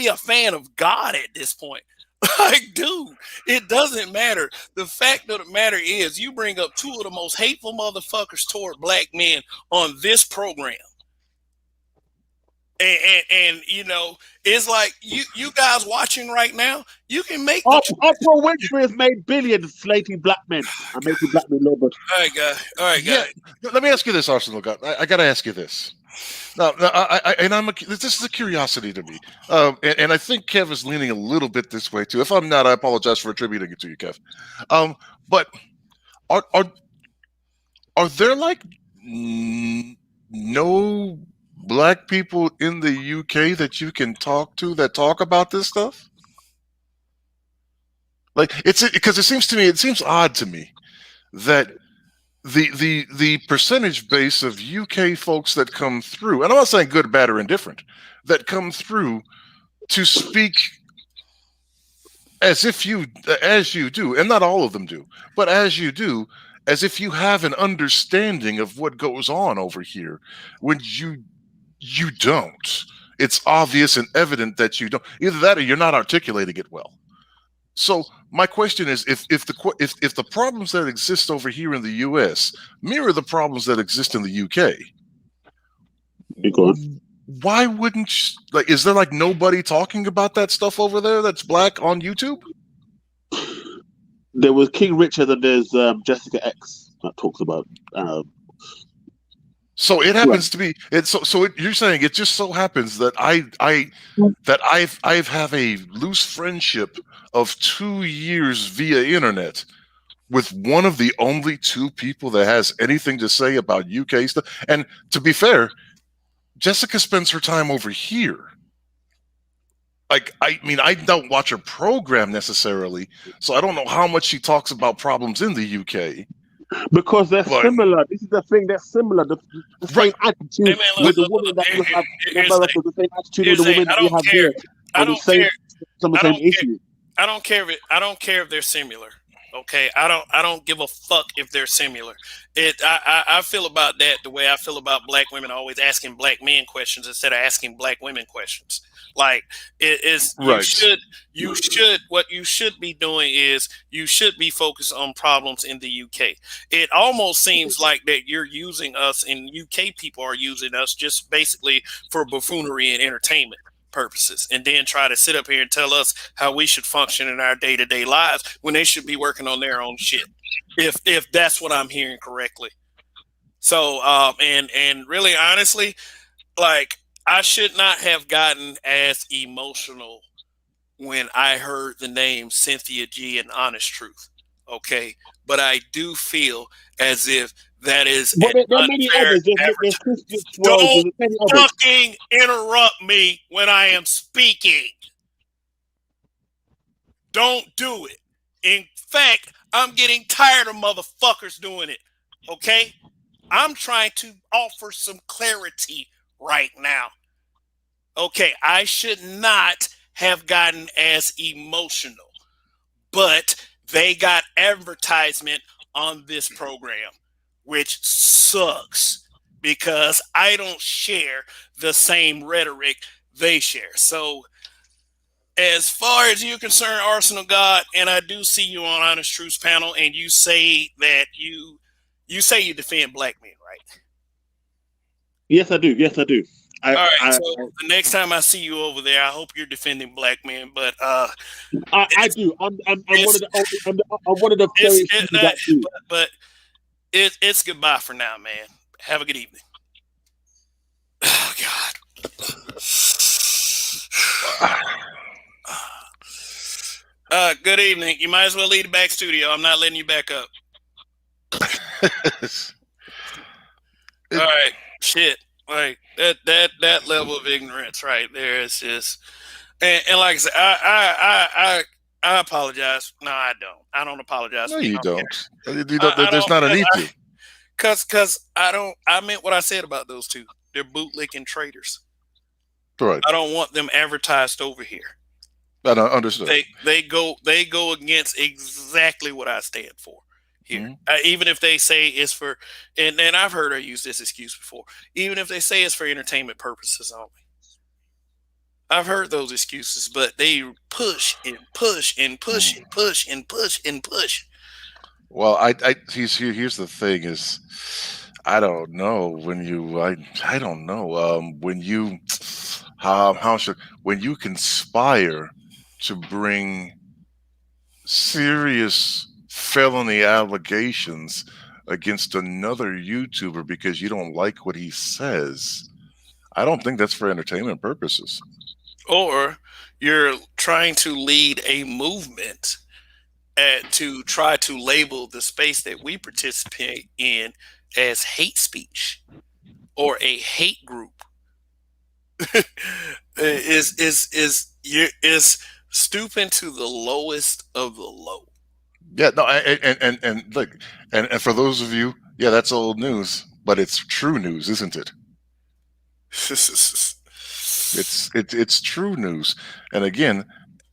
a fan of God at this point. Like, dude, it doesn't matter. The fact of the matter is, you bring up 2 of the most hateful motherfuckers toward black men on this program. And you know, it's like you guys watching right now, you can make Oprah Winfrey has made billions slating black men and making black men look good. All right, guys. Let me ask you this, Arsenal God. I got to ask you this. Now, this is a curiosity to me, and I think Kev is leaning a little bit this way too. If I'm not, I apologize for attributing it to you, Kev. But are there like no black people in the UK that you can talk to that talk about this stuff? Like, because it seems odd to me that the percentage base of UK folks that come through, and I'm not saying good, bad, or indifferent, that come through to speak as you do, and not all of them do, but as you do, as if you have an understanding of what goes on over here, when you don't. It's obvious and evident that you don't. Either that or you're not articulating it well. So my question is, if the problems that exist over here in the US mirror the problems that exist in the UK, why wouldn't is there like nobody talking about that stuff over there that's black on YouTube? There was King Richard and there's Jessica X that talks about. So it happens to be it. You're saying it just so happens that I've have a loose friendship of 2 years via internet with one of the only two people that has anything to say about UK stuff. And to be fair, Jessica spends her time over here. Like, I mean, I don't watch her program necessarily, so I don't know how much she talks about problems in the UK. Because they're similar. This is the thing. They're similar. The same attitude Hey, man, with the woman that you have in America. The same attitude with the woman that you have here. I don't care. Some of the same issues. I don't care if they're similar. Okay, I don't give a fuck if they're similar. I feel about that the way I feel about black women always asking black men questions instead of asking black women questions. Like it is, right. you should what you should be doing is you should be focused on problems in the UK. It almost seems like that you're using us, and UK people are using us just basically for buffoonery and entertainment purposes, and then try to sit up here and tell us how we should function in our day-to-day lives when they should be working on their own shit, if that's what I'm hearing correctly. So and really honestly, like, I should not have gotten as emotional when I heard the name Cynthia G and Honest Truth. Okay, but I do feel as if that is But an there are many unfair others. There's advertisement. Christian Swirls. Don't There's many others. fucking interrupt me when I am speaking. Don't do it. In fact, I'm getting tired of motherfuckers doing it. Okay? I'm trying to offer some clarity right now. Okay, I should not have gotten as emotional, but they got advertisement on this program, which sucks because I don't share the same rhetoric they share. So, as far as you're concerned, Arsenal God, and I do see you on Honest Truths panel, and you say that you say you defend black men, right? Yes, I do. Yes, I do. All right. So the next time I see you over there, I hope you're defending black men. But I do. I'm one of the very few that do. But it's goodbye for now, man. Have a good evening. Oh God. Good evening. You might as well leave the back studio. I'm not letting you back up. All right. Shit. Like that level of ignorance right there is just, and like I said, I apologize. No, I don't. I don't apologize. No, you don't. There's not a need to. Cause I meant what I said about those two. They're bootlicking traitors. Right. I don't want them advertised over here. I don't understand. They go against exactly what I stand for here. Mm-hmm. Even if they say it's for, and I've heard her use this excuse before, even if they say it's for entertainment purposes only. I've heard those excuses, but they push and push and push and push and push and push. Well, here's the thing is, I don't know when you, I don't know when you, when you conspire to bring serious felony allegations against another YouTuber because you don't like what he says, I don't think that's for entertainment purposes. Or you're trying to lead a movement to try to label the space that we participate in as hate speech or a hate group. is stooping to the lowest of the low. Yeah, no, and look, and for those of you, yeah, that's old news, but it's true news, isn't it? It's true news. And again,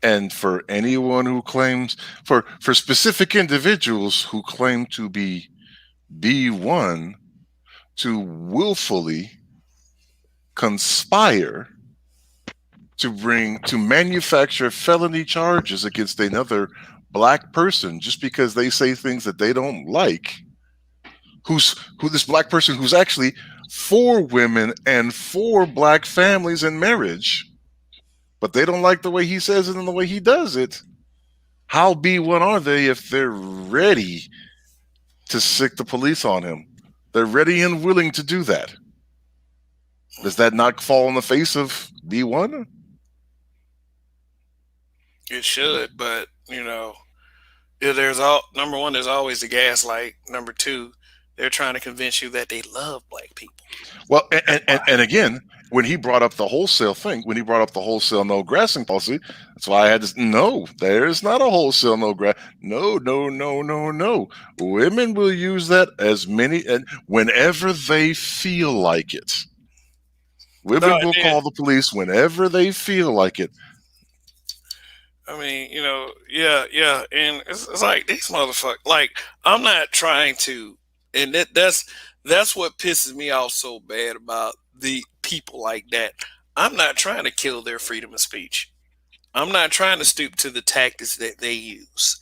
and for anyone who claims, for specific individuals who claim to be B1 to willfully conspire to manufacture felony charges against another black person just because they say things that they don't like, who this black person who's actually for women and for black families and marriage, but they don't like the way he says it and the way he does it. How B1 are they if they're ready to sick the police on him? They're ready and willing to do that. Does that not fall in the face of B1? It should, but there's all number one. There's always the gaslight. Number two, they're trying to convince you that they love black people. Well, and again, when he brought up the wholesale thing, when he brought up the wholesale no grassing policy, that's why I had to. No, there's not a wholesale no grass. No, no, no, no, no. Women will use that as many and whenever they feel like it. No, Women will call the police whenever they feel like it. I mean, yeah, and it's like these motherfuckers. Like, I'm not trying to, and that's what pisses me off so bad about the people like that. I'm not trying to kill their freedom of speech. I'm not trying to stoop to the tactics that they use.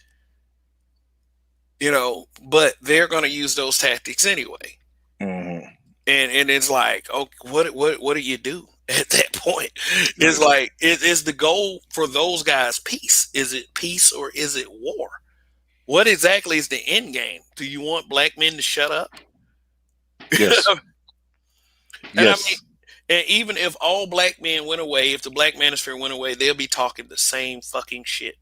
But they're going to use those tactics anyway. Mm-hmm. And it's like, oh, what do you do? At that point, it's like, is the goal for those guys peace? Is it peace or is it war? What exactly is the end game? Do you want black men to shut up? Yes. And yes. I mean, and even if all black men went away, if the black manosphere went away, they'll be talking the same fucking shit.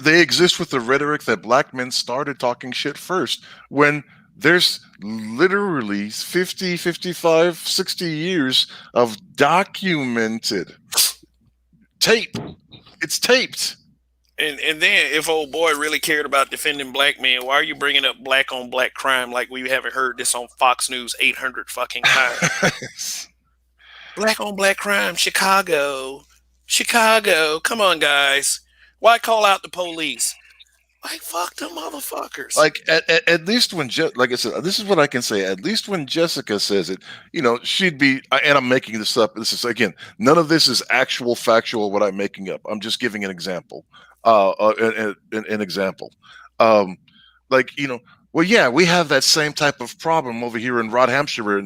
They exist with the rhetoric that black men started talking shit first, when there's literally 50, 55, 60 years of documented tape. It's taped. And then if old boy really cared about defending black men, why are you bringing up black on black crime like we haven't heard this on Fox News 800 fucking times? Black on black crime, Chicago. Come on, guys. Why call out the police? Like, fuck them motherfuckers. Like at least when like I said, this is what I can say. At least when Jessica says it, she'd be. And I'm making this up. This is again, none of this is actual factual. What I'm making up. I'm just giving an example. An example. Like well, yeah, we have that same type of problem over here in Hampshire.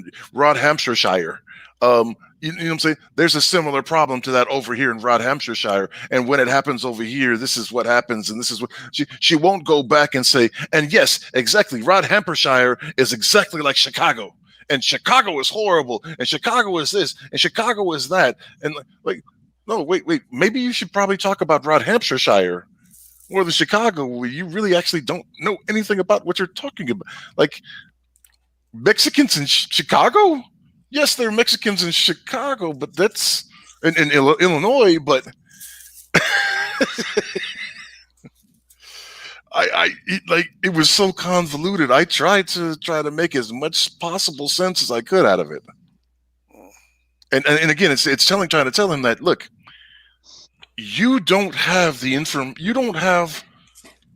You know what I'm saying? There's a similar problem to that over here in Hampshire. And when it happens over here, this is what happens. And this is what she won't go back and say, and yes, exactly. Hampshire is exactly like Chicago. And Chicago is horrible. And Chicago is this. And Chicago is that. And like, no, wait. Maybe you should probably talk about Hampshire or the Chicago where you really actually don't know anything about what you're talking about. Like Mexicans in Chicago? Yes, there are Mexicans in Chicago, but that's in Illinois. But it was so convoluted. I tried to make as much possible sense as I could out of it. And again, it's trying to tell him that, look, you don't have you don't have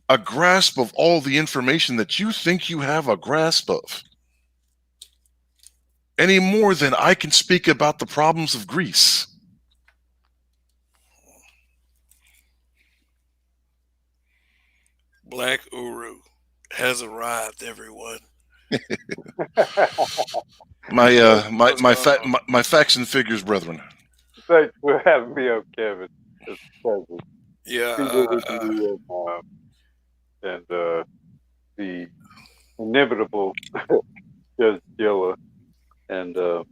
a grasp of all the information that you think you have a grasp of. Any more than I can speak about the problems of Greece. Black Uru has arrived, everyone. my facts and figures, brethren. Thanks for having me up, Kevin. It's a pleasure. Yeah. And the inimitable Judge Gilla and Mr.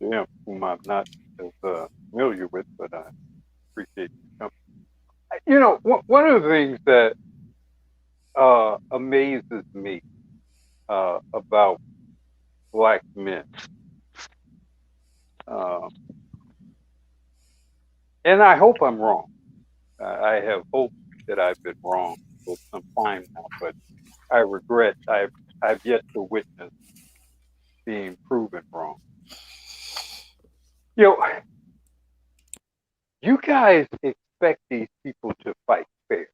M, whom I'm not as familiar with, but I appreciate the company. One of the things that amazes me about black men, and I hope I'm wrong. I have hoped that I've been wrong for some time now, but I regret I've yet to witness being proven wrong. You guys expect these people to fight fair.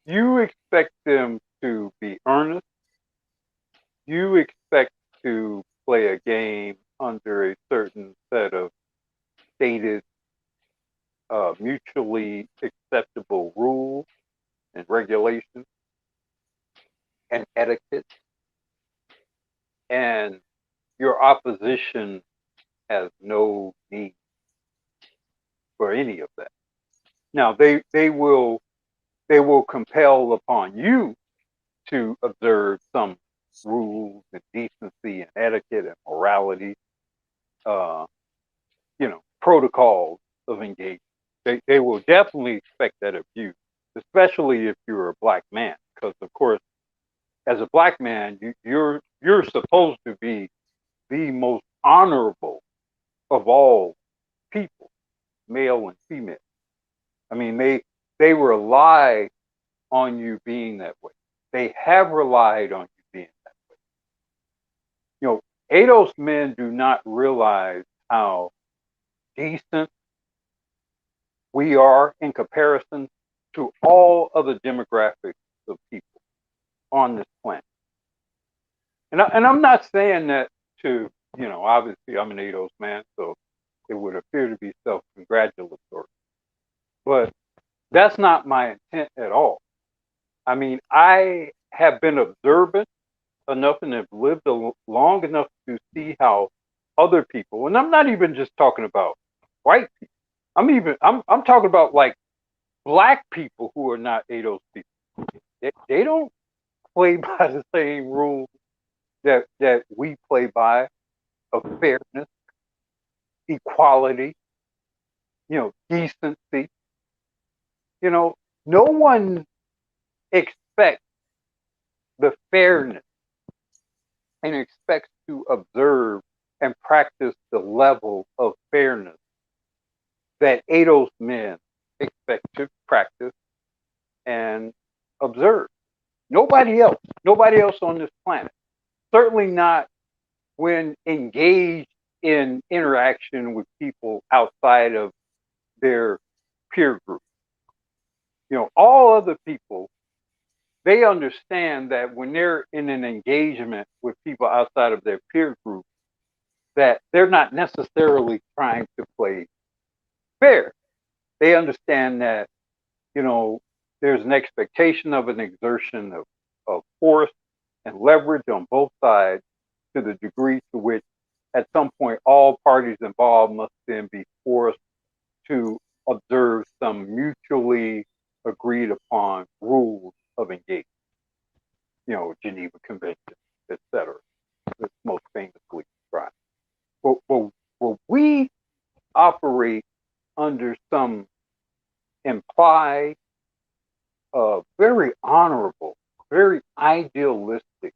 You expect them to be earnest. You expect to play a game under a certain set of stated, mutually acceptable rules and regulations and etiquette. And your opposition has no need for any of that. Now they will compel upon you to observe some rules and decency and etiquette and morality, protocols of engagement. They will definitely expect that of you, especially if you're a black man, because of course, as a black man, you're supposed to be the most honorable of all people, male and female. I mean, they rely on you being that way. They have relied on you being that way. ADOS men do not realize how decent we are in comparison to all other demographics of people on this planet. And I'm not saying that to, obviously I'm an ADOS man, so it would appear to be self-congratulatory. But that's not my intent at all. I mean, I have been observant enough and have lived long enough to see how other people, and I'm not even just talking about white people. I'm talking about like black people who are not ADOS people. They don't play by the same rules that we play by of fairness, equality, decency. No one expects the fairness and expects to observe and practice the level of fairness that ADOS men expect to practice and observe. Nobody else on this planet. Certainly not when engaged in interaction with people outside of their peer group. All other people, they understand that when they're in an engagement with people outside of their peer group, that they're not necessarily trying to play fair. They understand that, there's an expectation of an exertion of force and leverage on both sides to the degree to which at some point all parties involved must then be forced to observe some mutually agreed upon rules of engagement. Geneva Convention, etc. That's most famously described. But we operate under some implied, very honorable, very idealistic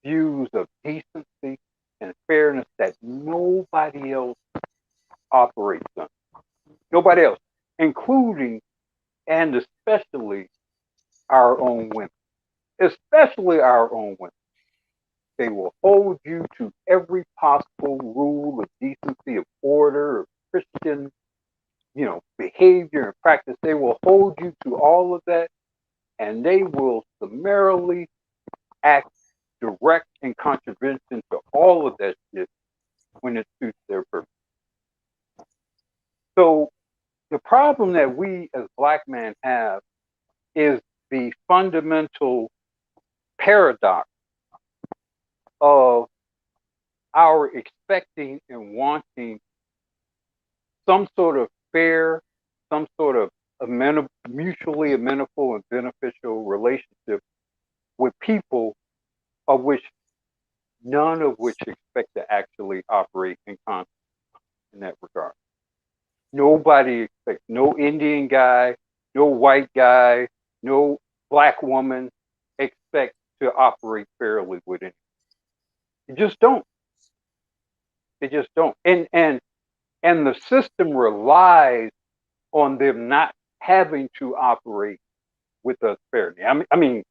views of decency and fairness that nobody else operates on. Nobody else, including and especially our own women. Especially our own women. They will hold you to every possible rule of decency, of order, of Christian, behavior and practice. They will hold you to all of that, and they will summarily act direct in contravention to all of that shit when it suits their purpose. So the problem that we as black men have is the fundamental paradox of our expecting and wanting some sort of fair, some sort of mutually amenable and beneficial relationship with people of which none of which expect to actually operate in concert in that regard. Nobody expects, no Indian guy, no white guy, no black woman expect to operate fairly with anyone. They just don't. They just don't. And the system relies on them not having to operate with us fairly. I mean,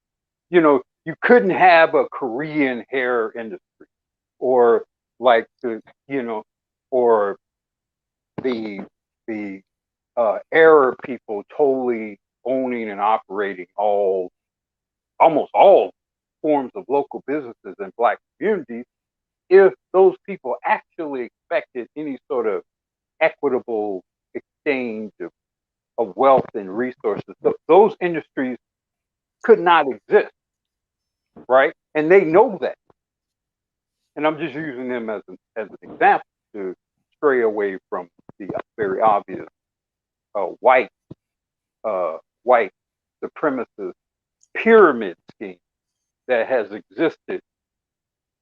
you couldn't have a Korean hair industry or like or the Arab people totally owning and operating almost all forms of local businesses in black communities if those people actually expected any sort of equitable exchange of wealth and resources. Those industries could not exist, right? And they know that. And I'm just using them as an example to stray away from the very obvious white supremacist pyramid scheme that has existed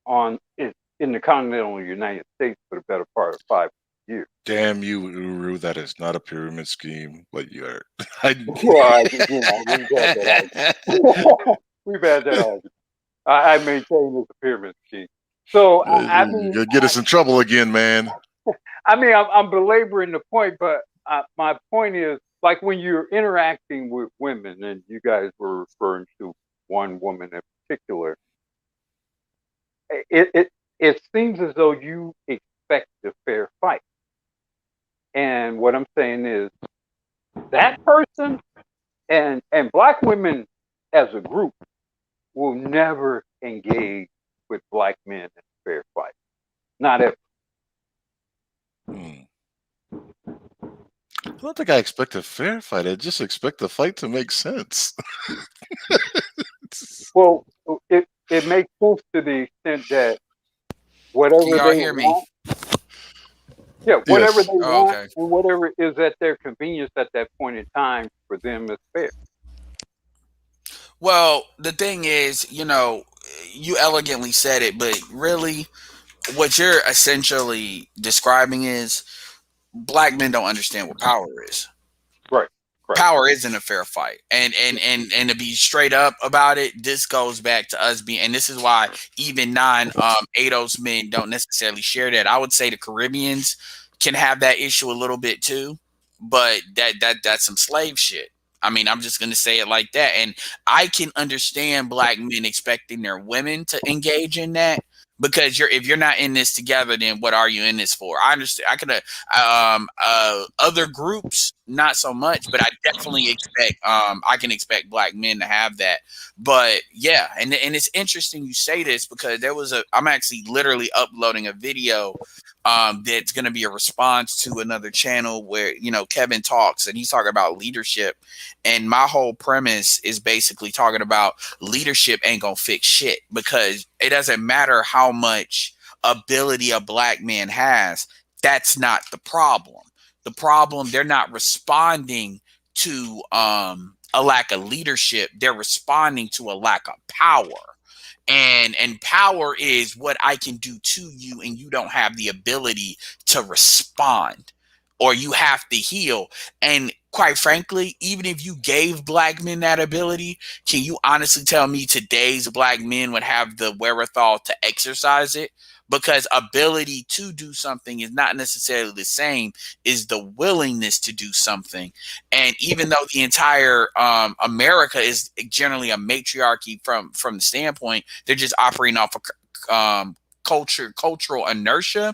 in the continental United States for the better part of 5 years. Damn you, Uru! That is not a pyramid scheme. But you are. Well, we've had that argument. I maintain it's a pyramid scheme. So I mean, you'll get us in trouble again, man. I mean, I'm belaboring the point, but my point is, like when you're interacting with women, and you guys were referring to one woman in particular, it seems as though you expect a fair fight. And what I'm saying is that person and black women as a group will never engage with black men in a fair fight. Not ever. I don't think I expect a fair fight. I just expect the fight to make sense. Well, it makes sense to the extent that whatever Can y'all they hear me? want, yeah, whatever Yes. they Oh, want okay. and whatever is at their convenience at that point in time for them is fair. Well, the thing is, you know, you elegantly said it, but really, what you're essentially describing is black men don't understand what power is. Right. Power isn't a fair fight, and to be straight up about it, this goes back to us being, and this is why even ADOS men don't necessarily share that. I would say the Caribbeans can have that issue a little bit too, but that's some slave shit. I mean, I'm just gonna say it like that, and I can understand black men expecting their women to engage in that. Because if you're not in this together, then what are you in this for? I understand. I could other groups not so much, but I definitely expect I can expect black men to have that. But yeah, and it's interesting you say this because I'm actually literally uploading a video that's going to be a response to another channel where, you know, Kevin talks and he's talking about leadership, and my whole premise is basically talking about leadership ain't gonna fix shit because it doesn't matter how much ability a black man has. That's not the problem. The problem, they're not responding to a lack of leadership. They're responding to a lack of power. And power is what I can do to you, and you don't have the ability to respond, or you have to heal. And quite frankly, even if you gave black men that ability, can you honestly tell me today's black men would have the wherewithal to exercise it? Because ability to do something is not necessarily the same as the willingness to do something. And even though the entire America is generally a matriarchy from the standpoint, they're just operating off of cultural inertia.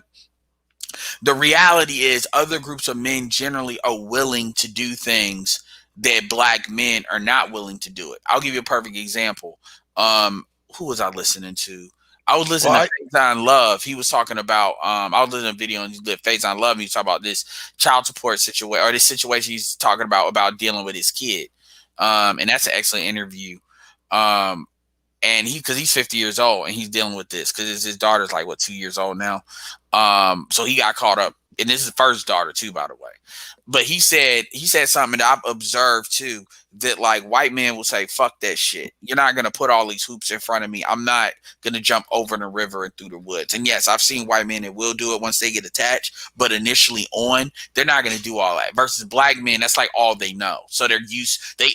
The reality is other groups of men generally are willing to do things that black men are not willing to do it. I'll give you a perfect example. Who was I listening to? I was listening to Faison Love. He was talking about, I was listening to a video on Faison Love, and he was talking about this child support situation, or this situation he's talking about dealing with his kid. And that's an excellent interview. And because he's 50 years old and he's dealing with this because his daughter's like 2 years old now. So he got caught up, and this is his first daughter too, by the way. But he said something that I've observed too, that like white men will say, fuck that shit. You're not going to put all these hoops in front of me. I'm not going to jump over the river and through the woods. And yes, I've seen white men that will do it once they get attached, but initially they're not going to do all that. Versus black men, that's like all they know. So they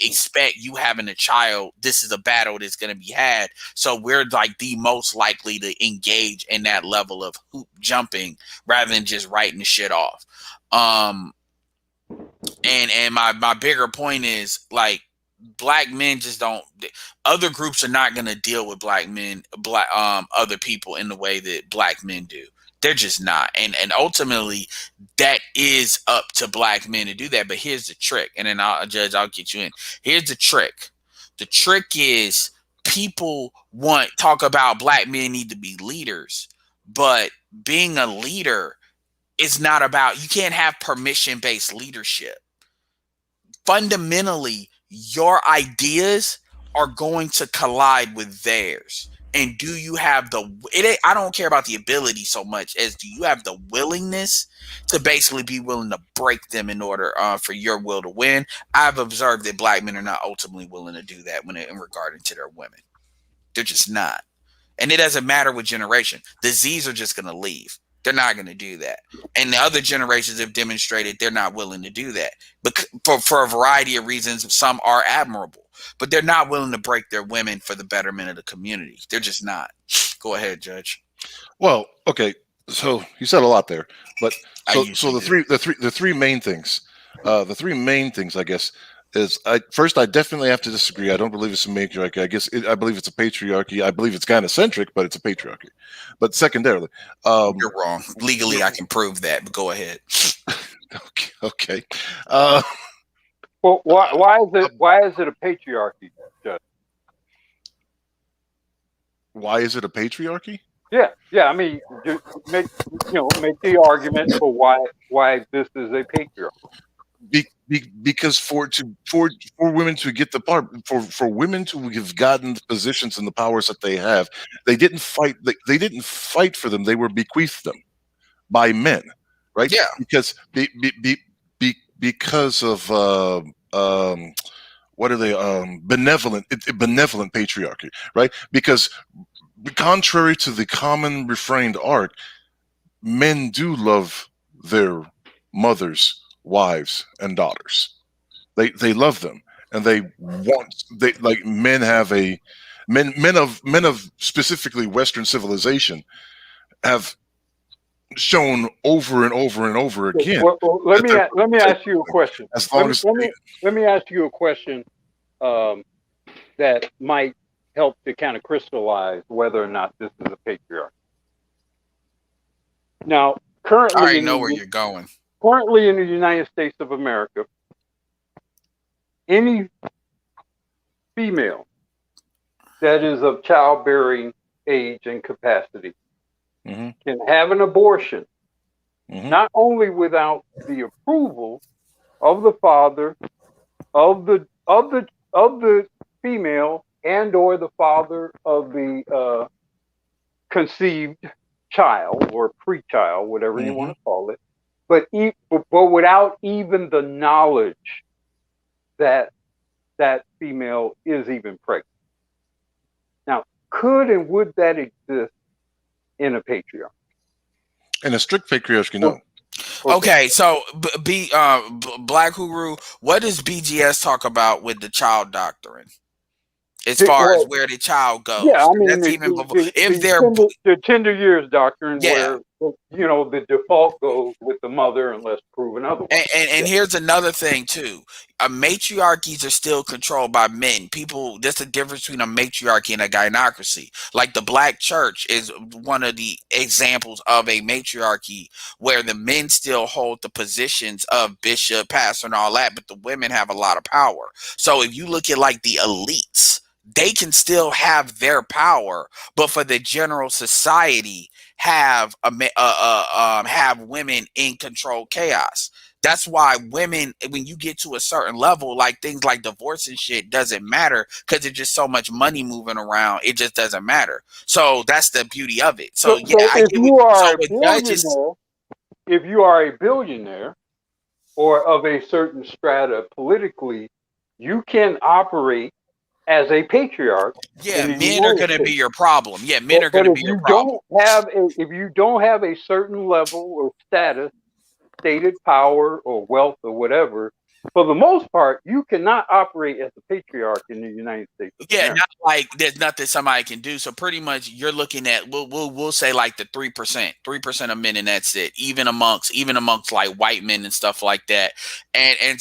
expect you having a child. This is a battle that's going to be had. So we're like the most likely to engage in that level of hoop jumping rather than just writing the shit off. And my bigger point is like black men just don't. Other groups are not going to deal with black men, other people in the way that black men do. They're just not. And ultimately, that is up to black men to do that. But here's the trick, and then I'll get you in. Here's the trick. The trick is people talk about black men need to be leaders, but being a leader is not about. You can't have permission-based leadership. Fundamentally, your ideas are going to collide with theirs. And do you have I don't care about the ability so much as do you have the willingness to basically be willing to break them in order for your will to win? I've observed that black men are not ultimately willing to do that in regarding to their women. They're just not. And it doesn't matter what generation. The Z's are just going to leave. They're not going to do that. And the other generations have demonstrated they're not willing to do that. But for a variety of reasons, some are admirable. But they're not willing to break their women for the betterment of the community. They're just not. Go ahead, Judge. Well, okay. So you said a lot there, but so usually the three main things, I guess, is first I definitely have to disagree. I don't believe it's a matriarchy. I believe it's a patriarchy. I believe it's gynocentric, but it's a patriarchy. But secondarily, you're wrong. Legally, I can prove that. But go ahead. Okay. Well, why is it a patriarchy, Judge? Why is it a patriarchy? Yeah. I mean, just make the argument for why this is a patriarchy. Because for women to get the part, for women to have gotten the positions and the powers that they have, they didn't fight. They didn't fight for them. They were bequeathed them by men, right? Yeah. Because of what are they? Benevolent patriarchy, right? Because contrary to the common refrained arc, men do love their mothers, wives, and daughters. They love them, and men of specifically Western civilization have shown over and over and over again. Well, let me ask you a question. Let me ask you a question that might help to kind of crystallize whether or not this is a patriarchy. Now, currently, I already know where you're going. Currently, in the United States of America, any female that is of childbearing age and capacity can have an abortion, not only without the approval of the father of the female and or the father of the conceived child or pre-child, whatever you want to call it, but without even the knowledge that that female is even pregnant. Now, could and would that exist in a patriarchy? In a strict patriarchy, no. Okay, so Black Huru, what does BGS talk about with the child doctrine? As far as where the child goes, yeah, I mean, that's even before if the tender years doctrine, where the default goes with the mother unless proven otherwise. And here's another thing too: matriarchies are still controlled by men. There's a difference between a matriarchy and a gynocracy. Like the Black Church is one of the examples of a matriarchy where the men still hold the positions of bishop, pastor, and all that, but the women have a lot of power. So if you look at like the elites, they can still have their power, but for the general society, have women in control chaos. That's why women, when you get to a certain level, like things like divorce and shit doesn't matter because there's just so much money moving around. It just doesn't matter. So that's the beauty of it. So if you are a billionaire or of a certain strata politically, you can operate as a patriarch. Yeah, men are going to be your problem. Yeah, men are going to be your problem. If you don't have a certain level of status, stated power or wealth or whatever, for the most part, you cannot operate as a patriarch in the United States. Yeah, not like there's nothing somebody can do. So pretty much, you're looking at we'll say like the 3% of men, and that's it. Even amongst like white men and stuff like that. And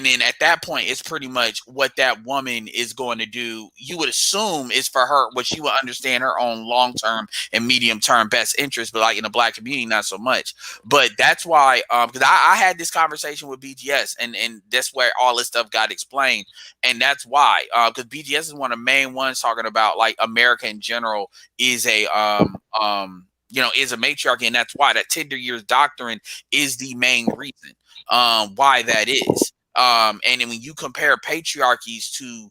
then at that point, it's pretty much what that woman is going to do. You would assume is for her what she will understand her own long term and medium term best interest, but like in the Black community, not so much. But that's why because I had this conversation with BGS and that's where all this stuff got explained, and that's why because BGS is one of the main ones talking about like America in general is a is a matriarchy, and that's why that tender years doctrine is the main reason why that is. And then when you compare patriarchies to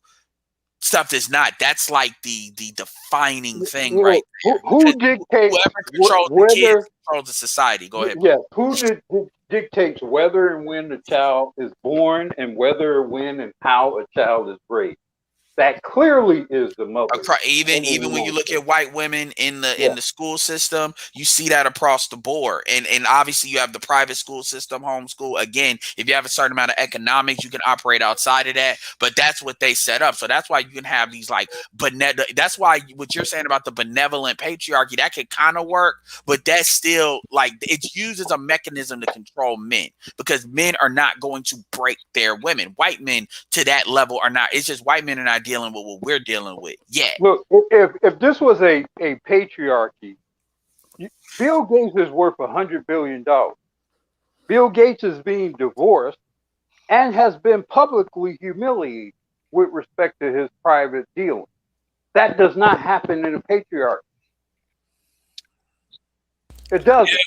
stuff that's like the defining thing, right? Who dictates whoever controls the kids controls the society? Go ahead. Yeah, who dictates whether and when the child is born and whether, when, and how a child is raised? that clearly is the mother. Even when you look at white women in the school system, you see that across the board. And obviously you have the private school system, homeschool. Again, if you have a certain amount of economics, you can operate outside of that. But that's what they set up. So that's why you can have these like that's why what you're saying about the benevolent patriarchy, that could kind of work, but that's still like it's used as a mechanism to control men, because men are not going to break their women. White men to that level are not. It's just white men are not dealing with what we're dealing with yet. Look, if this was a patriarchy, Bill Gates is worth $100 billion. Bill Gates is being divorced and has been publicly humiliated with respect to his private dealings. That does not happen in a patriarchy. It doesn't.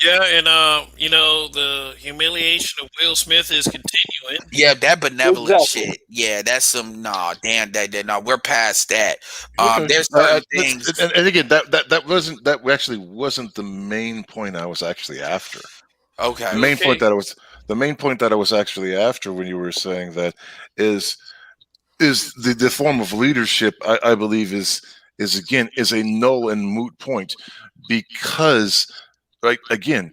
Yeah, and the humiliation of Will Smith is continuing. Yeah, that benevolent shit. Yeah, that's some damn that no, we're past that. There's certain things, and again, that actually wasn't the main point I was actually after. Okay. The main point that I was actually after when you were saying that is the form of leadership I believe is a null and moot point, because right again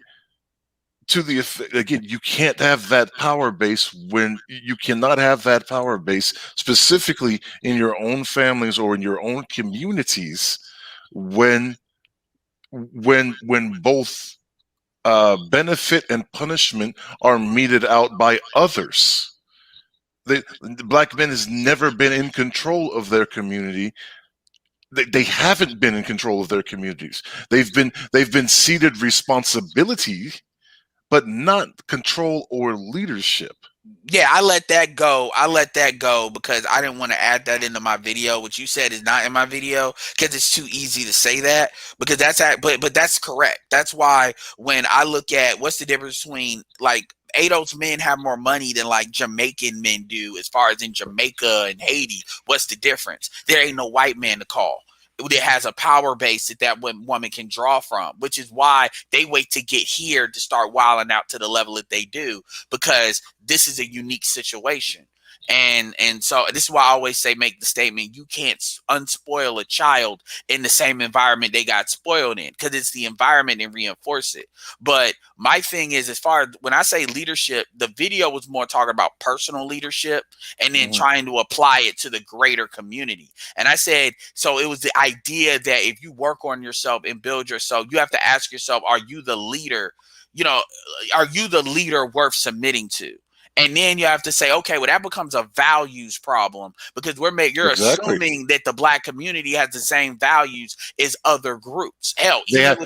you can't have that power base when you cannot have that power base specifically in your own families or in your own communities when both benefit and punishment are meted out by others. The black men has never been in control of their community. They haven't been in control of their communities. They've been ceded responsibility, but not control or leadership. Yeah, I let that go because I didn't want to add that into my video. What you said is not in my video because it's too easy to say that, because but that's correct. That's why when I look at what's the difference between like ADOS men have more money than like Jamaican men do, as far as in Jamaica and Haiti. What's the difference? There ain't no white man to call. It has a power base that woman can draw from, which is why they wait to get here to start wilding out to the level that they do, because this is a unique situation. And so this is why I always say, make the statement, you can't unspoil a child in the same environment they got spoiled in, because it's the environment and reinforce it. But my thing is, as far as when I say leadership, the video was more talking about personal leadership and then trying to apply it to the greater community. And I said, so it was the idea that if you work on yourself and build yourself, you have to ask yourself, are you the leader? Are you the leader worth submitting to? And then you have to say, okay, well, that becomes a values problem, because you're assuming that the black community has the same values as other groups. Hell, they have the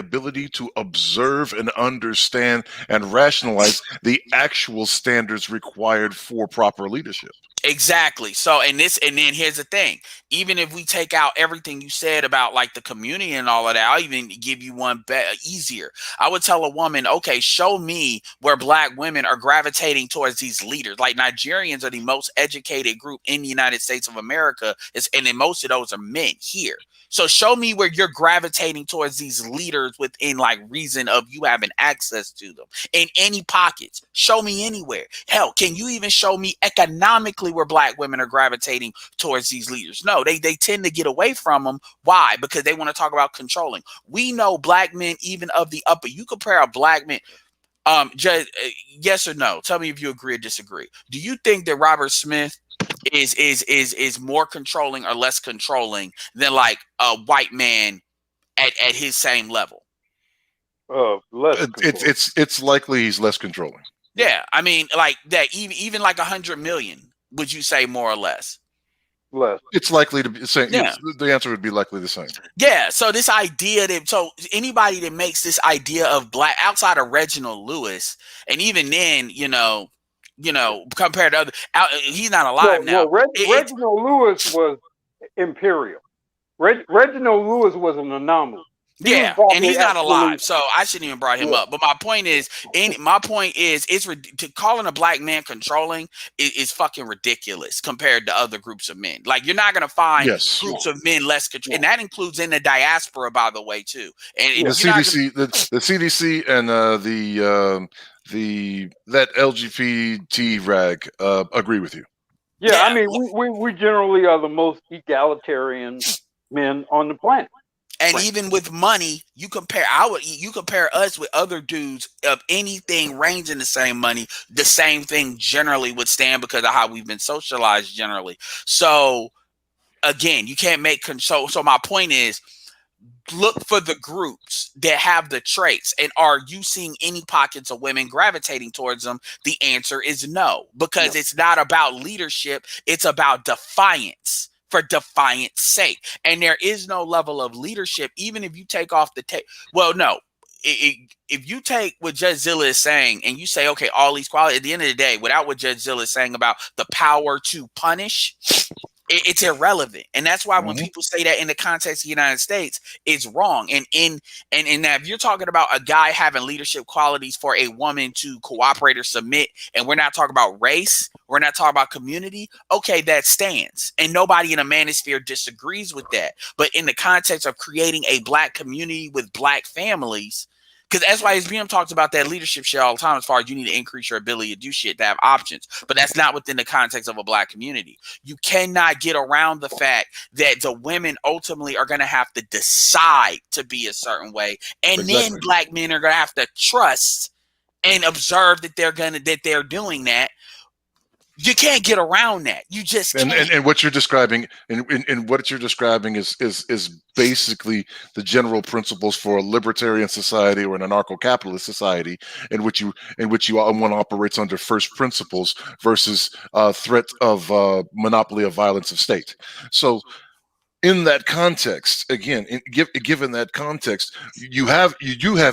ability to observe and understand and rationalize the actual standards required for proper leadership. Exactly. So, and then here's the thing. Even if we take out everything you said about like the community and all of that, I'll even give you one easier. I would tell a woman, okay, show me where black women are gravitating towards these leaders. Like Nigerians are the most educated group in the United States of America, and then most of those are men here. So show me where you're gravitating towards these leaders within like reason of you having access to them in any pockets. Show me anywhere. Hell, can you even show me economically where black women are gravitating towards these leaders? No, they tend to get away from them. Why? Because they want to talk about controlling. We know black men, even of the upper, you compare a black man, yes or no? Tell me if you agree or disagree. Do you think that Robert Smith is more controlling or less controlling than like a white man at his same level? It's likely he's less controlling. Yeah, I mean, like that. Even like 100 million. Would you say more or less? Less. It's likely to be the same. Yeah. The answer would be likely the same. Yeah. So this idea anybody that makes this idea of black outside of Reginald Lewis, and even then, compared to other, he's not alive now. Reginald Lewis was imperial. Reginald Lewis was an anomaly. Yeah, and he's not alive, so I shouldn't even brought him up. But my point is, it's to calling a black man controlling is fucking ridiculous compared to other groups of men. Like you're not gonna find groups of men less control, and that includes in the diaspora, by the way, too. And the CDC, the CDC, and that LGBT rag agree with you. Yeah, Yeah. I mean, we generally are the most egalitarian men on the planet. And Right. even with money, you compare us with other dudes of anything ranging the same money, the same thing generally would stand because of how we've been socialized generally. So again, you can't make so my point is, look for the groups that have the traits. And are you seeing any pockets of women gravitating towards them? The answer is no, because it's not about leadership. It's about defiance for defiance sake. And there is no level of leadership, even if you take off the well, no. If you take what Judge Zilla is saying and you say, okay, all these qualities, at the end of the day, without what Judge Zilla is saying about the power to punish, it's irrelevant. And that's why when people say that in the context of the United States, it's wrong. And that if you're talking about a guy having leadership qualities for a woman to cooperate or submit, and we're not talking about race, we're not talking about community, okay, that stands. And nobody in a manosphere disagrees with that. But in the context of creating a black community with black families, because SYSBM talks about that leadership shit all the time as far as you need to increase your ability to do shit, to have options. But that's not within the context of a black community. You cannot get around the fact that the women ultimately are going to have to decide to be a certain way. And then black men are going to have to trust and observe that they're doing that. You can't get around that. You just can't. And what you're describing, and what you're describing is basically the general principles for a libertarian society or an anarcho-capitalist society, in which one operates under first principles versus threat of monopoly of violence of state. So, in that context, again, given that context, you have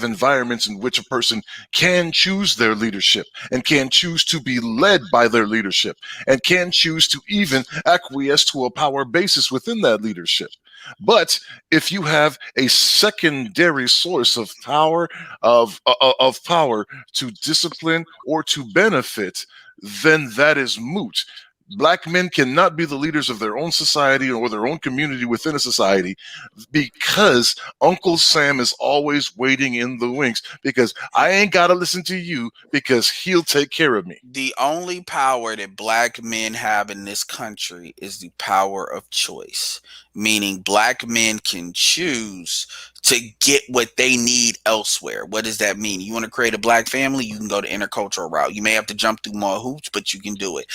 environments in which a person can choose their leadership and can choose to be led by their leadership and can choose to even acquiesce to a power basis within that leadership. But if you have a secondary source of power, of power to discipline or to benefit, then that is moot. Black men cannot be the leaders of their own society or their own community within a society, because Uncle Sam is always waiting in the wings, because I ain't got to listen to you because he'll take care of me. The only power that black men have in this country is the power of choice, meaning black men can choose to get what they need elsewhere. What does that mean? You want to create a black family, you can go the intercultural route. You may have to jump through more hoops, but you can do it.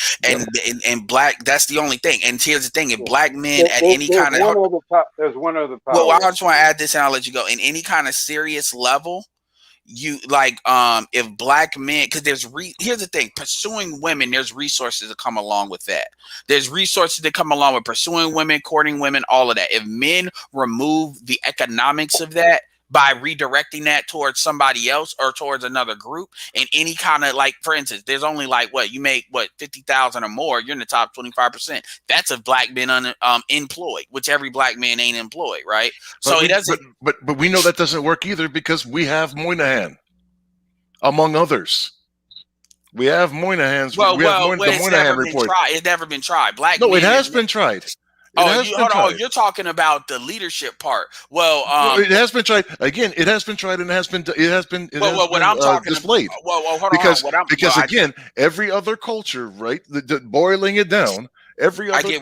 And black, that's the only thing. And here's the thing: if black men at any kind of there's one other power. Well, I just want to add this, and I'll let you go. In any kind of serious level, you like if black men, because here's the thing: pursuing women, there's resources that come along with that. There's resources that come along with pursuing women, courting women, all of that. If men remove the economics of that by redirecting that towards somebody else or towards another group, in any kind of, like, for instance, there's only like you make 50,000 or more, you're in the top 25%. That's of black men employed, which every black man ain't employed, right? So it doesn't. But we know that doesn't work either, because we have Moynihan, among others. We have Moynihan's. The Moynihan report. It's never been tried. It has been tried. You're talking about the leadership part. Well, it has been tried. Again, it has been tried, and it has been displayed. Hold on. Because again, every other culture, right? Boiling it down, every other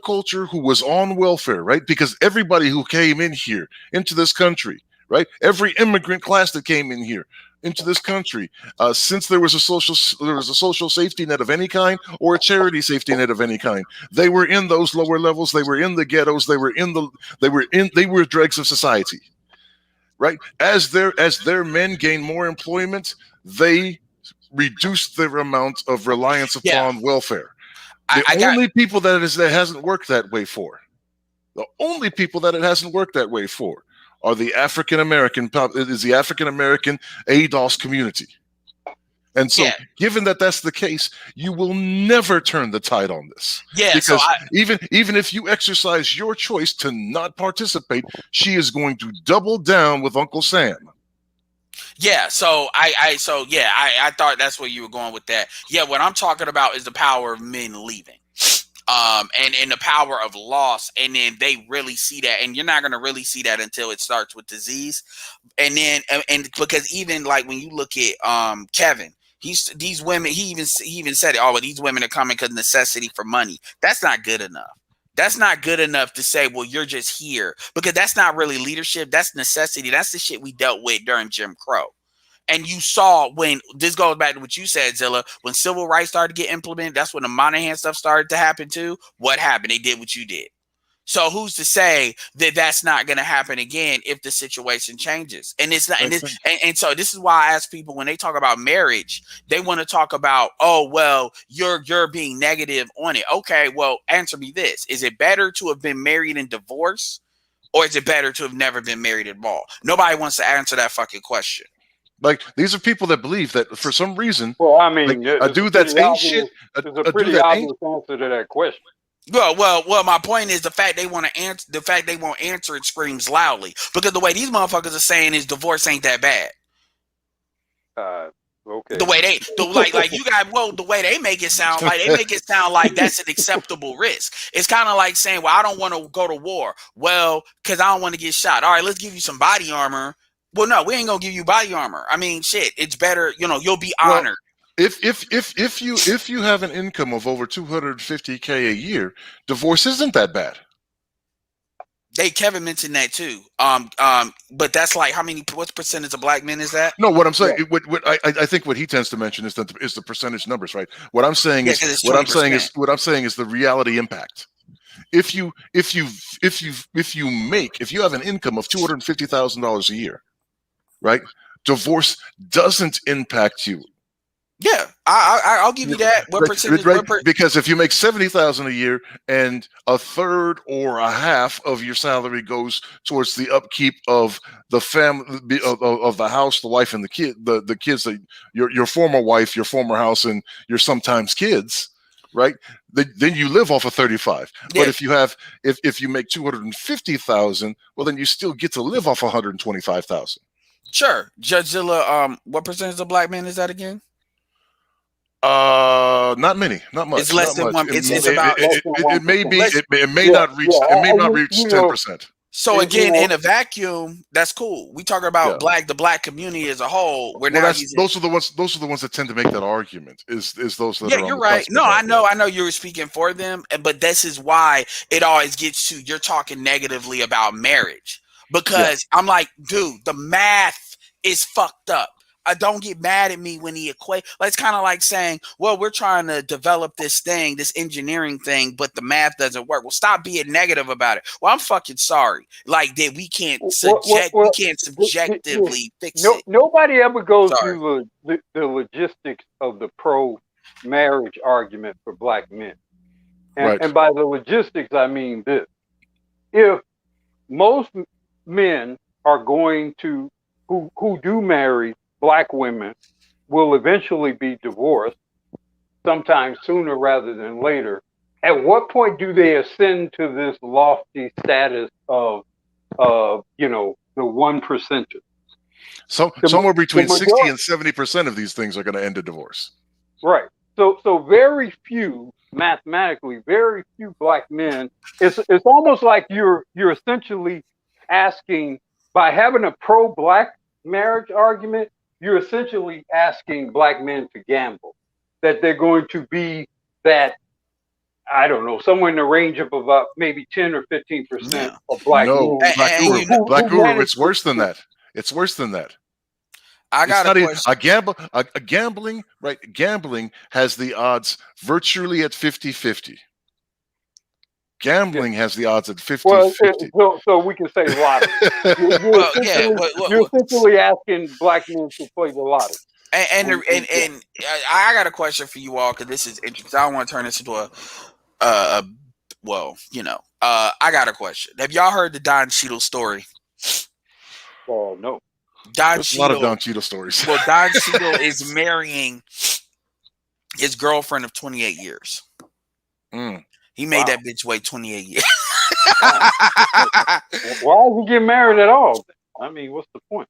culture who was on welfare, right? Because everybody who came in here into this country, right? Every immigrant class that came in here into this country, since there was a social safety net of any kind, or a charity safety net of any kind, they were in those lower levels. They were in the ghettos. They were dregs of society, right? As their men gained more employment, they reduced their amount of reliance upon welfare. The only people that hasn't worked that way for are the African American ADOS community. And so, given that that's the case, you will never turn the tide on this. Yeah, because even if you exercise your choice to not participate, she is going to double down with Uncle Sam. Yeah, so I thought that's where you were going with that. Yeah, what I'm talking about is the power of men leaving. and the power of loss, and then they really see that, and you're not going to really see that until it starts with disease, and then and because even like when you look at Kevin, these women, he even said it, oh, but these women are coming because necessity for money. That's not good enough. That's not good enough to say, well, you're just here, because that's not really leadership. That's necessity. That's the shit we dealt with during Jim Crow. And you saw when this goes back to what you said, Zilla, when civil rights started to get implemented, that's when the Monahan stuff started to happen too. What happened? They did what you did. So who's to say that that's not going to happen again if the situation changes? And it's not. And so this is why I ask people when they talk about marriage, they want to talk about, oh, well, you're being negative on it. Okay, well, answer me this: is it better to have been married and divorced, or is it better to have never been married at all? Nobody wants to answer that fucking question. Like, these are people that believe that for some reason, well, I mean, like, a dude that's ain't shit. There's a pretty obvious answer to that question. Well. My point is the fact they want to answer. The fact they won't answer it screams loudly, because the way these motherfuckers are saying is divorce ain't that bad. Okay. The way like you got, well, the way they make it sound like that's an acceptable risk. It's kind of like saying, well, I don't want to go to war. Well, because I don't want to get shot. All right, let's give you some body armor. Well, no, we ain't gonna give you body armor. I mean, shit, it's better, you'll be honored. If you have an income of over $250K a year, divorce isn't that bad. Kevin mentioned that too. But that's like what's percentage of black men is that? No, what I'm saying, I think what he tends to mention is the percentage numbers, right? What I'm saying is the reality impact. If you have an income of $250,000 a year, right? Divorce doesn't impact you. Yeah, I'll give you that. What percentage? Right? Because if you make $70,000 a year and a third or a half of your salary goes towards the upkeep of the family, of the house, the wife, and the kids, that your former wife, your former house, and your sometimes kids, right? Then you live off of 35. Yeah. But if you make 250,000, well, then you still get to live off 125,000. Sure, Judge Zilla. What percentage of black men is that again? Not many, not much. It's less than 1. It's about. It may be. It may not reach. It may not reach 10%. So again, in a vacuum, that's cool. We talk about the black community as a whole. Those are the ones that tend to make that argument. Is those that? Yeah, you're right. No, I know you were speaking for them, but this is why it always gets to you're talking negatively about marriage, because I'm like, dude, the math is fucked up. Don't get mad at me when he equate. Like, it's kind of like saying, well, we're trying to develop this engineering thing, but the math doesn't work. Well, stop being negative about it. Well, I'm fucking sorry. Like, that we can't subjectively fix it. Nobody ever goes through the logistics of the pro-marriage argument for black men. And by the logistics, I mean this. If most men are going to, who do marry black women, will eventually be divorced sometime sooner rather than later. At what point do they ascend to this lofty status of the 1%? Somewhere between 60 and 70% of these things are going to end in divorce. Right. So very few, mathematically, very few black men. It's almost like you're essentially asking, by having a pro-black marriage argument, you're essentially asking black men to gamble, that they're going to be that, I don't know, somewhere in the range of about maybe 10 or 15% of black men. No, Black Guru, it's worse than that. It's worse than that. I got a question. Gambling, right? Gambling has the odds virtually at 50-50. Gambling has the odds at 50-50. So we can say lottery. You're essentially asking black men to play the lottery. And I got a question for you all, because this is interesting. I don't want to turn this into I got a question. Have y'all heard the Don Cheadle story? No. There's a lot of Don Cheadle stories. Well, Don Cheadle is marrying his girlfriend of 28 years. He made that bitch wait 28 years. Why is he getting married at all? I mean, what's the point?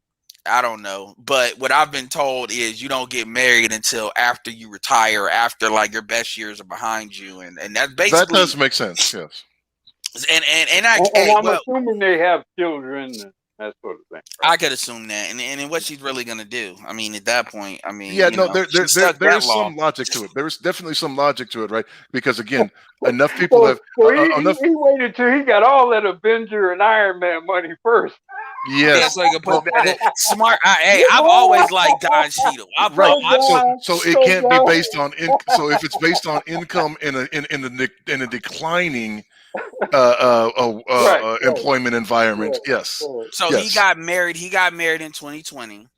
I don't know. But what I've been told is you don't get married until after you retire, after like your best years are behind you, and that's That basically. does make sense. Yes. And And I'm assuming they have children and that sort of thing. Right? I could assume that, and what she's really gonna do. I mean, at that point, I mean, Yeah, no, there she's stuck there that is long. some logic to it. There is definitely some logic to it, right? Because again, enough people have enough. He waited till he got all that Avenger and Iron Man money first. Yeah, Yes. so you can put smart. Hey, I've always liked Don Cheadle. Right. I've So it can't be based on so if it's based on income in a declining employment environment, yes. So Yes. he got married. He got married in 2020.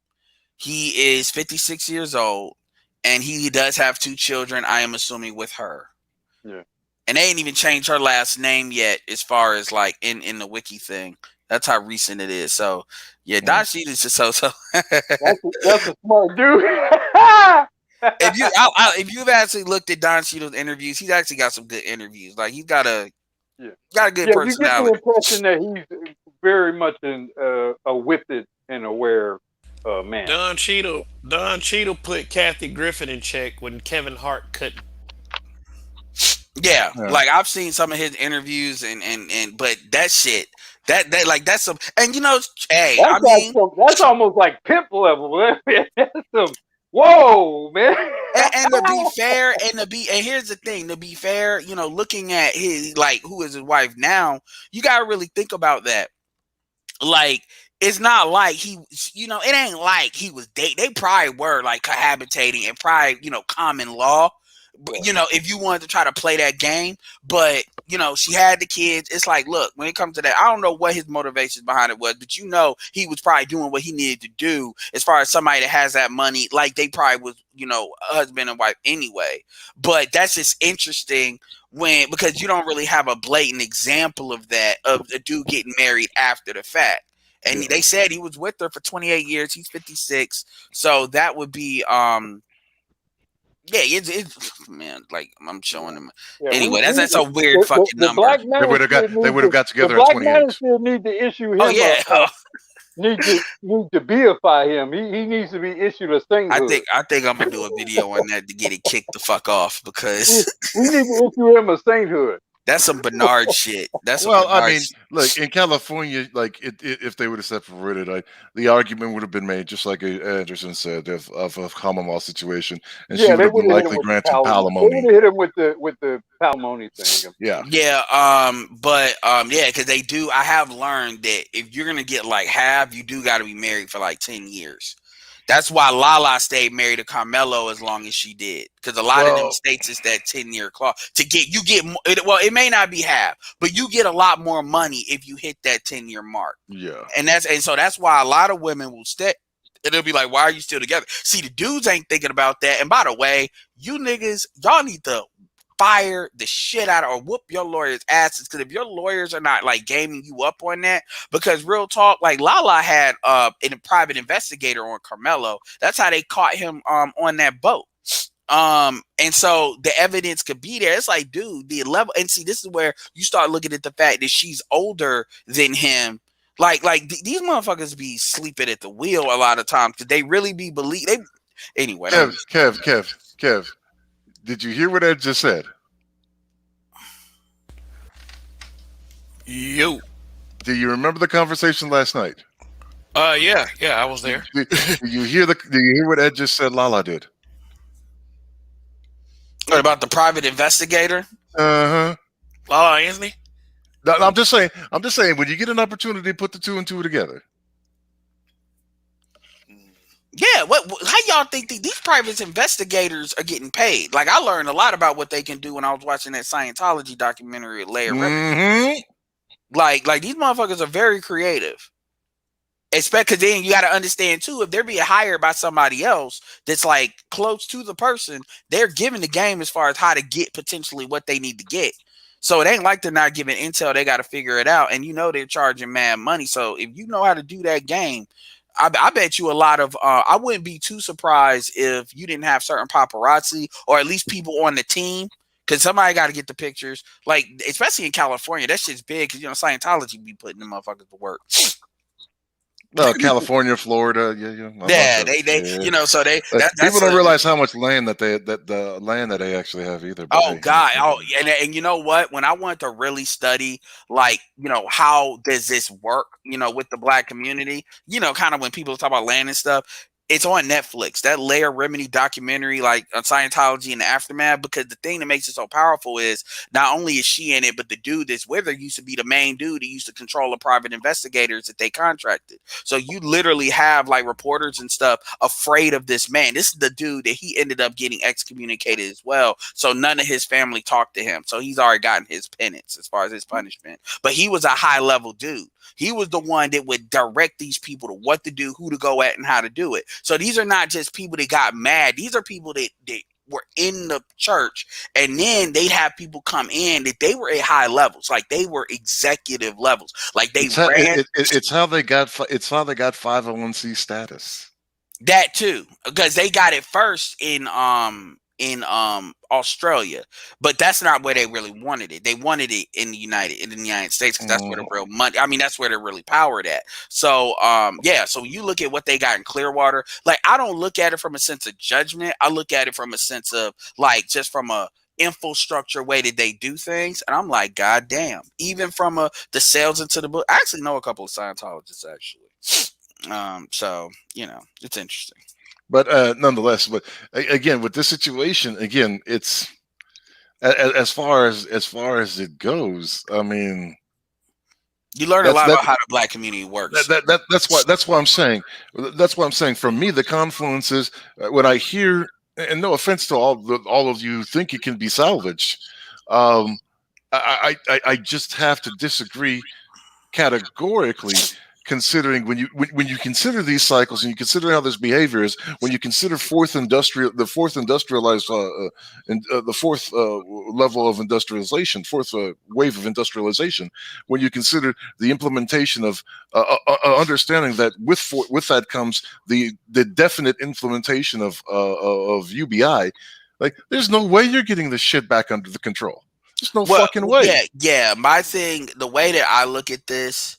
He is 56 years old, and he does have 2 children. I am assuming with her. Yeah. And they ain't even changed her last name yet, as far as like in the wiki thing. That's how recent it is. So yeah, Don Cheadle is just so. That's a smart dude. If you've actually looked at Don Cheadle's interviews, he's actually got some good interviews. Like he's got a good personality. You get the impression that he's very much a witted and aware man. Don Cheadle put Kathy Griffin in check when Kevin Hart couldn't. Yeah, like I've seen some of his interviews and but that shit. That's some, and hey, that's almost like pimp level. That's some, whoa, man. and to be fair, and here's the thing, to be fair, looking at his, like, who is his wife now, you gotta really think about that. Like, it's not like he, it ain't like he was dating. They probably were like cohabitating and probably, common law. But, if you wanted to try to play that game, but she had the kids. It's like, look, when it comes to that, I don't know what his motivations behind it was, but he was probably doing what he needed to do as far as somebody that has that money. Like they probably was, husband and wife anyway. But that's just interesting because you don't really have a blatant example of that, of a dude getting married after the fact. And they said he was with her for 28 years. He's 56, so that would be yeah, it's man, like I'm showing him. Anyway, that's a weird fucking number. They would have got together at 28. Black Manos-phobia need to issue him. Oh yeah, need to beify him. He needs to be issued a sainthood. I think I'm gonna do a video on that to get it kicked the fuck off, because we need to issue him a sainthood. That's some Bernard shit. Look, in California, like if they would have separated, the argument would have been made, just like Anderson said, of a common law situation, and she would have been likely granted palimony. They would have hit him with the palimony thing. Yeah, because they do. I have learned that if you're gonna get like half, you do got to be married for like 10 years. That's why Lala stayed married to Carmelo as long as she did, because a lot of them states is that 10-year clause to get it may not be half, but you get a lot more money if you hit that 10-year mark. Yeah, and so that's why a lot of women will stay, and they'll be like, "Why are you still together?" See, the dudes ain't thinking about that. And by the way, you niggas, y'all need to fire the shit out of or whoop your lawyers' asses, because if your lawyers are not like gaming you up on that, because real talk, like Lala had a private investigator on Carmelo. That's how they caught him on that boat. And so the evidence could be there. It's like, dude, the level, and see, this is where you start looking at the fact that she's older than him. Like these motherfuckers be sleeping at the wheel a lot of times because they really be anyway. Kev. Did you hear what Ed just said? Yo. Do you remember the conversation last night? Yeah, I was there. Do you hear what Ed just said Lala did? What about the private investigator? Uh-huh. Lala Anthony? No, I'm just saying, when you get an opportunity, put the two and two together. Yeah, how y'all think these private investigators are getting paid? Like, I learned a lot about what they can do when I was watching that Scientology documentary at Lair. Like these motherfuckers are very creative. Because then you got to understand too, if they're being hired by somebody else that's like close to the person, they're giving the game as far as how to get potentially what they need to get. So it ain't like they're not giving intel; they got to figure it out, and they're charging mad money. So if you know how to do that game, I bet you a lot of I wouldn't be too surprised if you didn't have certain paparazzi or at least people on the team, because somebody got to get the pictures. Like, especially in California, that shit's big because Scientology be putting them motherfuckers to work. California, Florida, yeah, a bunch Yeah, of it. they Yeah. you know, so People that's don't a realize how much land that the land that they actually have either. But oh hey, God. Oh, and you know what? When I wanted to really study, like, how does this work, with the black community, kind of when people talk about land and stuff, it's on Netflix. That Layer Remedy documentary, like on Scientology and the aftermath, because the thing that makes it so powerful is not only is she in it, but the dude that's with her used to be the main dude who used to control the private investigators that they contracted. So you literally have like reporters and stuff afraid of this man. This is the dude that he ended up getting excommunicated as well. So none of his family talked to him. So he's already gotten his penance as far as his punishment. But he was a high level dude. He was the one that would direct these people to what to do, who to go at, and how to do it. So these are not just people that got mad. These are people that were in the church, and then they'd have people come in that they were at high levels, like they were executive levels, like they ran. it's how they got 501c status. That too, because they got it first in Australia, but that's not where they really wanted it. They wanted it in the United States, because that's where the real money. I mean, that's where they're really powered at. So yeah. So you look at what they got in Clearwater. Like, I don't look at it from a sense of judgment. I look at it from a sense of like just from a infrastructure way that they do things, and I'm like, God damn. Even from the sales into the book, I actually know a couple of Scientologists actually. So it's interesting. But nonetheless, but again, with this situation, again, it's as far as it goes. I mean, you learn a lot about how the black community works. That's why I'm saying. That's why I'm saying. For me, the confluence is when I hear, and no offense to all of you who think it can be salvaged. I just have to disagree categorically, considering when you consider these cycles and you consider how this behavior is, when you consider the fourth industrialized the fourth level of industrialization, fourth wave of industrialization, when you consider the implementation of understanding that with that comes the definite implementation of UBI, like there's no way you're getting this shit back under the control. There's no fucking way. Yeah. My thing, the way that I look at this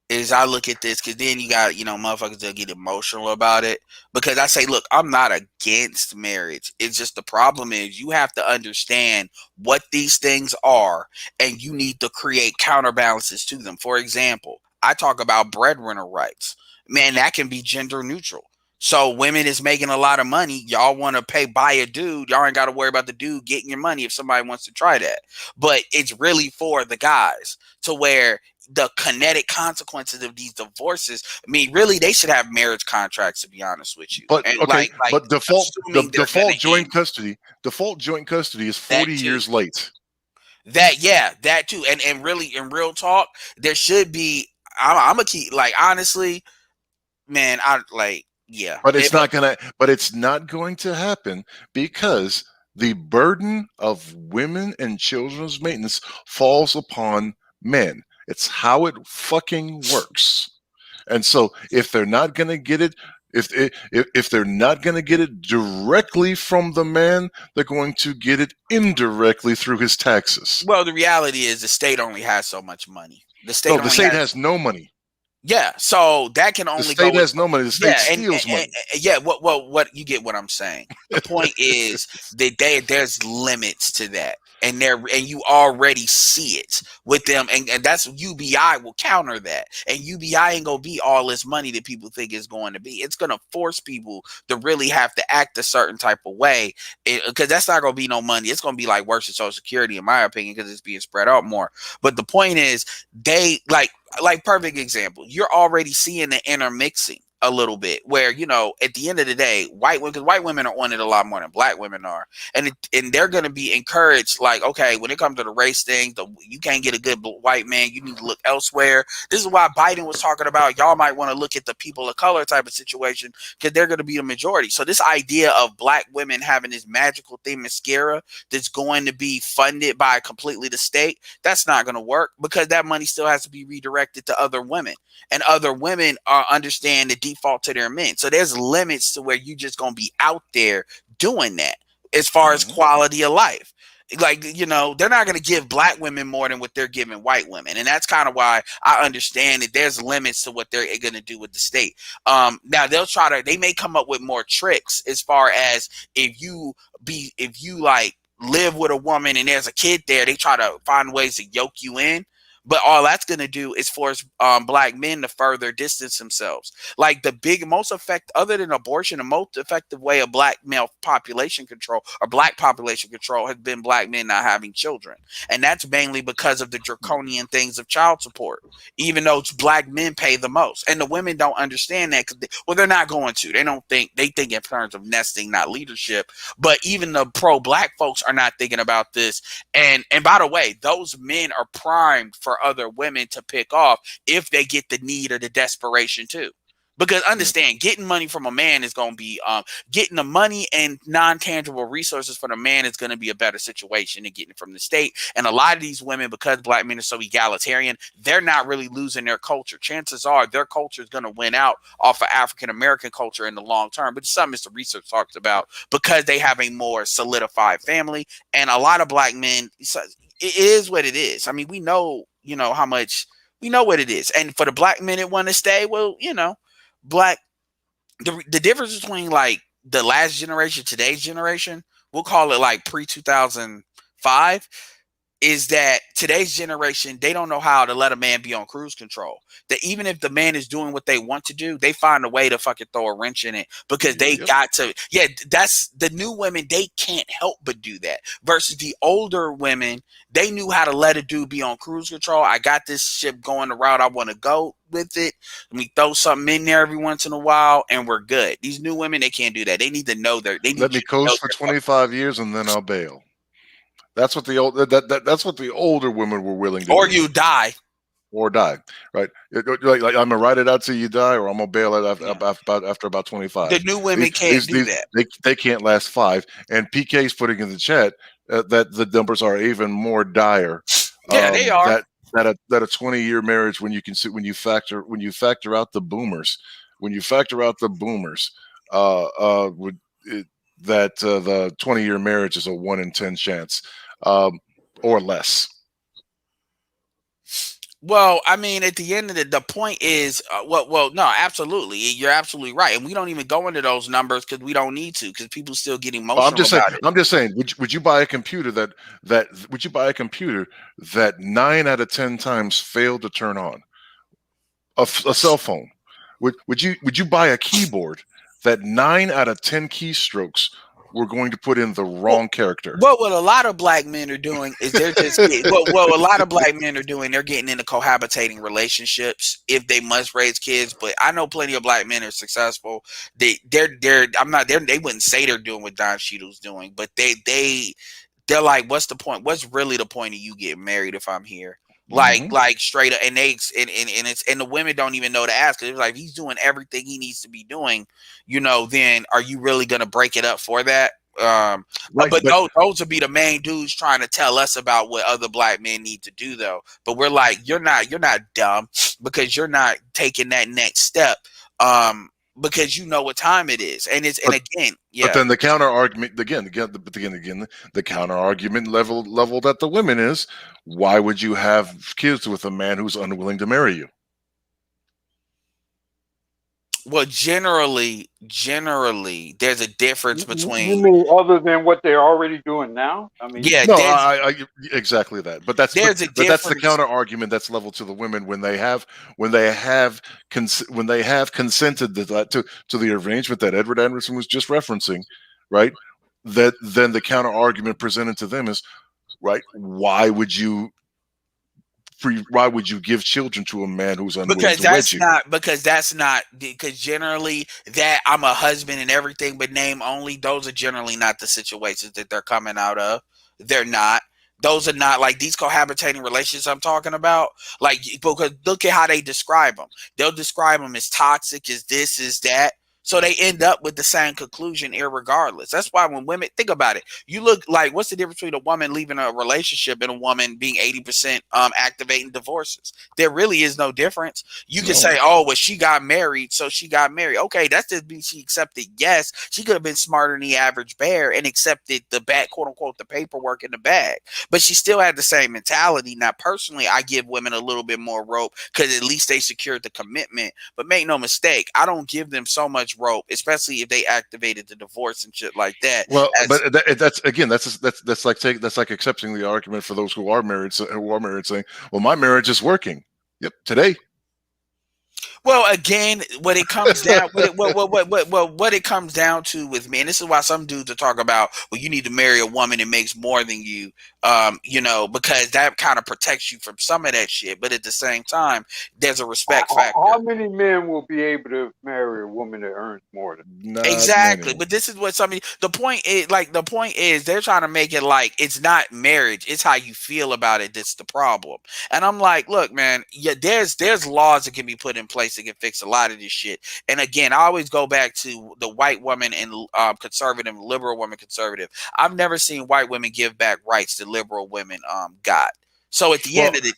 is I look at this because then you got, motherfuckers that get emotional about it. Because I say, look, I'm not against marriage. It's just the problem is you have to understand what these things are, and you need to create counterbalances to them. For example, I talk about breadwinner rights. Man, that can be gender neutral. So women is making a lot of money. Y'all want to buy a dude. Y'all ain't got to worry about the dude getting your money if somebody wants to try that. But it's really for the guys, to where the kinetic consequences of these divorces. I mean, really, they should have marriage contracts, to be honest with you. But and okay, but default joint end. custody, default joint custody is 40 years late. That too, and really, in real talk, there should be. I'm gonna keep, like, honestly, man. But it's not going to happen because the burden of women and children's maintenance falls upon men. It's how it fucking works. And so if they're not going to get it, if they're not going to get it directly from the man, they're going to get it indirectly through his taxes. Well, the reality is the state only has so much money. The state has no money. Yeah, so that can only the state has no money. The state steals money. Yeah, what you get what I'm saying. The point is that there's limits to that, and you already see it with them, and that's UBI will counter that, and UBI ain't gonna be all this money that people think it's going to be. It's gonna force people to really have to act a certain type of way, because that's not gonna be no money. It's gonna be like worse than Social Security, in my opinion, because it's being spread out more. But the point is, they like perfect example, you're already seeing the intermixing a little bit, where at the end of the day, white women are on it a lot more than black women are, and they're going to be encouraged, like, okay, when it comes to the race thing, you can't get a good white man, you need to look elsewhere. This is why Biden was talking about y'all might want to look at the people of color type of situation, because they're going to be the majority. So this idea of black women having this magical thing, mascara, that's going to be funded by completely the state, that's not going to work, because that money still has to be redirected to other women, and other women understand the default to their men. So there's limits to where you just gonna be out there doing that as far as quality of life. like, you know, they're not going to give black women more than what they're giving white women. And that's kind of why I understand that there's limits to what they're going to do with the state. Now they may come up with more tricks as far as if you like live with a woman and there's a kid there, they try to find ways to yoke you in. But all that's going to do is force black men to further distance themselves. Like other than abortion, the most effective way of black male population control or black population control has been black men not having children. And that's mainly because of the draconian things of child support, even though black men pay the most. And the women don't understand that because they're not going to. They think in terms of nesting, not leadership. But even the pro-black folks are not thinking about this. And by the way, those men are primed for other women to pick off if they get the need or the desperation too. Because understand, getting money from a man is going to be getting the money and non-tangible resources for the man is going to be a better situation than getting it from the state. And a lot of these women, because black men are so egalitarian, they're not really losing their culture. Chances are their culture is going to win out off of African American culture in the long term. But it's something the research talks about because they have a more solidified family. And a lot of black men, it is what it is. I mean, we know, how much we know what it is. And for the black men that want to stay, well, the difference between like the last generation, today's generation, we'll call it like pre-2005, is that today's generation, they don't know how to let a man be on cruise control. That even if the man is doing what they want to do, they find a way to fucking throw a wrench in it because they got to. Yeah, that's the new women. They can't help but do that. Versus the older women, they knew how to let a dude be on cruise control. I got this ship going the route I want to go with it. Let me throw something in there every once in a while, and we're good. These new women, they can't do that. They need to know They need let me coast for 25 years and then I'll bail. That's what that's what the older women were willing to do. Or you die. Or die, right? Like I'm gonna ride it out till you die, or I'm gonna bail it after about 25. The new women can't do that. They can't last 5. And PK's putting in the chat that the numbers are even more dire. Yeah, they are. That a 20-year marriage, when you factor out the boomers, the 20-year marriage is a 1 in 10 chance, or less. Well, I mean, at the end of the point is, no, absolutely. You're absolutely right. And we don't even go into those numbers because we don't need to, because people still get emotional about it. I'm just saying, would you buy a computer would you buy a computer that 9 out of 10 times failed to turn on? A cell phone. Would you buy a keyboard that 9 out of 10 keystrokes were going to put in the wrong character? Well, what a lot of black men are doing is they're just a lot of black men are doing, they're getting into cohabitating relationships if they must raise kids. But I know plenty of black men are successful. They wouldn't say they're doing what Don Cheadle's doing, but they're like, what's the point? What's really the point of you getting married if I'm here? Like straight up, and the women don't even know to ask. It's like, if he's doing everything he needs to be doing, then are you really gonna break it up for that? But those would be the main dudes trying to tell us about what other black men need to do, though. But we're like, you're not dumb because you're not taking that next step. Because you know what time it is, and again. But then the counter argument the counter argument leveled at the women is, why would you have kids with a man who's unwilling to marry you? Well, generally, there's a difference between. You mean other than what they're already doing now? I mean, yeah, no, I exactly that. But that's that's the counter argument that's leveled to the women when they have consented to the arrangement that Edward Anderson was just referencing, right? That then the counter argument presented to them is, right, why would you give children to a man who's unwilling to wed you? Because generally that I'm a husband and everything but name only, those are generally not the situations that they're coming out of. They're not. Those are not like these cohabitating relationships I'm talking about. Like, because look at how they describe them. They'll describe them as toxic, as this, as that. So they end up with the same conclusion irregardless. That's why when women think about it, you look like, what's the difference between a woman leaving a relationship and a woman being 80% activating divorces? There really is no difference. You can say, oh, well, she got married, so she got married. Okay, that's just means she accepted. Yes, she could have been smarter than the average bear and accepted the bag, quote unquote, the paperwork in the bag. But she still had the same mentality. Now, personally, I give women a little bit more rope because at least they secured the commitment. But make no mistake, I don't give them so much rope, especially if they activated the divorce and shit like that. Well, but that's again, that's like accepting the argument for those who are married, saying, "Well, my marriage is working." Yep, today. Well, again, what it comes down, what it comes down to with me, and this is why some dudes are talking about, well, you need to marry a woman that makes more than you, because that kind of protects you from some of that shit. But at the same time, there's a respect factor. How many men will be able to marry a woman that earns more than? Not Exactly, many. but this is what the point is they're trying to make it like it's not marriage, it's how you feel about it that's the problem. And I'm like, look, man, yeah, there's laws that can be put in place that can fix a lot of this shit. And again, I always go back to the white woman and conservative, liberal woman, conservative. I've never seen white women give back rights that liberal women got. So at the end of it,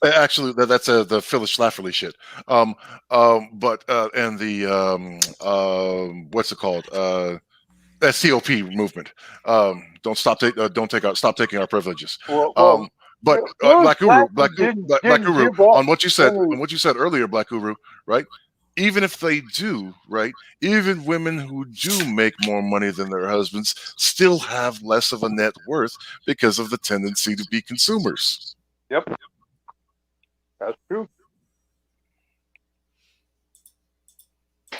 actually, that's the Phyllis Schlafly shit. But and the what's it called? That COP movement. Stop taking our privileges. But Black Guru, on what you said earlier, Black Guru, right? Even if they do, right? Even women who do make more money than their husbands still have less of a net worth because of the tendency to be consumers. Yep, that's true.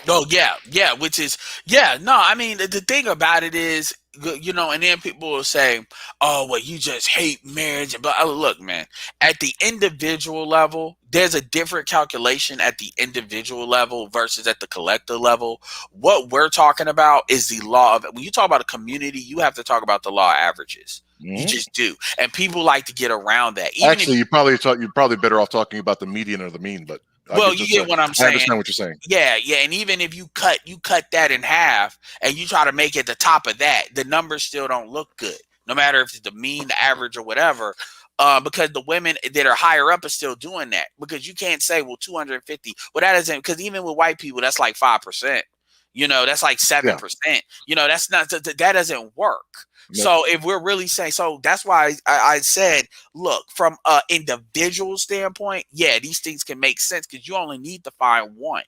Oh yeah, which is no. I mean, the thing about it is, and then people will say, "Oh, well, you just hate marriage." But look, man, at the individual level, there's a different calculation at the individual level versus at the collective level. What we're talking about is the law of. When you talk about a community, you have to talk about the law of averages. Mm-hmm. You just do, and people like to get around that. Even actually, you're probably better off talking about the median or the mean, but. Well, you get what I'm saying. I understand what you're saying. Yeah, and even if you cut that in half and you try to make it the top of that, the numbers still don't look good. No matter if it's the mean, the average, or whatever, because the women that are higher up are still doing that. Because you can't say, well, 250. Well, that isn't, because even with white people, that's like 5%. That's like 7%. Yeah. That's not, that doesn't work. Nope. So if we're really saying, so that's why I said, look, from an individual standpoint, yeah, these things can make sense because you only need to find one.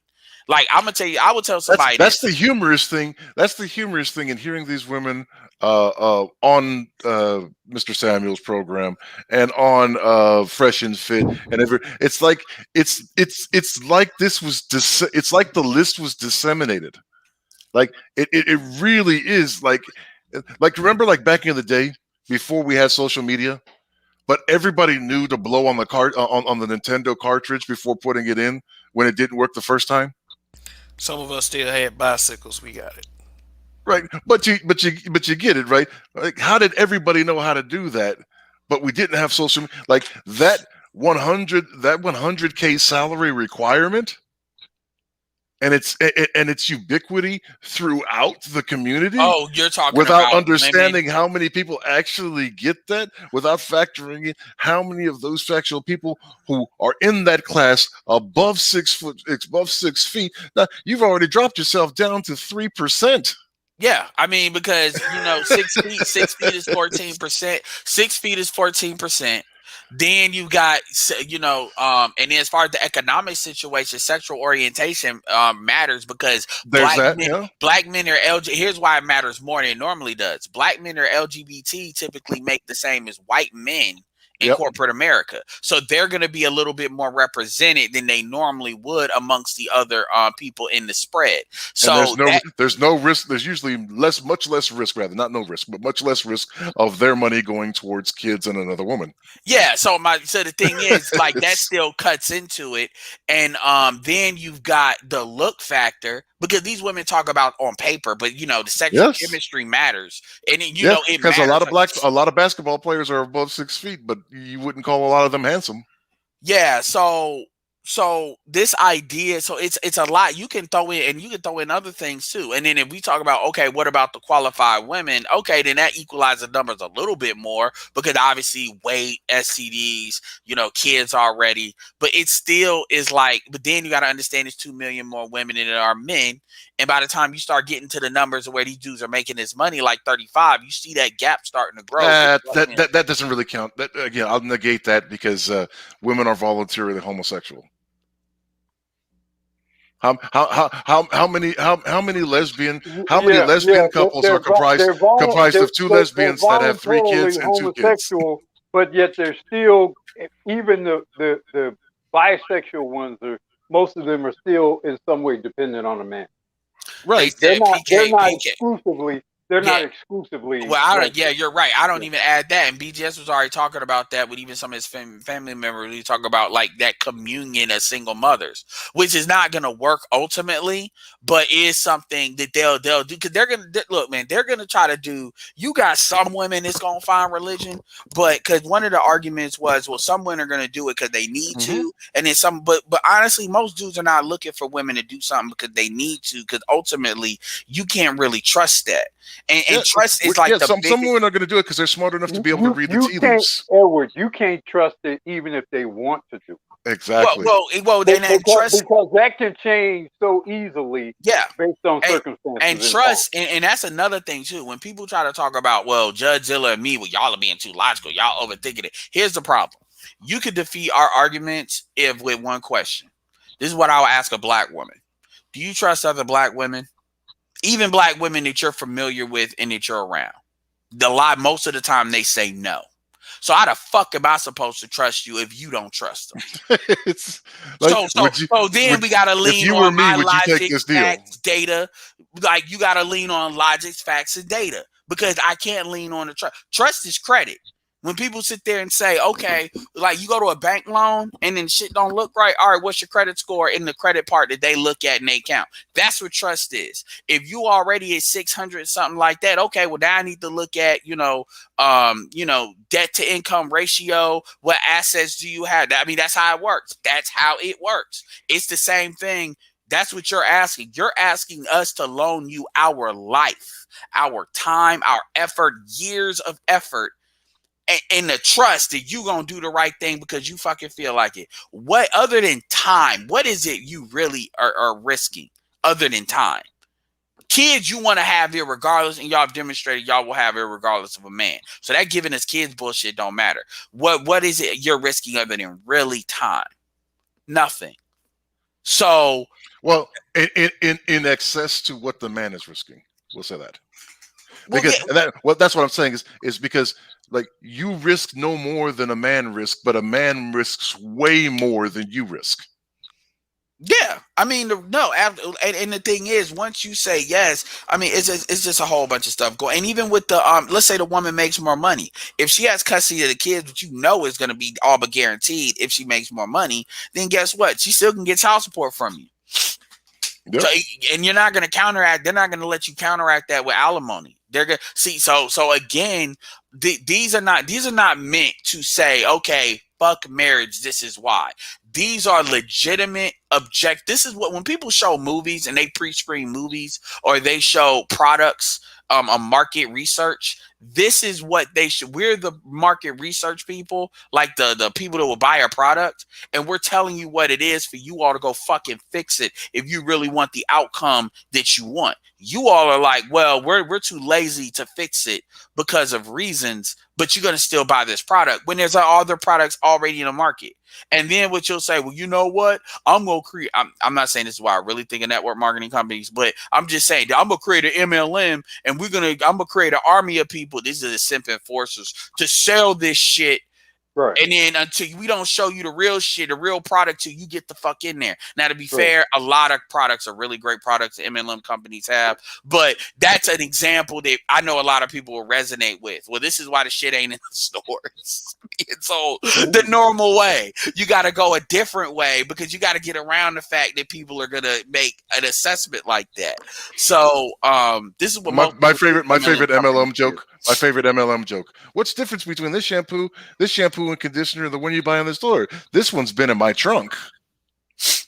Like, I'm gonna tell you, I would tell somebody that's the humorous thing. That's the humorous thing in hearing these women on Mr. Samuel's program and on Fresh and Fit and it's like this was it's like the list was disseminated. Like it really is like remember like back in the day before we had social media, but everybody knew to blow on the on the Nintendo cartridge before putting it in when it didn't work the first time. Some of us still had bicycles. We got it right, but you get it right. Like, how did everybody know how to do that? But we didn't have social like that 100K salary requirement. And its ubiquity throughout the community. Oh, you're talking without understanding how many people actually get that, without factoring in how many of those factual people who are in that class above 6 feet. Now you've already dropped yourself down to 3%. Yeah, I mean, because 6 feet is 14%. 6 feet is 14%. Then you got, and then as far as the economic situation, sexual orientation matters because black men are LGBT. Here's why it matters more than it normally does. Black men are LGBT typically make the same as white men in corporate America. So they're going to be a little bit more represented than they normally would amongst the other people in the spread. So there's no risk. There's usually much less risk, not no risk, but much less risk of their money going towards kids and another woman. Yeah. So the thing is, like, that still cuts into it. And then you've got the look factor, because these women talk about on paper, but the sexual chemistry matters. And it because matters. a lot of basketball players are above 6 feet, but you wouldn't call a lot of them handsome. Yeah, so so this idea, so it's a lot you can throw in, and you can throw in other things too. And then if we talk about, okay, what about the qualified women? Okay, then that equalizes the numbers a little bit more, because obviously weight, STDs, kids already, but it still is like, but then you got to understand there's 2 million more women than there are men. And by the time you start getting to the numbers of where these dudes are making this money, like 35, you see that gap starting to grow. That doesn't really count. That, again, I'll negate that, because women are voluntarily homosexual. How many lesbian couples are comprised of 2 lesbians that have 3 kids and 2 kids? But yet they're still, even the bisexual ones most of them are still in some way dependent on a man. Right. They're not exclusively. They're not exclusively. Well, you're right. I don't even add that. And BGS was already talking about that with even some of his family members. He talk about like that communion as single mothers, which is not going to work ultimately, but is something that they'll do, because they're going to look, man. They're going to try to do. You got some women that's going to find religion, but because one of the arguments was, well, some women are going to do it because they need to, and then some. But honestly, most dudes are not looking for women to do something because they need to, because ultimately you can't really trust that. And trust is like some women are going to do it because they're smart enough to be able to read the tea leaves. Edward, you can't trust it even if they want to do it. Exactly. Well, then because that can change so easily. Yeah, based on circumstances. And trust, and that's another thing too. When people try to talk about, well, Judge Zilla and me, well, y'all are being too logical, y'all overthinking it. Here's the problem: you could defeat our arguments with one question. This is what I'll ask a black woman: do you trust other black women? Even black women that you're familiar with and that you're around. Most of the time they say no. So how the fuck am I supposed to trust you if you don't trust them? It's like, so then we gotta lean on logic, facts, data. Like you gotta lean on logic, facts, and data, because I can't lean on the trust. Trust is credit. When people sit there and say, okay, like you go to a bank loan and then shit don't look right. All right, what's your credit score in the credit part that they look at and they count? That's what trust is. If you already at 600, something like that, okay, well, now I need to look at, debt to income ratio. What assets do you have? I mean, that's how it works. That's how it works. It's the same thing. That's what you're asking. You're asking us to loan you our life, our time, our effort, years of effort, and the trust that you gonna do the right thing because you fucking feel like it. What other than time? What is it you really are risking other than time? Kids you want to have here regardless, and y'all have demonstrated y'all will have it regardless of a man. So that giving us kids bullshit don't matter. What is it you're risking other than really time? Nothing. So, well, in excess to what the man is risking, we'll say that. Because that's what I'm saying is because like you risk no more than a man risks, but a man risks way more than you risk. Yeah, I mean, no, and the thing is, once you say yes, I mean, it's just a whole bunch of stuff going. And even with the let's say the woman makes more money, if she has custody of the kids, which is going to be all but guaranteed, if she makes more money, then guess what? She still can get child support from you. Yep. So, and you're not going to counteract. They're not going to let you counteract that with alimony. They're going to see. So again, these are not meant to say, okay, fuck marriage. This is why. These are legitimate this is what, when people show movies and they pre-screen movies or they show products, a market research, this is what they should. We're the market research people, like the people that will buy a product, and we're telling you what it is for you all to go fucking fix it if you really want the outcome that you want. You all are like, well, we're too lazy to fix it because of reasons, but you're gonna still buy this product when there's other products already in the market. And then what you'll say, well, you know what? I'm going to create, I'm not saying this is why I really think of network marketing companies, but I'm just saying that I'm going to create an MLM and I'm going to create an army of people. These are the simp enforcers to sell this shit. Right. And then until we don't show you the real shit, the real product, till you get the fuck in there. Now, to be fair, a lot of products are really great products that MLM companies have, but that's an example that I know a lot of people will resonate with. Well, this is why the shit ain't in the stores. So the normal way, you got to go a different way because you got to get around the fact that people are going to make an assessment like that. So this is what my favorite MLM joke. My favorite MLM joke. What's the difference between this shampoo and conditioner, and the one you buy in the store? This one's been in my trunk.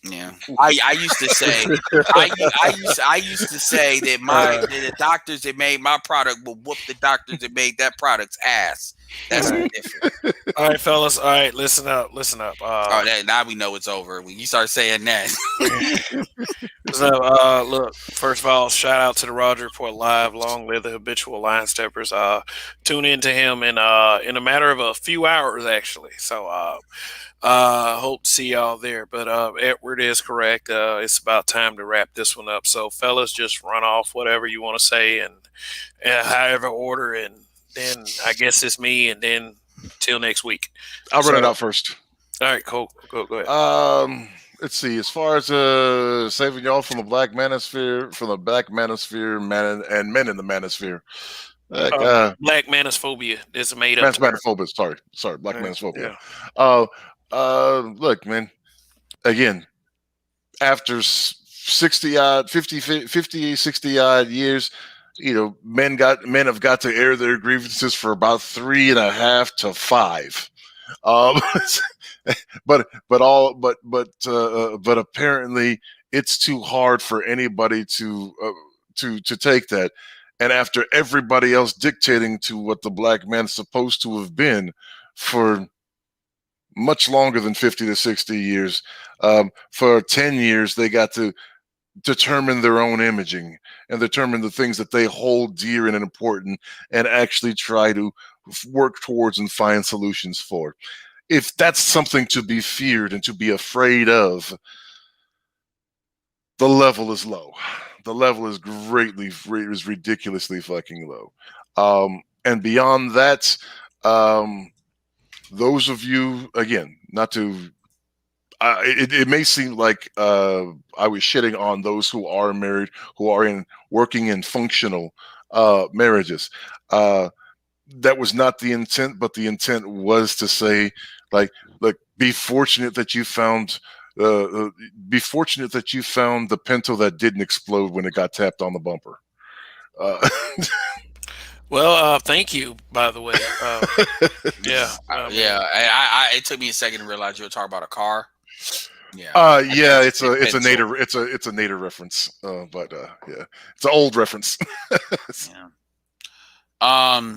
Yeah, I used to say I used to say that the doctors that made my product will whoop the doctors that made that product's ass. That's the difference. All right, fellas. All right, listen up. Listen up. Oh, now we know it's over when you start saying that. So, look, first of all, shout out to the Roger Report Live. Long live the habitual line steppers. Tune in to him in a matter of a few hours, actually. So, hope to see y'all there. But Edward is correct. It's about time to wrap this one up. So, fellas, just run off whatever you want to say and however order, and then I guess it's me, and then till next week. I'll run it out first. All right, cool. Go ahead. Let's see. As far as saving y'all from the Black Manosphere, and men in the Manosphere. Black Manos-phobia is made up. Manos-phobia. Sorry, Black Manos-phobia. Look, man. Again, after 60 odd, 50, 60 odd years, men have got to air their grievances for about 3.5 to 5. But apparently it's too hard for anybody to take that. And after everybody else dictating to what the black man's supposed to have been for much longer than 50 to 60 years, for 10 years, they got to determine their own imaging and determine the things that they hold dear and important and actually try to work towards and find solutions for. If that's something to be feared and to be afraid of, the level is low. The level is ridiculously fucking low. And beyond that, those of you, again, not to, it may seem like I was shitting on those who are married, who are working in functional marriages. That was not the intent, but the intent was to say, like, be fortunate that you found the Pinto that didn't explode when it got tapped on the bumper. Well, thank you, by the way. Yeah. It took me a second to realize you were talking about a car. Yeah. It's a native reference. But yeah, it's an old reference. Yeah.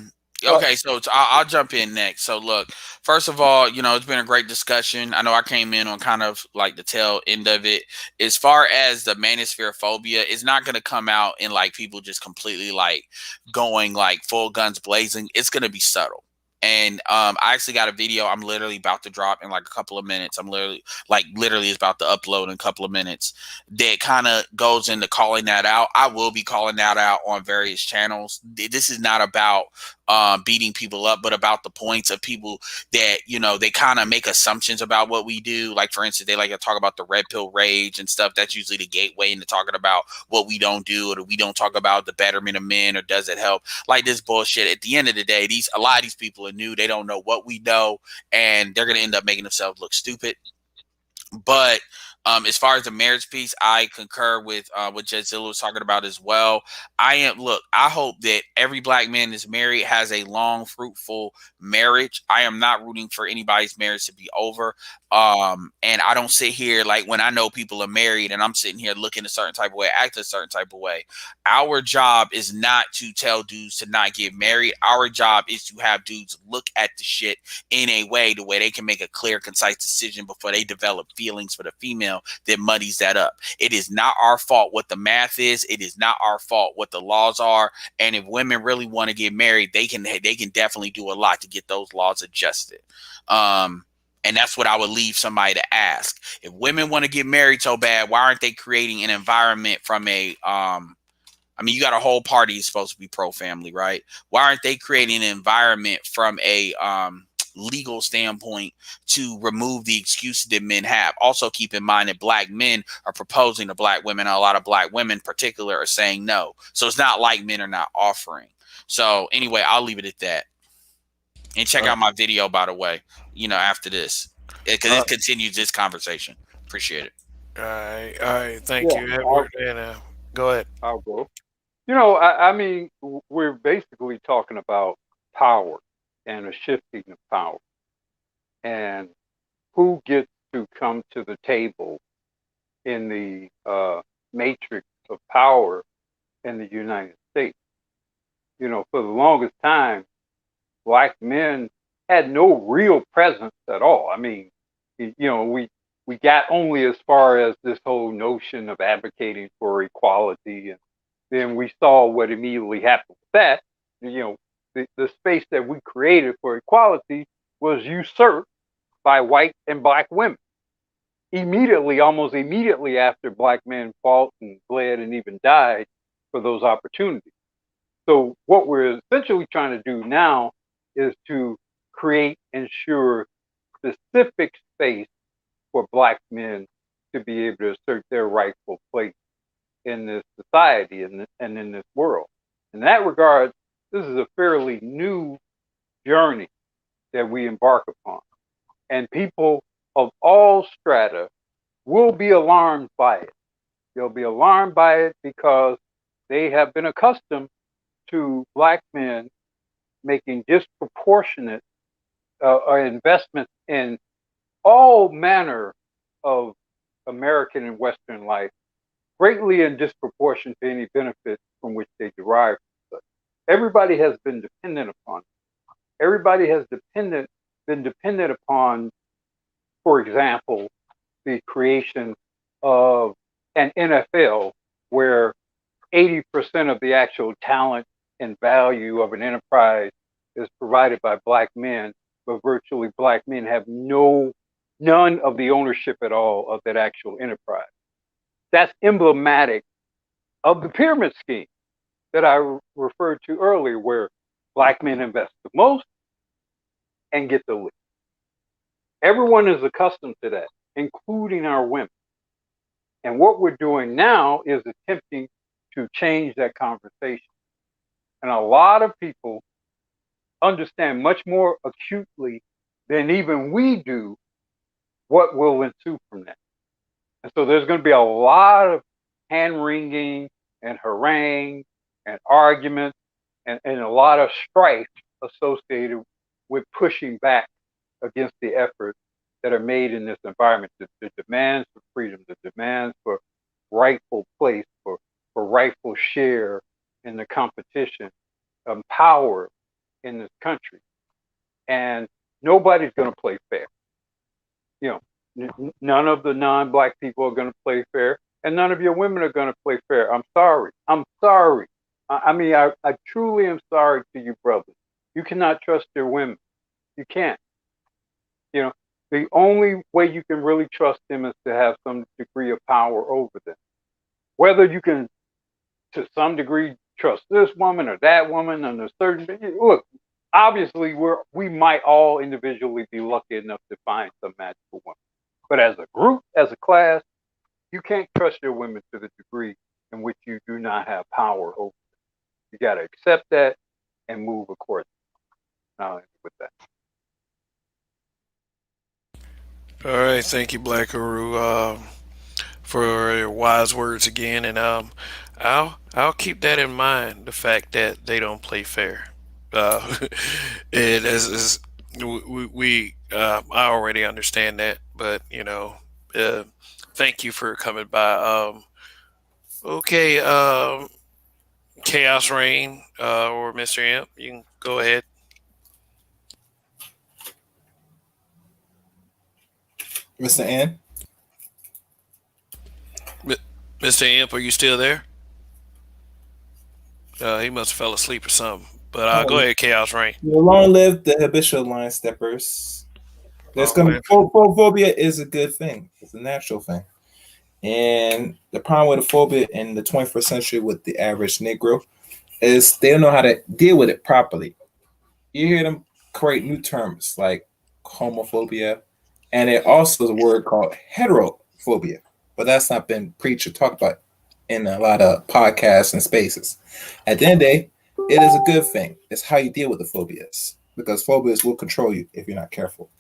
Okay, so I'll jump in next. So look, first of all, it's been a great discussion. I know I came in on kind of like the tail end of it. As far as the manosphere phobia, it's not going to come out in like people just completely like going like full guns blazing. It's going to be subtle. And I actually got a video I'm literally about to drop in like a couple of minutes. I'm literally is about to upload in a couple of minutes that kind of goes into calling that out. I will be calling that out on various channels. This is not about beating people up, but about the points of people that, they kind of make assumptions about what we do. Like, for instance, they like to talk about the red pill rage and stuff. That's usually the gateway into talking about what we don't do, or we don't talk about the betterment of men, or does it help? Like this bullshit. At the end of the day, a lot of these people are new. They don't know what we know, and they're going to end up making themselves look stupid. But as far as the marriage piece, I concur with what Jedzilla was talking about as well. I hope that every black man that's married has a long, fruitful marriage. I am not rooting for anybody's marriage to be over. And I don't sit here like when I know people are married and I'm sitting here looking a certain type of way, acting a certain type of way. Our job is not to tell dudes to not get married. Our job is to have dudes look at the shit in a way the way they can make a clear, concise decision before they develop feelings for the female that muddies that up. It is not our fault what the math is. It is not our fault what the laws are. And if women really want to get married, they can definitely do a lot to get those laws adjusted. And that's what I would leave somebody to ask. If women want to get married so bad, why aren't they creating an environment from a you got a whole party is supposed to be pro-family, right? Why aren't they creating an environment from a legal standpoint to remove the excuses that men have? Also, keep in mind that black men are proposing to black women, and a lot of black women in particular are saying no. So it's not like men are not offering. So anyway, I'll leave it at that. And check out my video, by the way, after this, because it continues this conversation. Appreciate it. All right. Thank you, Edward. And go ahead. I'll go. I mean, we're basically talking about power and a shifting of power, and who gets to come to the table in the matrix of power in the United States. For the longest time, black men had no real presence at all. I mean, we got only as far as this whole notion of advocating for equality, and then we saw what immediately happened with that. The space that we created for equality was usurped by white and black women immediately, almost immediately after black men fought and bled and even died for those opportunities. So what we're essentially trying to do now is to create, ensure specific space for black men to be able to assert their rightful place in this society and in this world. In that regard, this is a fairly new journey that we embark upon. And people of all strata will be alarmed by it. They'll be alarmed by it because they have been accustomed to black men making disproportionate investments in all manner of American and Western life, greatly in disproportion to any benefit from which they derive. Everybody has been dependent upon it. Everybody has been dependent upon, for example, the creation of an NFL where 80% of the actual talent and value of an enterprise is provided by black men, but virtually black men have none of the ownership at all of that actual enterprise. That's emblematic of the pyramid scheme that I referred to earlier, where black men invest the most and get the least. Everyone is accustomed to that, including our women. And what we're doing now is attempting to change that conversation. And a lot of people understand much more acutely than even we do what will ensue from that. And so there's going to be a lot of hand wringing and harangue and arguments and a lot of strife associated with pushing back against the efforts that are made in this environment. The demands for freedom, the demands for rightful place, for rightful share in the competition, power in this country. And nobody's going to play fair. None of the non-black people are going to play fair, and none of your women are going to play fair. I'm sorry. I mean, I truly am sorry to you, brothers. You cannot trust your women. You can't. The only way you can really trust them is to have some degree of power over them. Whether you can, to some degree, trust this woman or that woman on a certain, look, obviously we might all individually be lucky enough to find some magical woman. But as a group, as a class, you can't trust your women to the degree in which you do not have power over them. You got to accept that and move accordingly. I'll end with that. All right, thank you, Black Guru, for your wise words again, and I'll keep that in mind. The fact that they don't play fair, it is I already understand that, but thank you for coming by. Okay, Chaos Rain or Mr. Imp, you can go ahead. Mr. N. Mr. Imp, are you still there? He must have fell asleep or something. But go ahead, Chaos Rain. Long live the habitual line steppers. There's going to phobia is a good thing. It's a natural thing. And the problem with the phobia in the 21st century with the average Negro is they don't know how to deal with it properly. You hear them create new terms like homophobia, and it also is a word called heterophobia, but that's not been preached or talked about in a lot of podcasts and spaces. At the end of the day, it is a good thing. It's how you deal with the phobias, because phobias will control you if you're not careful.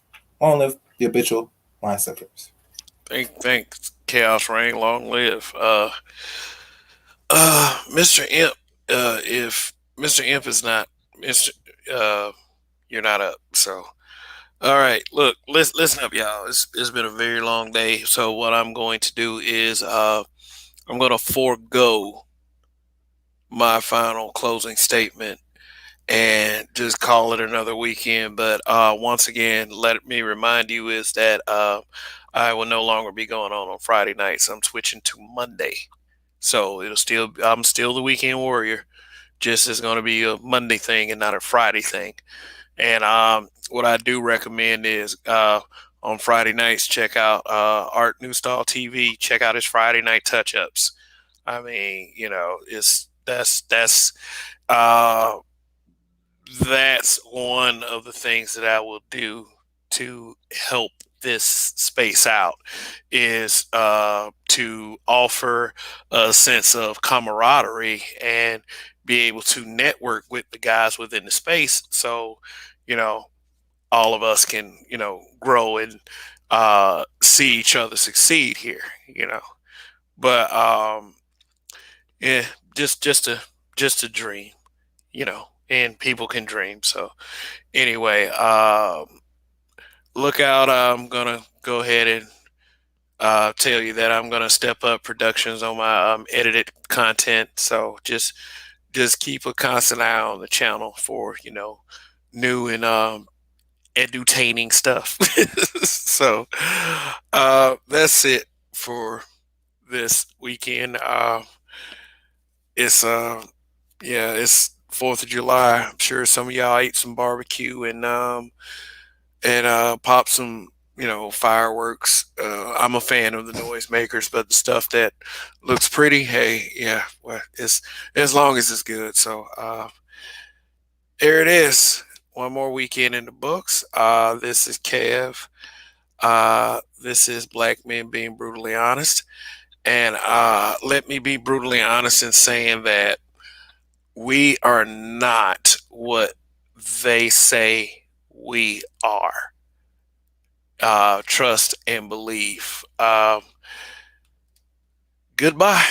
Long live the habitual line steppers. Thanks, Chaos Rain. Long live. Mr. Imp, if Mr. Imp is not Mr. You're not up. So All right, look, listen up, y'all. It's been a very long day, so what I'm going to do is I'm going to forego my final closing statement and just call it another weekend. But once again, let me remind you is that I will no longer be going on Friday nights. I'm switching to Monday, so I'm still the weekend warrior. Just is going to be a Monday thing and not a Friday thing. And what I do recommend is on Friday nights, check out Art New Style TV. Check out his Friday night touch ups. I mean, it's uh, that's one of the things that I will do to help this space out is to offer a sense of camaraderie and be able to network with the guys within the space. So, you know, all of us can, grow and see each other succeed here, But yeah, just a dream, and people can dream. So anyway, look out. I'm gonna go ahead and tell you that I'm gonna step up productions on my edited content. So just keep a constant eye on the channel for new and edutaining stuff. So that's it for this weekend. It's yeah, it's 4th of July. I'm sure some of y'all ate some barbecue and pop some fireworks. I'm a fan of the noisemakers, but the stuff that looks pretty, hey, yeah, well, it's as long as it's good. So there it is. One more weekend in the books. This is Kev. This is Black Men Being Brutally Honest. And let me be brutally honest in saying that we are not what they say we are. Trust and belief. Goodbye.